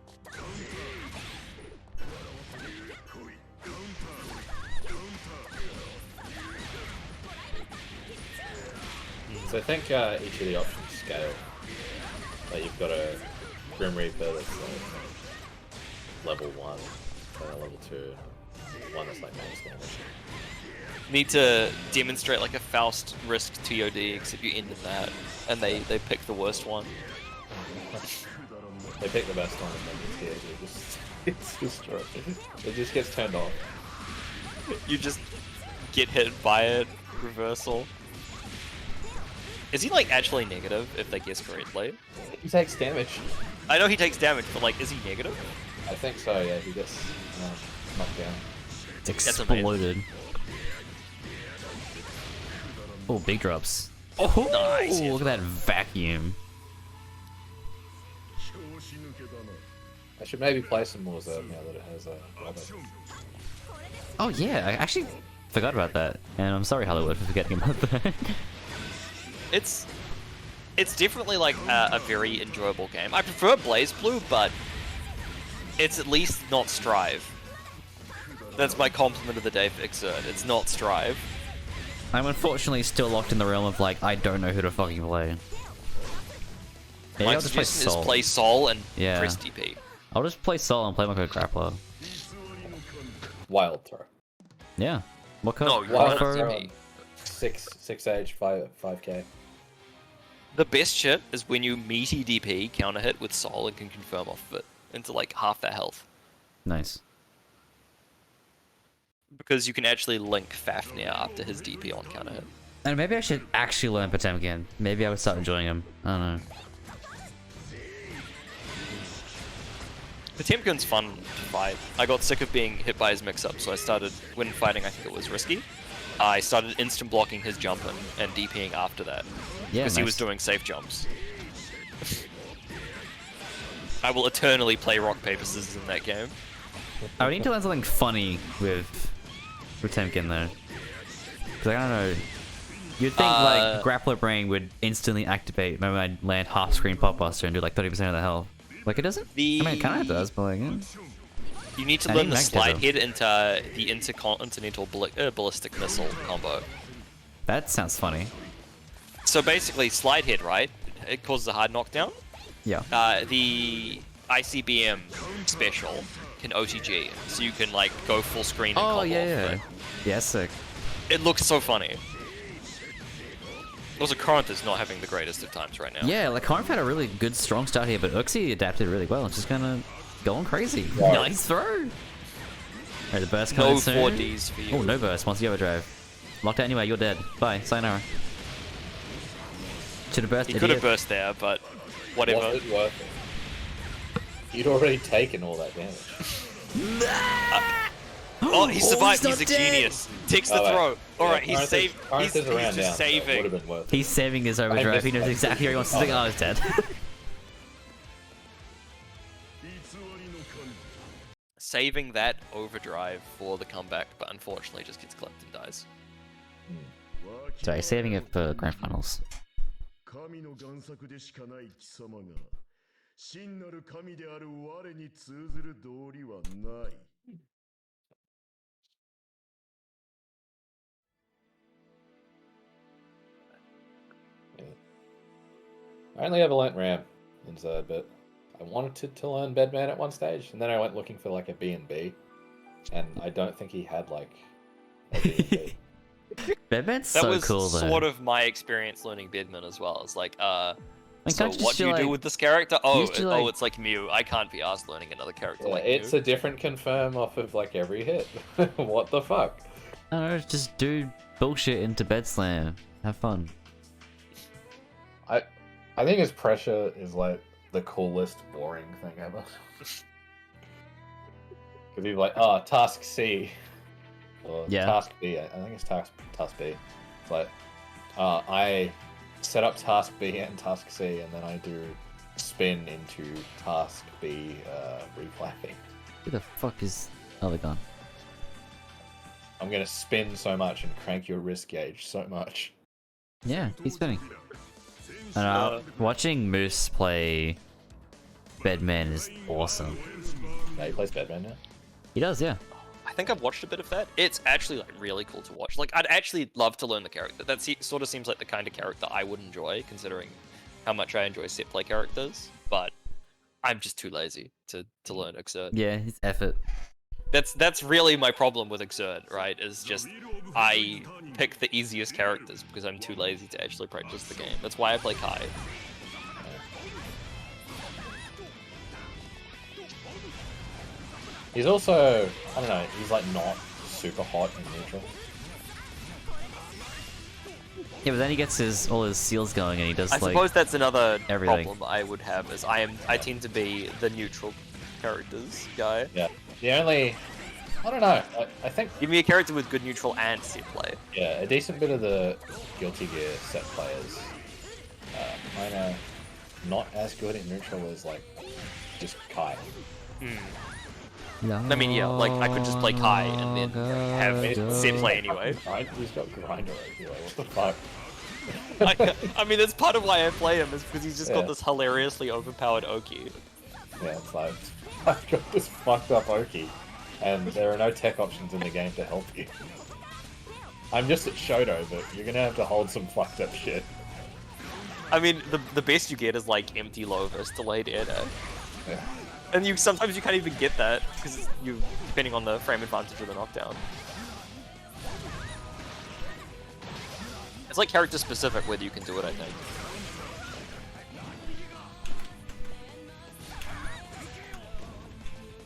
So I think each of the options scale. Like you've got a Grim Reaper that's like level 1, then a level 2, and one that's like max damage. Need to demonstrate like a Faust risk TOD, except you end in that, and they pick the worst one. They pick the best one and then it's destroyed. It just gets turned off. You just get hit by it, reversal. Is he like actually negative if they guess correctly? He takes damage. I know he takes damage, but like, is he negative? I think so, yeah, he gets knocked down. It's exploded. Oh, big drops. Oh, nice. Look at that vacuum. I should maybe play some more Zerg now that it has a Robert. Oh yeah, I actually forgot about that, and I'm sorry Hollywood for forgetting about that. It's definitely like a very enjoyable game. I prefer BlazBlue, but it's at least not Strive. That's my compliment of the day for Exert. It's not Strive. I'm unfortunately still locked in the realm of like, I don't know who to fucking play. Maybe My I'll just play suggestion is Sol. play Sol and Yeah. press DP. I'll just play Sol and play like a grappler. Wild throw. Yeah. What kind No, of you're Wild not for- throw. DP. 6 age, 5k. The best shit is when you meaty DP counter hit with Sol and can confirm off of it into like half that health. Nice. Because you can actually link Fafnir after his DP on counter hit. And maybe I should actually learn Potemkin. Maybe I would start enjoying him. I don't know. Potemkin's fun to fight. I got sick of being hit by his mix-up, so I started, when fighting I think it was risky, I started instant blocking his jump and DPing after that. Yeah, Because he was nice. doing safe jumps. I will eternally play rock, paper, scissors in that game. I would need to learn something funny with Potemkin though. Because I don't know. You'd think like Grappler Brain would instantly activate when I land half screen Pop Buster and do like 30% of the health. Like it doesn't? I mean, it kind of does, but like... You need to I learn think the slide Magnetism. head into the intercontinental ballistic missile combo. That sounds funny. So basically, slide head, right? It causes a hard knockdown. Yeah. The ICBM special can OTG, so you can like go full screen and Oh, combo yeah, off yeah. of it. Yeah, sick. It looks so funny. Also, Corinth is not having the greatest of times right now. Yeah, like Corinth had a really good, strong start here, but Uxie adapted really well. It's just kind of going crazy. Yeah. Nice throw! Alright, the burst No coming soon. 4Ds for you. Oh, no burst. Once you overdrive. Locked out anyway, you're dead. Bye. Sayonara. Should have burst. He could have idiot. burst there, but whatever. Was it worth it? You'd already taken all that damage. Oh, he survived. he's He's, not a dead. genius. Takes the Oh, wait. throw. All right, Yeah, he's saved. Corinth He's is around just now, so it would saving. have been worth it. He's saving his overdrive. missed He knows that. exactly where he wants to stick. Oh, he's dead. Saving that overdrive for the comeback, but unfortunately just gets clipped and dies. Sorry, saving it for grand finals. 神の贋作でしかない貴様が真なる神である我に通ずる道理はない。 I only ever learnt Ram in Zerd, but I wanted to learn Bedman at one stage, and then I went looking for like a B&B, and I don't think he had like a B&B. Bedman's That so was cool though. sort of my experience learning Bedman as well. It's like, Like, So can't you what just do you do like- with this character? Oh, just do, like- it's like Mew. I can't be asked learning another character Yeah, like it's Mew. a different confirm off of like every hit. What the fuck? I don't know, just do bullshit into bed slam. Have fun. I think his pressure is like the coolest boring thing ever. Because he's like, oh, task C. Or Yeah. task B. I think it's task B. It's like, I set up task B and task C, and then I do spin into task B reflapping. Who the fuck is... Oh, they're gone. I'm gonna spin so much and crank your wrist gauge so much. Yeah, he's spinning. I don't know, watching Moose play Bedman is awesome. Yeah, he plays Bedman now. He does, yeah. I think I've watched a bit of that. It's actually like really cool to watch. Like I'd actually love to learn the character. That sort of seems like the kind of character I would enjoy, considering how much I enjoy set play characters. But I'm just too lazy to learn Exert. Yeah, his effort. That's really my problem with Exert, right? Is just I pick the easiest characters because I'm too lazy to actually practice the game. That's why I play Kai. He's also, I don't know, he's like not super hot in neutral. Yeah, but then he gets all his seals going and he does I like... suppose that's another everything. problem I would have, is I tend to be the neutral characters guy. Yeah. The only, I don't know, I think, Give me a character with good neutral and set play. yeah, a decent bit of the Guilty Gear set players kind of not as good in neutral as like just Kai. I mean, yeah, like I could just play Kai and then have set play anyway. He's got Grinder anyway, what the fuck? I mean, that's part of why I play him, is because he's just Yeah. got this hilariously overpowered Oki. Yeah, it's like, I've got this fucked up Oki, and there are no tech options in the game to help you. I'm just at Shoto, but you're gonna have to hold some fucked up shit. I mean, the best you get is like empty low versus delayed air dash. Yeah. And sometimes you can't even get that because you depending on the frame advantage of the knockdown. It's like character specific whether you can do it, I think.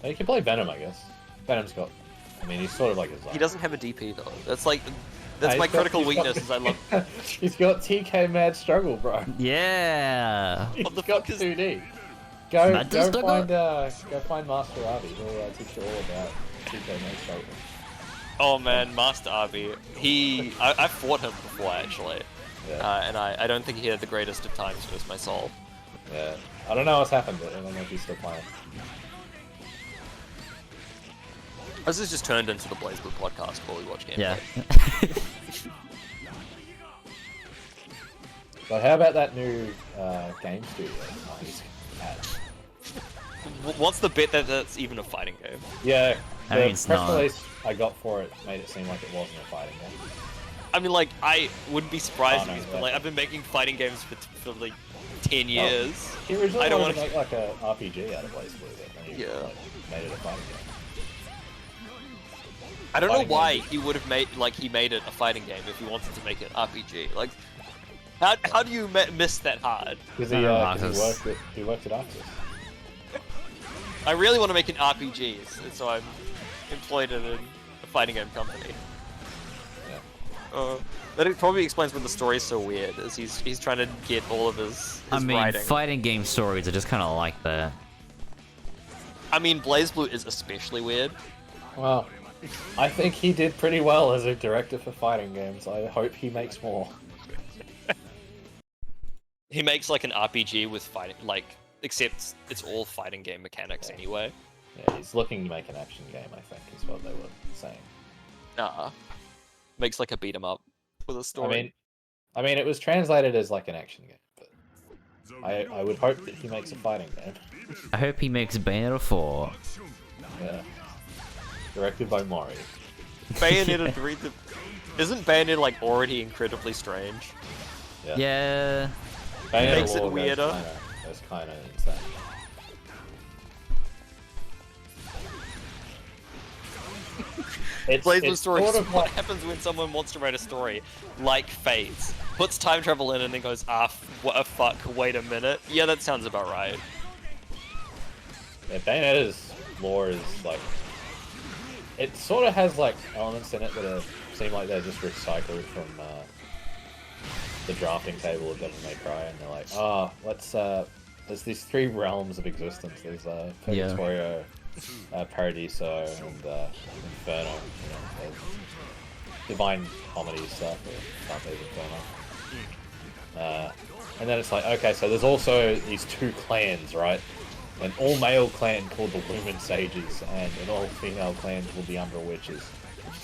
You can play Venom, I guess. Venom's got, I mean, he's sort of like his own. He doesn't have a DP though. That's my He's critical got- weakness. Is I love. He's got TK Mad Struggle, bro. Yeah! He's What the got fuck is- 2D. Go Mad Struggle? find Master Avi. He'll teach you all about TK Mad Struggle. Oh man, Master Arby. I fought him before actually, Yeah. and I don't think he had the greatest of times with my soul. Yeah. I don't know what's happened, but I don't know if he's still playing. This has just turned into the BlazBlue podcast while we watch gameplay. Yeah. But how about that new game studio? He's had? What's the bit that that's even a fighting game? Yeah, I the mean, it's press not. release I got for it made it seem like it wasn't a fighting game. I mean, like, I wouldn't be surprised Oh, no, if he's been yeah. like, I've been making fighting games for like 10 years. He originally I don't wanted to wanna- make like a RPG out of BlazBlue, but then he Yeah. like, made it a fighting game. I don't know Fighting why game. he would have made, like, he made it a fighting game if he wanted to make it an RPG. Like, how do you miss that hard? Because Arcus. he worked at Arcus. I really want to make an RPG, so I'm employed in a fighting game company. Yeah. That probably explains why the story's so weird, is he's trying to get all of his I mean, writing. fighting game stories are just kind of like that. I mean, BlazBlue is especially weird. Well, I think he did pretty well as a director for fighting games. I hope he makes more. He makes like an RPG with fighting, like, except it's all fighting game mechanics anyway. Yeah, he's looking to make an action game, I think, is what they were saying. Makes like a beat 'em up with a story. I mean, it was translated as like an action game, but I would hope that he makes a fighting game. I hope he makes Bayonetta 4. Yeah. Directed by Mori. Bayonetta 3, isn't Bayonetta like already incredibly strange? Yeah. Bayonetta makes it lore weirder. That's kind of insane. BlazBlue It's story. sort of What like, happens when someone wants to write a story like Fades, puts time travel in, and then goes, What a fuck, wait a minute. Yeah, that sounds about right. Yeah, Bayonetta's lore is like... It sort of has like elements in it that seem like they're just recycled from the drafting table of Devil May Cry, and they're like, let's there's these 3 realms of existence. There's Purgatorio, Paradiso, and Inferno. You know, there's Divine Comedy stuff, or Dante's Inferno. And then it's like, okay, so there's also these 2 clans, right? An all-male clan called the Lumen Sages, and an all-female clan called the Umbra Witches.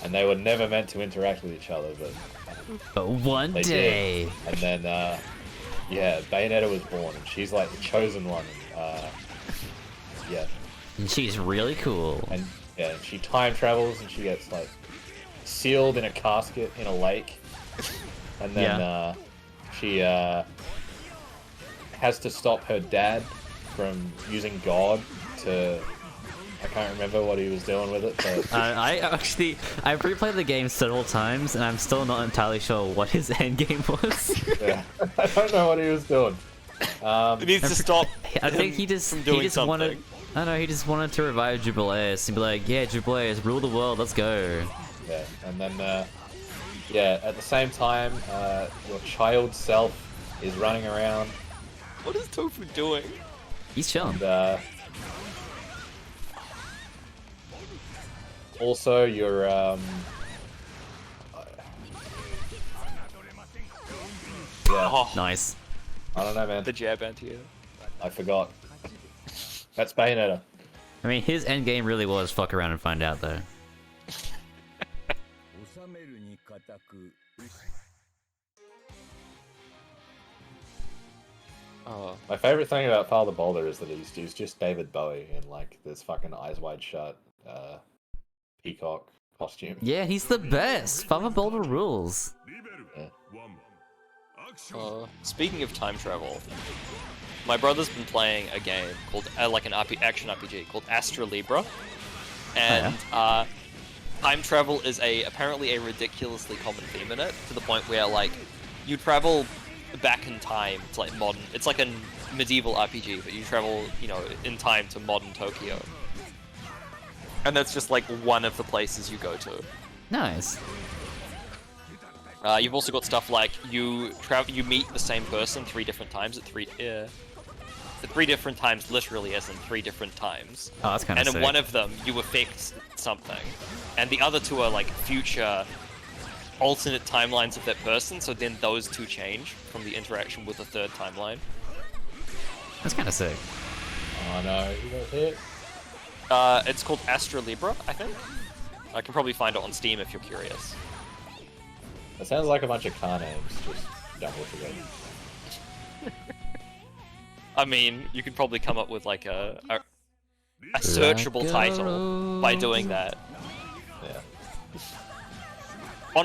And they were never meant to interact with each other, But one they day. did. And then, yeah, Bayonetta was born, and she's like the chosen one. Yeah. And she's really cool. And yeah, she time travels, and she gets like sealed in a casket in a lake. And then she has to stop her dad from using God to... I can't remember what he was doing with it, but... I've replayed the game several times, and I'm still not entirely sure what his endgame was. Yeah, I don't know what he was doing. It needs to stop. I think he just wanted... I don't know, he just wanted to revive Jubileus and be like, yeah, Jubileus, rule the world, let's go. Yeah, and then, yeah, at the same time, your child self is running around. What is Tofu doing? He's chilling. And, also, your, yeah. Oh, Nice. I don't know, man. the jab anti-air. I forgot. That's Bayonetta. I mean, his endgame really was fuck around and find out, though. My favorite thing about Father Boulder is that he's just David Bowie in, like, this fucking Eyes Wide Shut, peacock costume. Yeah, he's the best. Father Boulder rules. Yeah. Speaking of time travel, my brother's been playing a game called, like an action RPG called Astra Libra, and time travel is apparently a ridiculously common theme in it, to the point where like you travel back in time to like modern. It's like a medieval RPG, but you travel, you know, in time to modern Tokyo, and that's just like one of the places you go to. Nice. You've also got stuff like you meet the same person 3 different times at 3 different times, literally, as in 3 different times. Oh, that's kind of sick. And in one of them, you affect something, and the other 2 are like future, alternate timelines of that person. So then those 2 change from the interaction with the 3rd timeline. That's kind of sick. Oh no, you got hit. It's called Astra Libra, I think. I can probably find it on Steam if you're curious. That sounds like a bunch of car names just double together. I mean, you could probably come up with like a searchable title by doing that. Yeah.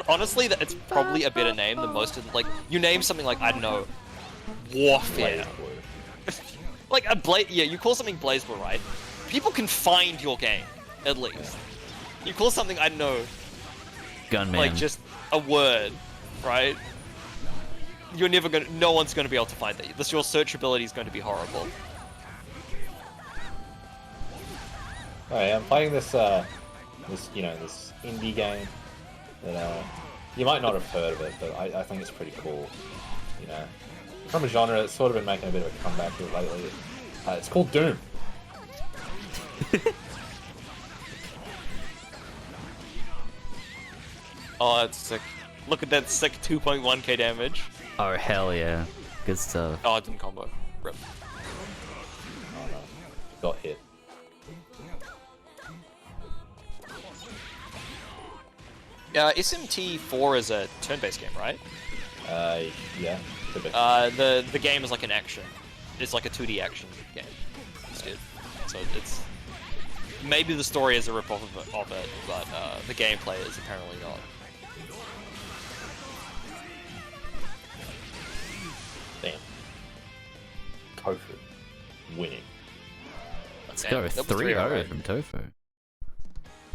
Honestly, it's probably a better name than most of them. Like, you name something like, I don't know, Warfare. Like a yeah, you call something BlazBlue, right? People can find your game, at least. You call something, I don't know, Gunman. like just a word, right? You're never gonna, no one's gonna be able to find that. Your searchability is going to be horrible. Oh yeah, I'm playing this, this indie game that, you might not have heard of it, but I think it's pretty cool. You know, from a genre that's sort of been making a bit of a comeback here lately. It's called Doom. Oh, that's sick. Look at that sick 2.1k damage. Oh, hell yeah. Good stuff. Oh, it didn't combo. Rip. Oh no, got hit. SMT4 is a turn-based game, right? Yeah. A bit. The game is like an action. It's like a 2D action game instead. So it's maybe the story is a rip-off of it, but the gameplay is apparently not. Damn. Tofu. Winning. Let's go 3-0 from Tofu.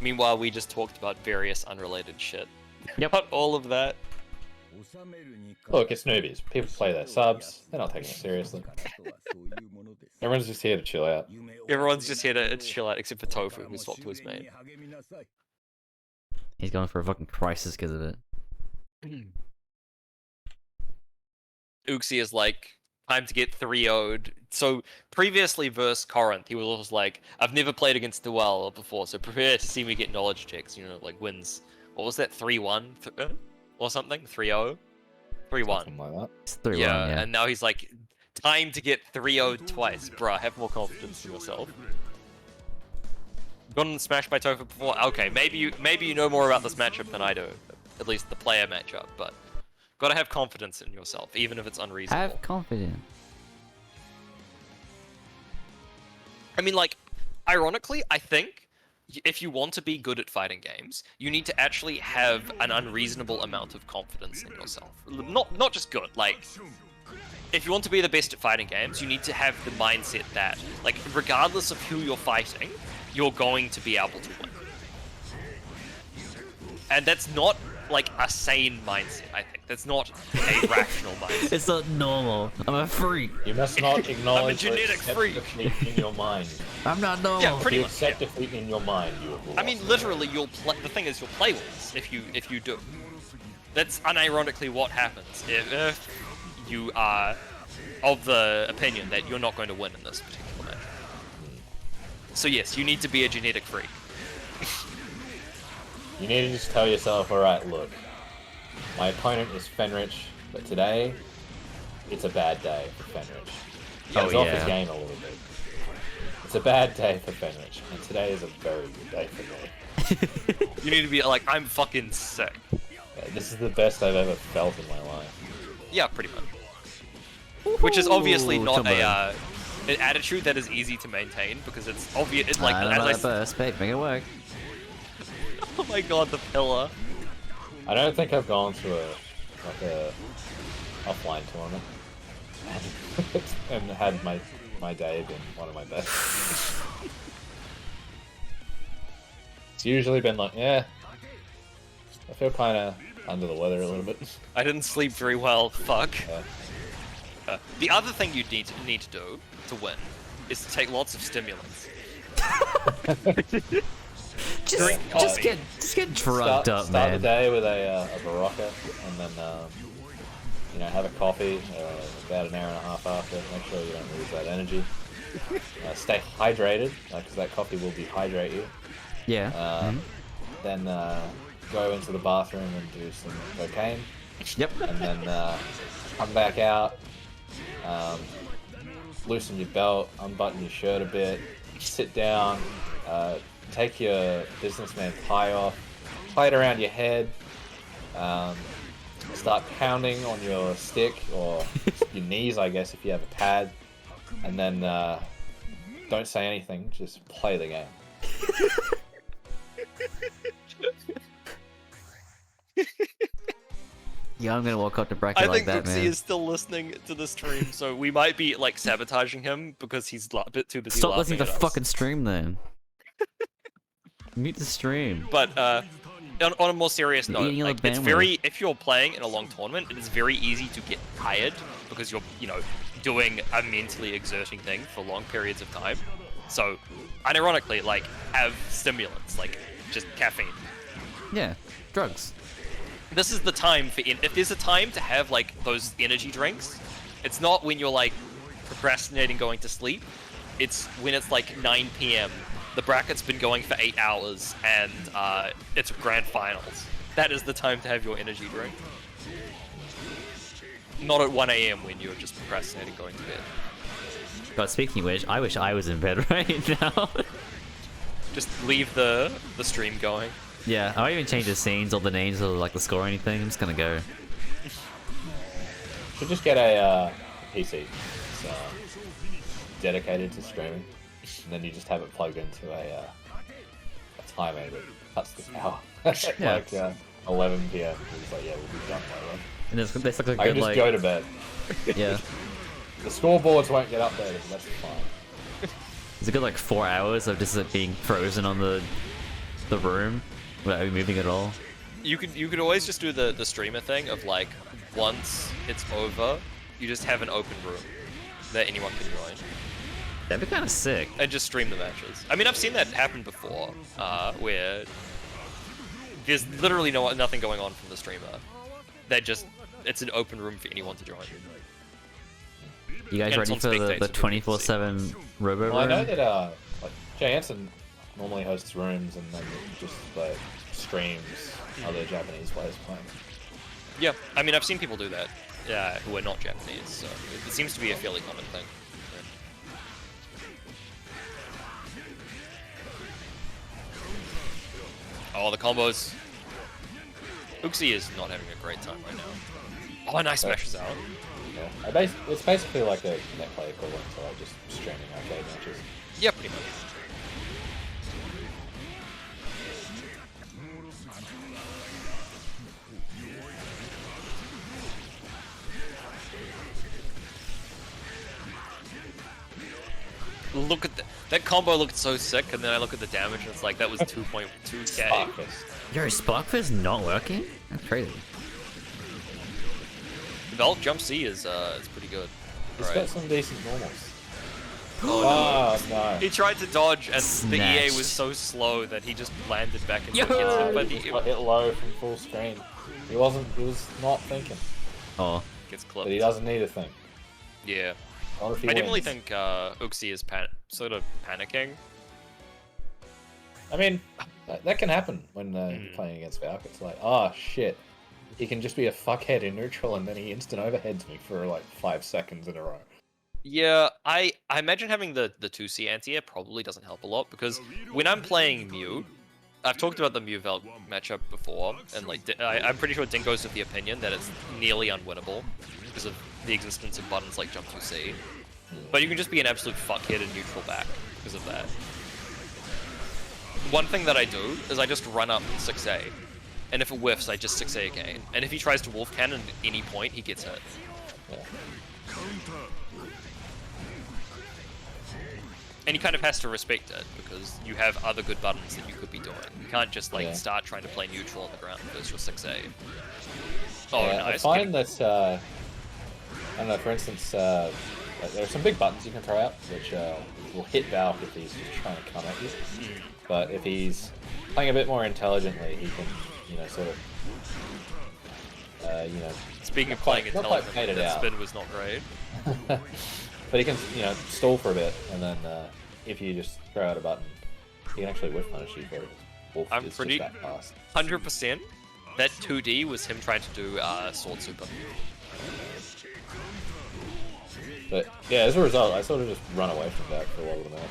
Meanwhile, we just talked about various unrelated shit. Yep. About all of that. Look, it's newbies. People play their subs. They're not taking it seriously. Everyone's just here to chill out. Everyone's just here to chill out except for Tofu, who swapped to his main. He's going for a fucking crisis because of it. Uxie is like, time to get 3-0'd. So previously versus Corinth, he was like, I've never played against Duel before, so prepare to see me get knowledge checks, you know, like wins. What was that, 3-1 or something? 3-0? 3-1. Something like that. It's 3-1, Yeah, yeah. and now he's like, time to get 3-0'd twice. Bruh, have more confidence in yourself. Gotten smashed by Tofu before? Okay, maybe you know more about this matchup than I do. At least the player matchup, but gotta have confidence in yourself, even if it's unreasonable. Have confidence. I mean, like, ironically, I think if you want to be good at fighting games, you need to actually have an unreasonable amount of confidence in yourself. Not just good, like, if you want to be the best at fighting games, you need to have the mindset that, like, regardless of who you're fighting, you're going to be able to win. And that's not, like, a sane mindset, I think. That's not a rational mindset. It's not normal. I'm a freak. You must not acknowledge I'm a genetic freak. defeat in your mind. I'm not normal. Yeah, If pretty you much. accept defeat in your mind, you will. I mean, literally, you'll play. The thing is, you'll play worse if you do. That's unironically what happens if you are of the opinion that you're not going to win in this particular match. So yes, you need to be a genetic freak. You need to just tell yourself, alright, look, my opponent is Fenrich, but today, it's a bad day for Fenrich. He Oh, was off his yeah. game a little bit. It's a bad day for Fenrich, and today is a very good day for me. You need to be like, I'm fucking sick. Yeah, this is the best I've ever felt in my life. Yeah, pretty much. Which is obviously Ooh, not come an attitude that is easy to maintain because it's obvious. It's like, I don't as know I that burst, babe. Make it work. oh my god, the pillar. I don't think I've gone to a offline tournament and had my day been one of my best. It's usually been like, yeah, I feel kind of under the weather a little bit. I didn't sleep very well. Fuck. Yeah. The other thing you need to do to win is to take lots of stimulants. Just get drugged up, Start man. the day with a Barocca, and then you know, have a coffee about an hour and a half after. Make sure you don't lose that energy. Stay hydrated, because that coffee will dehydrate you. Yeah. Then go into the bathroom and do some cocaine, Yep. and then come back out, loosen your belt, unbutton your shirt a bit, sit down, take your businessman tie off, tie it around your head, start pounding on your stick or your knees, I guess, if you have a pad, and then don't say anything, just play the game. Yeah, I'm gonna walk up to bracket I like think that, Uxie man. is still listening to the stream, so we might be like sabotaging him because he's a bit too busy. Stop listening to laughing the at us. fucking stream, then. Mute the stream. But on a more serious note, eating all like, the it's bandwidth. very, if you're playing in a long tournament, it is very easy to get tired because you're, you know, doing a mentally exerting thing for long periods of time. So, unironically, like, have stimulants, like just caffeine. Yeah, drugs. This is the time for, if there's a time to have like those energy drinks, it's not when you're like procrastinating going to sleep. It's when it's like 9 p.m. The bracket's been going for 8 hours, and it's grand finals. That is the time to have your energy drink. Not at 1 a.m. when you're just procrastinating going to bed. God, speaking of which, I wish I was in bed right now. Just leave the stream going. Yeah, I won't even change the scenes or the names or like the score or anything. I'm just gonna go. Should just get a PC dedicated to streaming, and then you just have it plugged into a timer that cuts the power. Yeah. Like 11 p.m. It's like, yeah, we'll be done by then. And there's like a I can good just like go to bed. yeah. The scoreboards won't get updated, but that's fine. There's a good like 4 hours of just like, being frozen on the room without moving at all. You could always just do the streamer thing of like once it's over, you just have an open room that anyone can join That'd be kind of sick. and just stream the matches. I mean, I've seen that happen before, where there's literally nothing going on from the streamer. It's an open room for anyone to join. You guys And it's ready on for the spectator, people can see. 24/7 robo Well, I know room? that like Jay Hansen normally hosts rooms and then just like streams other Japanese players playing. Yeah, I mean, I've seen people do that, who are not Japanese, so it seems to be a fairly common thing. Oh, the combos. Uxie is not having a great time right now. Oh, nice smashes out. Yeah, it's basically like a net play equivalent to like just streaming arcade matches. Yeah, pretty much. Look at that combo looked so sick, and then I look at the damage and it's like that was 2.2k. Sparkus. Yo, Sparkfist not working? That's crazy. Valve Jump C is pretty good. He's Alright. got some decent normals. Oh, Oh no. He tried to dodge, and the EA Snatched. was so slow that he just landed back into Yo! it. But He just got hit low from full screen. He was not thinking. Oh, gets But clipped. he doesn't need to think. Yeah. Not if he I definitely wins. think Uxie is sort of panicking. I mean, that can happen when you're playing against Valk. It's like, oh shit. He can just be a fuckhead in neutral and then he instant overheads me for like 5 seconds in a row. Yeah, I imagine having the 2C anti-air probably doesn't help a lot, because when I'm playing Mew, I've talked about the Mew-Vel matchup before, and like I'm pretty sure Dingo's of the opinion that it's nearly unwinnable because of the existence of buttons like Jump 2C. But you can just be an absolute fuckhead in neutral back because of that. One thing that I do is I just run up 6A, and if it whiffs, I just 6A again. And if he tries to Wolf Cannon at any point, he gets hit. Yeah. And he kind of has to respect it, because you have other good buttons that you could be doing. You can't just like start trying to play neutral on the ground because you're 6A. Oh, Yeah, nice. I find that, I don't know, for instance, like there are some big buttons you can throw out, which will hit Valk if he's just trying to come at you. But if he's playing a bit more intelligently, he can, you know, sort of, you know... Speaking of not quite- playing not quite intelligent, fade it that out. spin was not great. But he can, you know, stall for a bit, and then if you just throw out a button, he can actually whiff punish you for it. Wolf I'm is pretty- just that fast. 100%. That 2D was him trying to do Sword Super. But yeah, as a result, I sort of just run away from that for a lot of the match.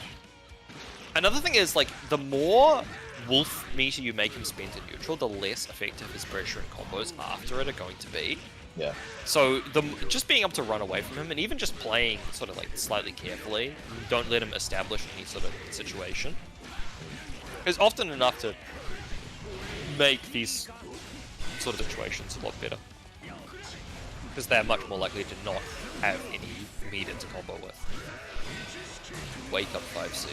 Another thing is, like, the more Wolf meter you make him spend in neutral, the less effective his pressure and combos after it are going to be. Yeah. So just being able to run away from him, and even just playing sort of like slightly carefully, don't let him establish any sort of situation, is often enough to make these sort of situations a lot better. Because they're much more likely to not have any meter to combo with. Wake up 5C.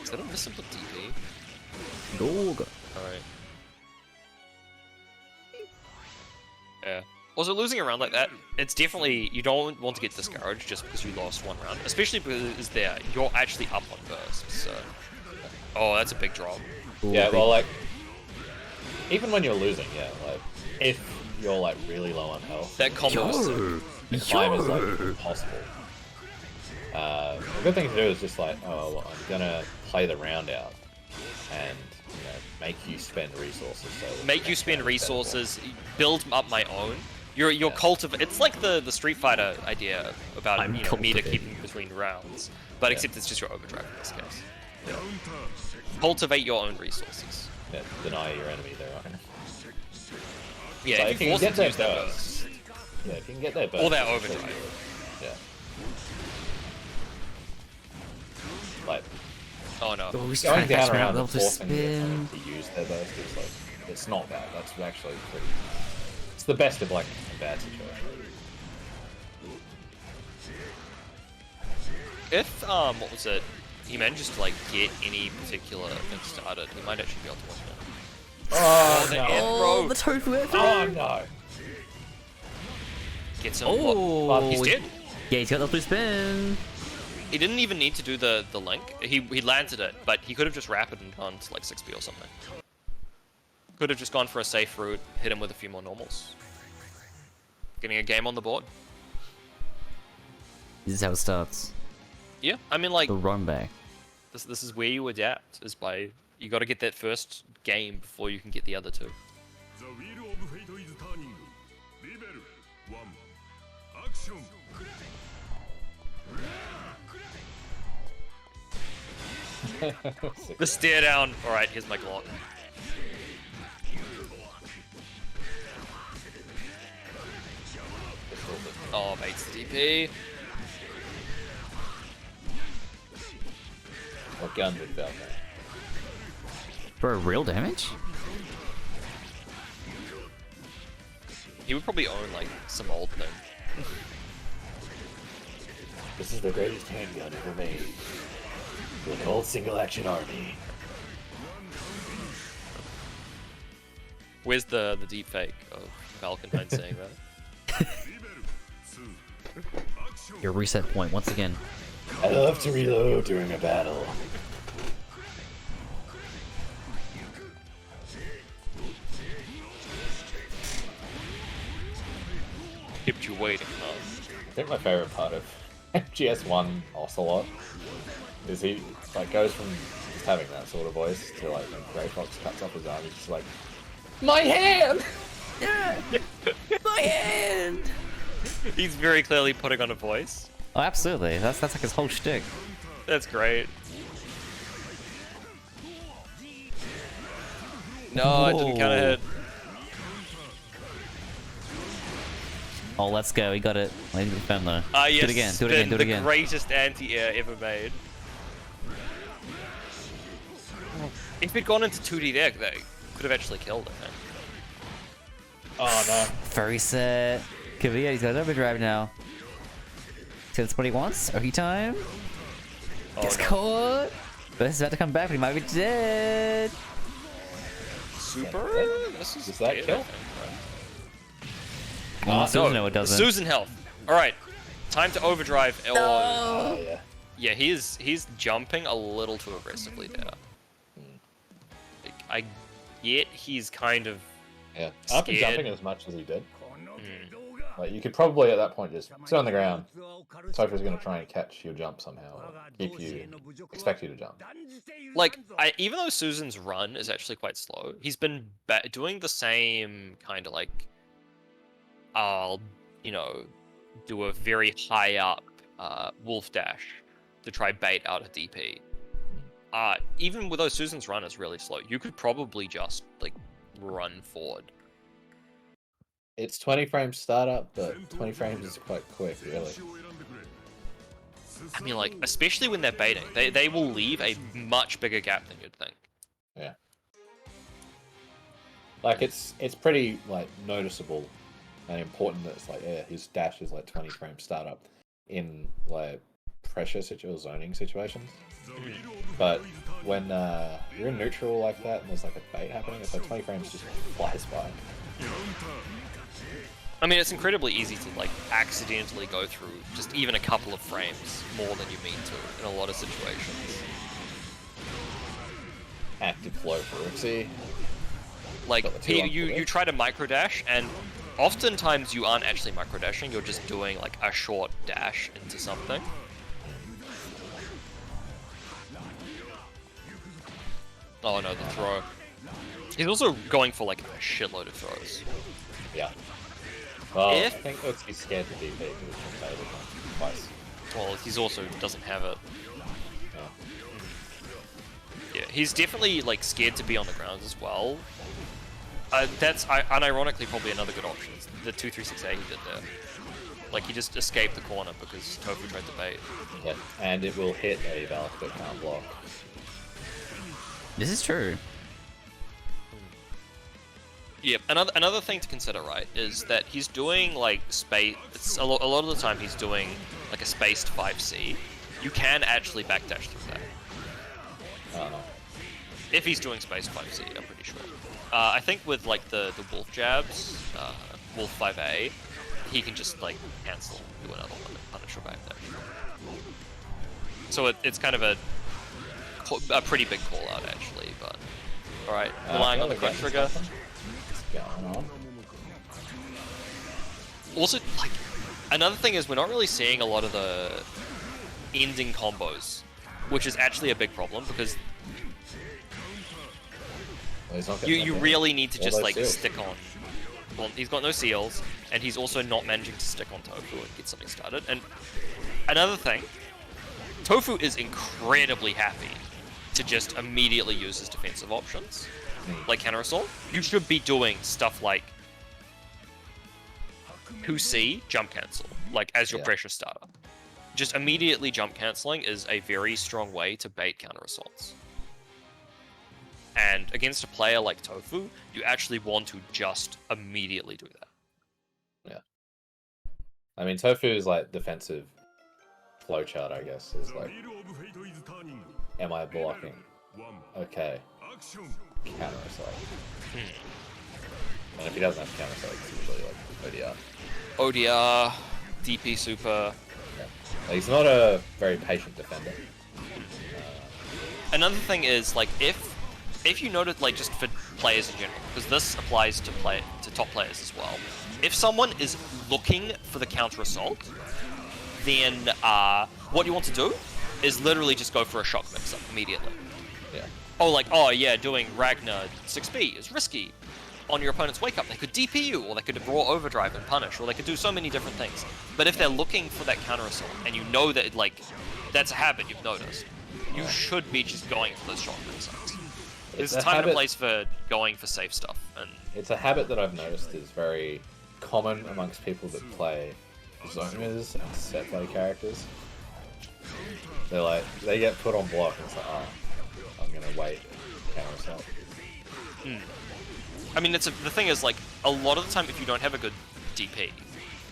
Is that a missable DP? dog. Alright. Yeah. Also, losing a round like that, it's definitely, you don't want to get discouraged just because you lost one round. Especially because you're actually up on burst, so... Oh, that's a big drop. Yeah, well, like, even when you're losing, yeah, like, if you're, like, really low on health, That combo is sick. the climb is, like, impossible. A good thing to do is just, like, oh, well, I'm gonna play the round out, and, you know, make you spend resources. So Make you spend resources, build up my own. You're it's like the Street Fighter idea about I'm meter cultivating. keeping between rounds, but except it's just your overdrive in this case. Yeah. Cultivate your own resources. Yeah, deny your enemy their own. Yeah, Like, if you force them to use their burst, burst. yeah, if you can get their burst, Or their it's pretty overdrive. good. Yeah. Like, Oh no. Oh, he's going trying to catch down me around out and to forcing your spin. opponent to use their burst is like, it's not bad. That's actually pretty. It's the best of like a bad situation. If what was it? He manages to like get any particular thing started, he might actually be able to win Oh, the no. air Oh, throw. the tofu air throw. Oh, no. Gets him. Oh, He's dead. Yeah, he's got the blue spin. He didn't even need to do the link. He landed it, but he could have just rapid and gone to like 6B or something. Could have just gone for a safe route, hit him with a few more normals. Getting a game on the board. This is how it starts. Yeah, I mean like The run back. this is where you adapt, is by you got to get that first game before you can get the other two. The wheel of fate is turning. Level 1. Action. The stare down. All right, here's my Glock. Oh, baits the DP. What gun did Val have? For real damage? He would probably own like some old thing. This is the greatest handgun ever made. With an old single-action army. Where's the deep fake of Valkenheim saying that? Your reset point once again. I love to reload during a battle. Kept you waiting, huh? I think my favorite part of GS1 Ocelot is he like goes from just having that sort of voice to like when Grey Fox cuts off his arm, he's just like, my hand! My hand! He's very clearly putting on a voice. Oh, absolutely. That's like his whole shtick. That's great. No, it didn't count a hit. Oh, let's go. He got it. Ladies and defender. Ah, yes. Do it again. Do it again. Do it again. The greatest anti-air ever made. If it'd gone into 2D there, they could have actually killed it. Man. Oh no. Furry set. Kavia, he's got overdrive now. That's what he wants. Oki time. Oh, Gets no. caught. But this is about to come back, but he might be dead. Super? This is Does that dead, kill? I think, right? Oh, Susan, no, it doesn't. Susan health. Alright. Time to overdrive. No. Oh yeah. Yeah, he's jumping a little too aggressively there. Like, I get he's kind of Yeah. After Scared. jumping as much as he did, like you could probably at that point just sit on the ground. Tofu's gonna try and catch your jump somehow, or expect you to jump. like even though Susan's run is actually quite slow, he's been doing the same kind of like I'll do a very high up wolf dash to try bait out a DP. Even with those Susan's run is really slow, you could probably just like run forward. It's 20 frames startup, but 20 frames is quite quick, really. I mean, like, especially when they're baiting, they will leave a much bigger gap than you'd think. Yeah. Like it's pretty like noticeable and important that it's like his dash is like 20 frames startup in like pressure or zoning situations. But when you're in neutral like that and there's like a bait happening, it's like 20 frames just flies by. I mean, it's incredibly easy to like accidentally go through just even a couple of frames more than you mean to in a lot of situations. Active flow for Rixie. Like, Got the two on you try to microdash, and oftentimes you aren't actually microdashing, you're just doing like a short dash into something. Oh no, the throw. He's also going for like a shitload of throws. Yeah. Well, If- I think he's scared to DP because it's been baited twice. Well, he's also doesn't have it. Yeah. Yeah, he's definitely like scared to be on the ground as well. That's unironically probably another good option. It's the 236A he did there. Like he just escaped the corner because Tofu tried to bait. Yeah, and it will hit a Valk that can't block. This is true. Yeah, another thing to consider, right, is that he's doing like space. A lot of the time he's doing like a spaced 5C. You can actually backdash through that. I don't know. if he's doing space 5C, I'm pretty sure. I think with like the wolf jabs, wolf 5A, he can just like cancel, do another one, and punish her back there. So it's kind of a pretty big call out actually, but alright, relying on the crunch trigger. Also, like, another thing is we're not really seeing a lot of the ending combos, which is actually a big problem because you really need to just like stick on. Well, he's got no seals, and he's also not managing to stick on Tofu and get something started. And another thing, Tofu is incredibly happy to just immediately use his defensive options, like counter assault. You should be doing stuff like 2C jump cancel, like as your pressure starter. Just immediately jump canceling is a very strong way to bait counter assaults. And against a player like Tofu, you actually want to just immediately do that. Yeah. I mean, Tofu is like defensive flowchart, I guess. Is like, am I blocking? Okay. Counter assault. And if he doesn't have counter assault, it's usually like ODR. ODR, DP super. Yeah. He's not a very patient defender. Another thing is, like, if you notice, like, just for players in general, because this applies to top players as well. If someone is looking for the counter assault, then what you want to do is literally just go for a shock mix-up immediately. Yeah. Oh, like, oh yeah, doing Ragnar 6B is risky. On your opponent's wake up, they could DP you, or they could raw overdrive and punish, or they could do so many different things. But if they're looking for that counter assault, and you know that, like, that's a habit you've noticed, you should be just going for those shock mix-ups. There's a time and a place for going for safe stuff, and it's a habit that I've noticed is very common amongst people that play zoners and set play characters. They're like, they get put on block and it's like, oh, I'm gonna wait counter assault. I mean, the thing is, like, a lot of the time if you don't have a good DP,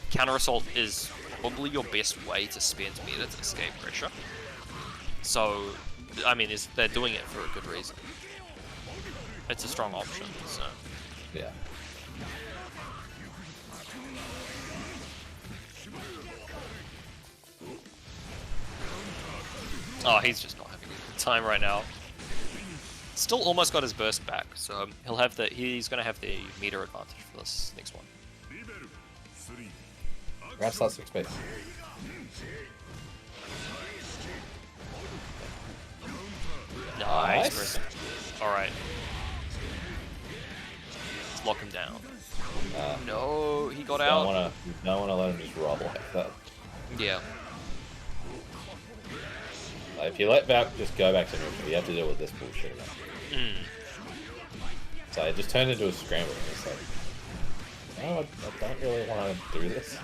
counter assault is probably your best way to spend meta to escape pressure. So, I mean, they're doing it for a good reason. It's a strong option, so. Yeah. Oh, he's just not having a good time right now. Still almost got his burst back, so he's gonna have the meter advantage for this next one. Grab slot 6 base. Nice. Alright. Let's lock him down. No, he got out. You don't wanna let him just roll like that. Yeah. Like, if you let Valk just go back to neutral, you have to deal with this bullshit again. So it just turned into a scramble. And it's like, no, I don't really want to do this.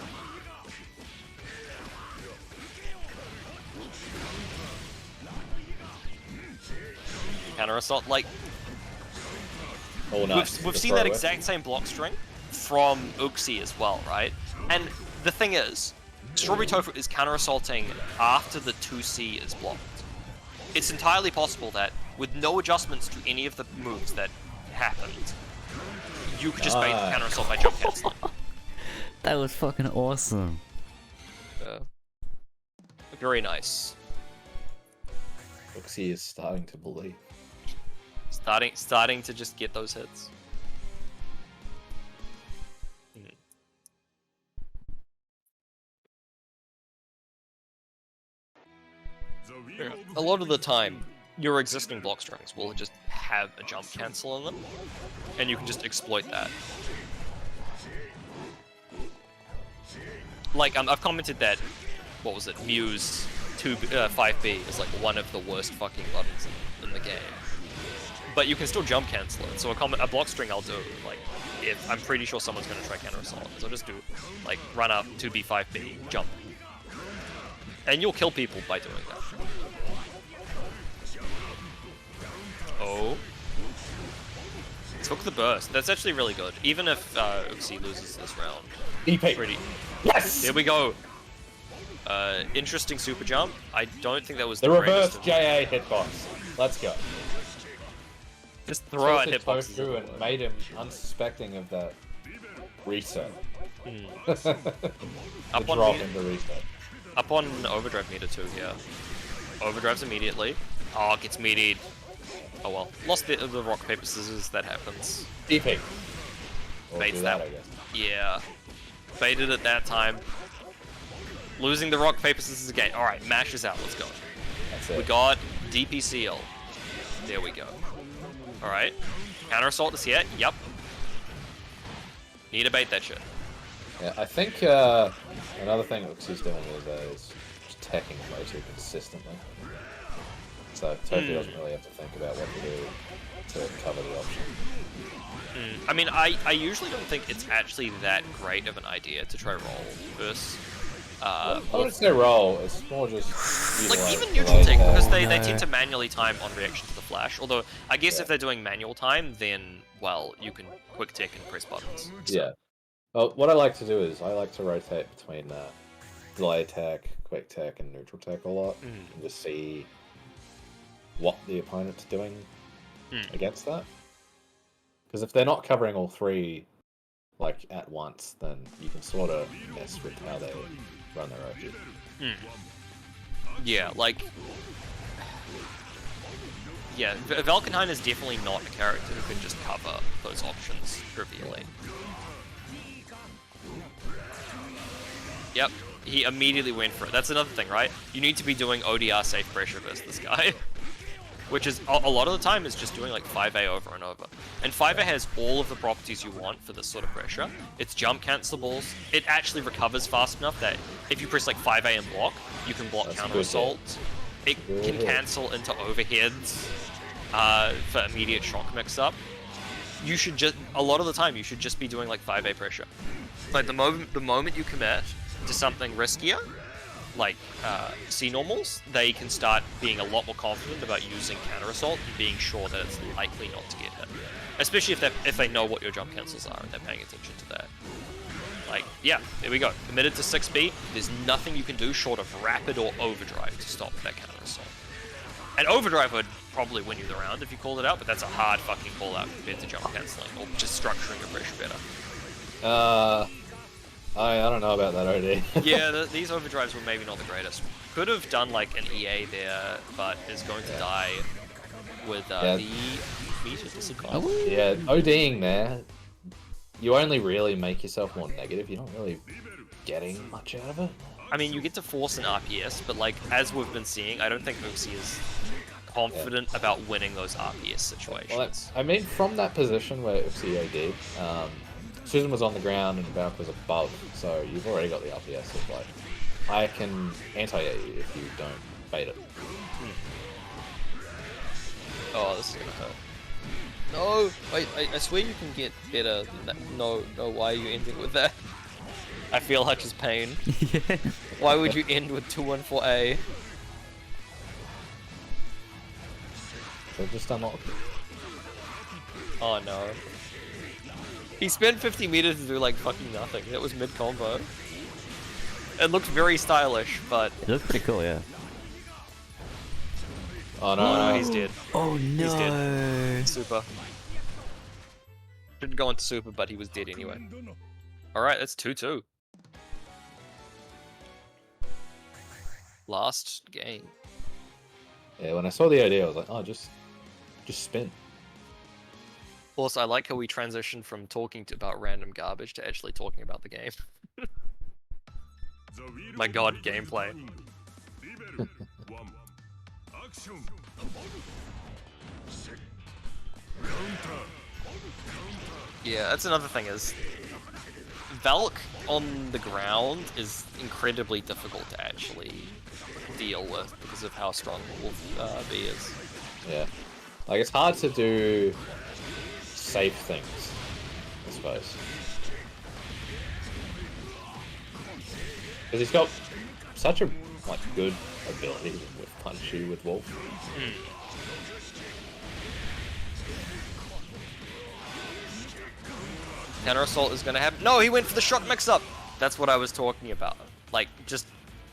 Counter assault, like, Oh, nice. we've seen that exact same block string from Uxie as well, right? And the thing is, Strawberry Tofu is counter assaulting after the 2C is blocked. It's entirely possible that, with no adjustments to any of the moves that happened, you could just bait the counter assault by jump canceling. That was fucking awesome. Very nice. Uxie is starting to believe. Starting to just get those hits. A lot of the time, your existing block strings will just have a jump cancel in them, and you can just exploit that. Like, I've commented that, what was it, Muse 5B is like one of the worst fucking buttons in the game. But you can still jump cancel it, so a block string I'll do, like, if I'm pretty sure someone's gonna try counter assault, so I'll just do, like, run up 2B, 5B, jump. And you'll kill people by doing that. Oh. Took the burst. That's actually really good. Even if Uxie loses this round. EP. Pretty. Yes! Here we go. Interesting super jump. I don't think that was the reverse greatest JA hitbox. Let's go. Just throw out tilted hitboxes. Tofu and made him unsuspecting of that reset. Up The on drop meter, into reset. up on overdrive meter too. Yeah. Overdrives immediately. Oh, gets meatied. Oh well. Lost the rock paper scissors. That happens. DP. Or Baits do that. I guess. Yeah. Baited it that time. Losing the rock paper scissors again. All right, mash is out. Let's go. That's it. We got DPCL. There we go. All right. Counter assault is here. Yep. Need to bait that shit. Yeah, I think another thing Uxi's doing is just teching way too consistently. So Tofu doesn't really have to think about what to do to cover the option. I mean, I usually don't think it's actually that great of an idea to try roll first. I wouldn't say roll, it's more just Like utilize even the neutral light tick, tag. because they no. tend to manually time on reaction to the flash. Although I guess Yeah. if they're doing manual time, then well, you can quick tick and press buttons. So, Yeah. Well, what I like to do is I like to rotate between delay tech, quick tech, and neutral tech a lot, and just see what the opponent's doing against that. Because if they're not covering all three like at once, then you can sort of mess with how they run their OP. Yeah, like yeah, Valkenheim is definitely not a character who can just cover those options trivially. Yep, he immediately went for it. That's another thing, right? You need to be doing ODR safe pressure versus this guy. Which is, a lot of the time, is just doing like 5A over and over. And 5A has all of the properties you want for this sort of pressure. It's jump cancelables. It actually recovers fast enough that if you press like 5A and block, you can block That's counter good assault. It Good can hit. cancel into overheads for immediate shock mix-up. You should just, a lot of the time, you should just be doing like 5A pressure. Like the moment you commit to something riskier, like C-normals, they can start being a lot more confident about using counter assault and being sure that it's likely not to get hit. Especially if they know what your jump cancels are and they're paying attention to that. Like, yeah, there we go. Committed to 6B, there's nothing you can do short of rapid or overdrive to stop that counter assault. And overdrive would probably win you the round if you called it out, but that's a hard fucking call out compared to jump cancelling or just structuring your pressure better. I don't know about that OD. Yeah, these overdrives were maybe not the greatest. Could have done like an EA there, but is going to die with Yeah. the meter disadvantage. Yeah, ODing there, you only really make yourself more negative. You're not really getting much out of it. I mean, you get to force an RPS, but like as we've been seeing, I don't think Uxie is confident about winning those RPS situations. Well, I mean, from that position where Uxie OD, Susan was on the ground and Valk was above, so you've already got the RPS of like, I can anti-air you if you don't bait it. Oh, this is gonna hurt. No! Wait, I swear you can get better than that. No, why are you ending with that? I feel Hutch's pain. Yeah. Why would you end with 214A? So just unlock. Oh no. He spent 50 meters to do like fucking nothing. That was mid-combo. It looked very stylish, but... It looks pretty cool, yeah. Oh no, Oh no, he's dead. Oh He's no! dead. Super. Didn't go into super, but he was dead anyway. Alright, that's 2-2. Last game. Yeah, when I saw the OD, I was like, oh, just spin. Also, I like how we transitioned from talking about random garbage to actually talking about the game. My god, gameplay. Yeah, that's another thing is... Valk on the ground is incredibly difficult to actually deal with because of how strong Wolf B is. Yeah. Like, it's hard to do safe things, I suppose. Because he's got such a like good ability with Punchy with Wolf. Counter assault is gonna happen. No, he went for the shock mix-up. That's what I was talking about. Like, just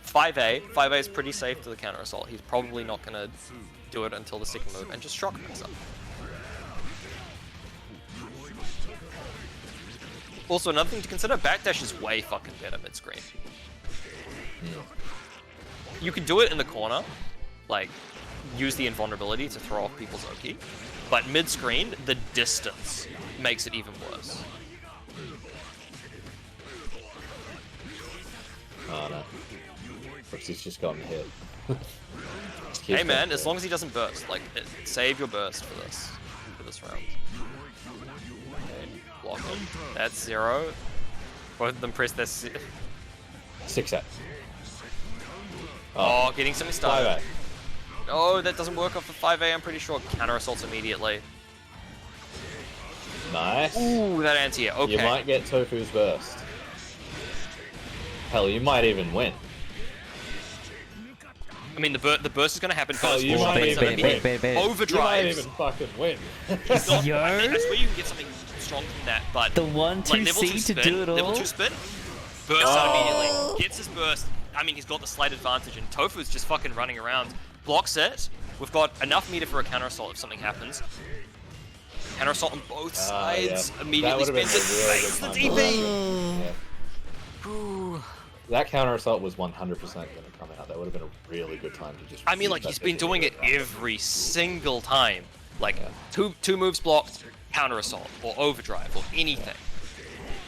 5A. 5A is pretty safe to the counter assault. He's probably not gonna do it until the second move, and just shock mix-up. Also, another thing to consider, backdash is way fucking better mid-screen. You can do it in the corner, like, use the invulnerability to throw off people's Oki, but mid-screen, the distance makes it even worse. Oh no. Looks he's just gotten hit. Hey man, as long as he doesn't burst, like, save your burst for this round. Okay, block him. That's 0. Both of them press their 6-8. Oh, getting something started. 5-8. Oh, that doesn't work off the 5A, I'm pretty sure. Counter assaults immediately. Nice. Ooh, that anti-air, okay. You might get Tofu's burst. Hell, you might even win. I mean, the burst is going to happen Hell, first. you might even win. Overdrives. You might even fucking win. That's where you can get something strong from that, but... The 1-2 level 2 C to spin, do it all? Level 2 spin, burst out immediately. Gets his burst. I mean, he's got the slight advantage, and Tofu's just fucking running around. Blocks it. We've got enough meter for a counter assault if something happens. Counter assault on both sides. Yeah. Immediately That would've spins been it. a really Fakes good the time. DP! Yeah. That counter assault was 100% going to come out. That would have been a really good time to just. I mean, like, he's been doing it every single time. Like, two moves blocked, counter assault, or overdrive, or anything.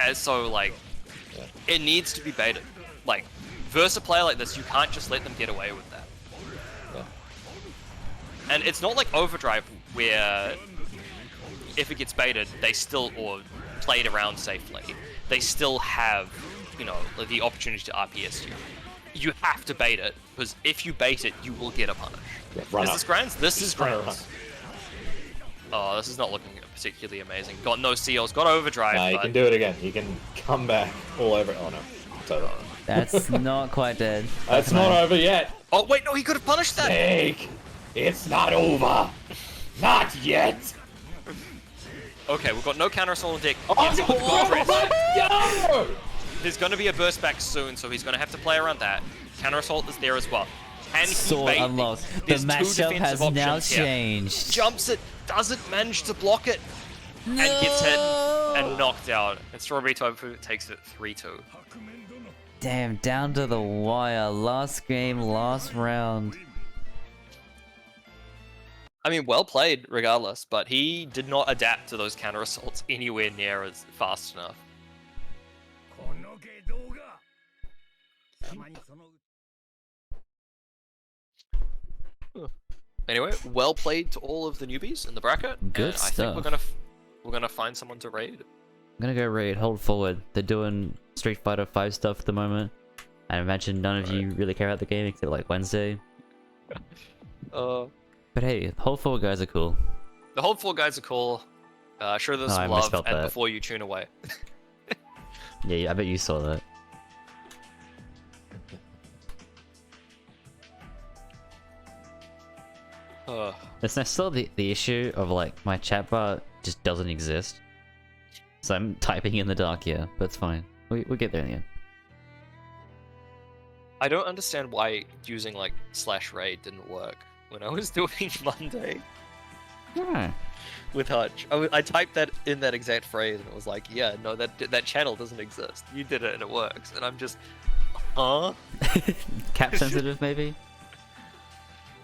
And so, like, it needs to be baited. Like, versus a player like this, you can't just let them get away with that. Yeah. And it's not like overdrive, where if it gets baited, they still, or played around safely, they still have, you know, like, the opportunity to RPS you. You have to bait it, because if you bait it, you will get a punish. Yeah, Is this Grands? This is run Grands. Oh, this is not looking particularly amazing. Got no seals, got overdrive. Nah, you but... can do it again. You can come back all over. Oh no, it's over. That's not quite dead. That's not over yet. Oh wait, no, he could have punished that. Snake, it's not over. Not yet. Okay, we've got no counter assault on deck. Oh, Gets it with good press. no! There's going to be a burst back soon, so he's going to have to play around that. Counter assault is there as well. Can he Sword bait? unlocked. The There's two matchup defensive has now options here. changed. Jumps it, doesn't manage to block it, and gets hit and knocked out. And Strawberry Tofu takes it 3-2. Damn, down to the wire. Last game, last round. I mean, well played regardless, but he did not adapt to those counter assaults anywhere near as fast enough. Anyway, well played to all of the newbies in the bracket. Good and stuff. I think we're gonna find someone to raid. I'm gonna go raid, hold forward. They're doing Street Fighter 5 stuff at the moment. I imagine none of you really care about the game except like Wednesday. But hey, hold forward guys are cool. The hold 4 guys are cool. Show them Oh, I some love misspelled and that. before you tune away. Yeah, I bet you saw that. There's still the issue of like my chat bar just doesn't exist. So I'm typing in the dark here, but it's fine. We'll get there in the end. I don't understand why using like /raid didn't work when I was doing Monday Yeah. with Hutch. I typed that in that exact phrase and it was like, yeah, no, that channel doesn't exist. You did it and it works. And I'm just, huh? Cap sensitive maybe?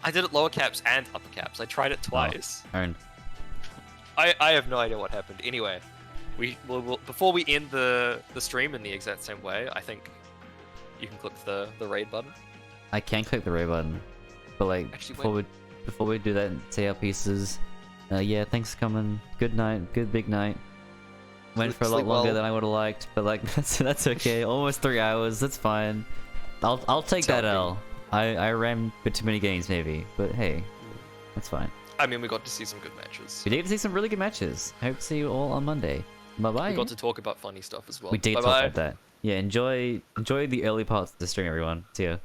I did it lower caps and upper caps. I tried it twice. Owned. I have no idea what happened. Anyway, we'll before we end the stream in the exact same way, I think you can click the raid button. I can click the raid button, but like Actually, before we do that and say our pieces, yeah, thanks for coming. Good night, good big night. Went for a lot Sleep longer well. than I would have liked, but like that's okay. Almost 3 hours. That's fine. I'll take that L. I ran for too many games maybe, but hey, that's fine. I mean, we got to see some good matches. We did see some really good matches. I hope to see you all on Monday. Bye bye. We got to talk about funny stuff as well. We did Bye talk bye. about that. Yeah, enjoy the early parts of the stream, everyone. See ya.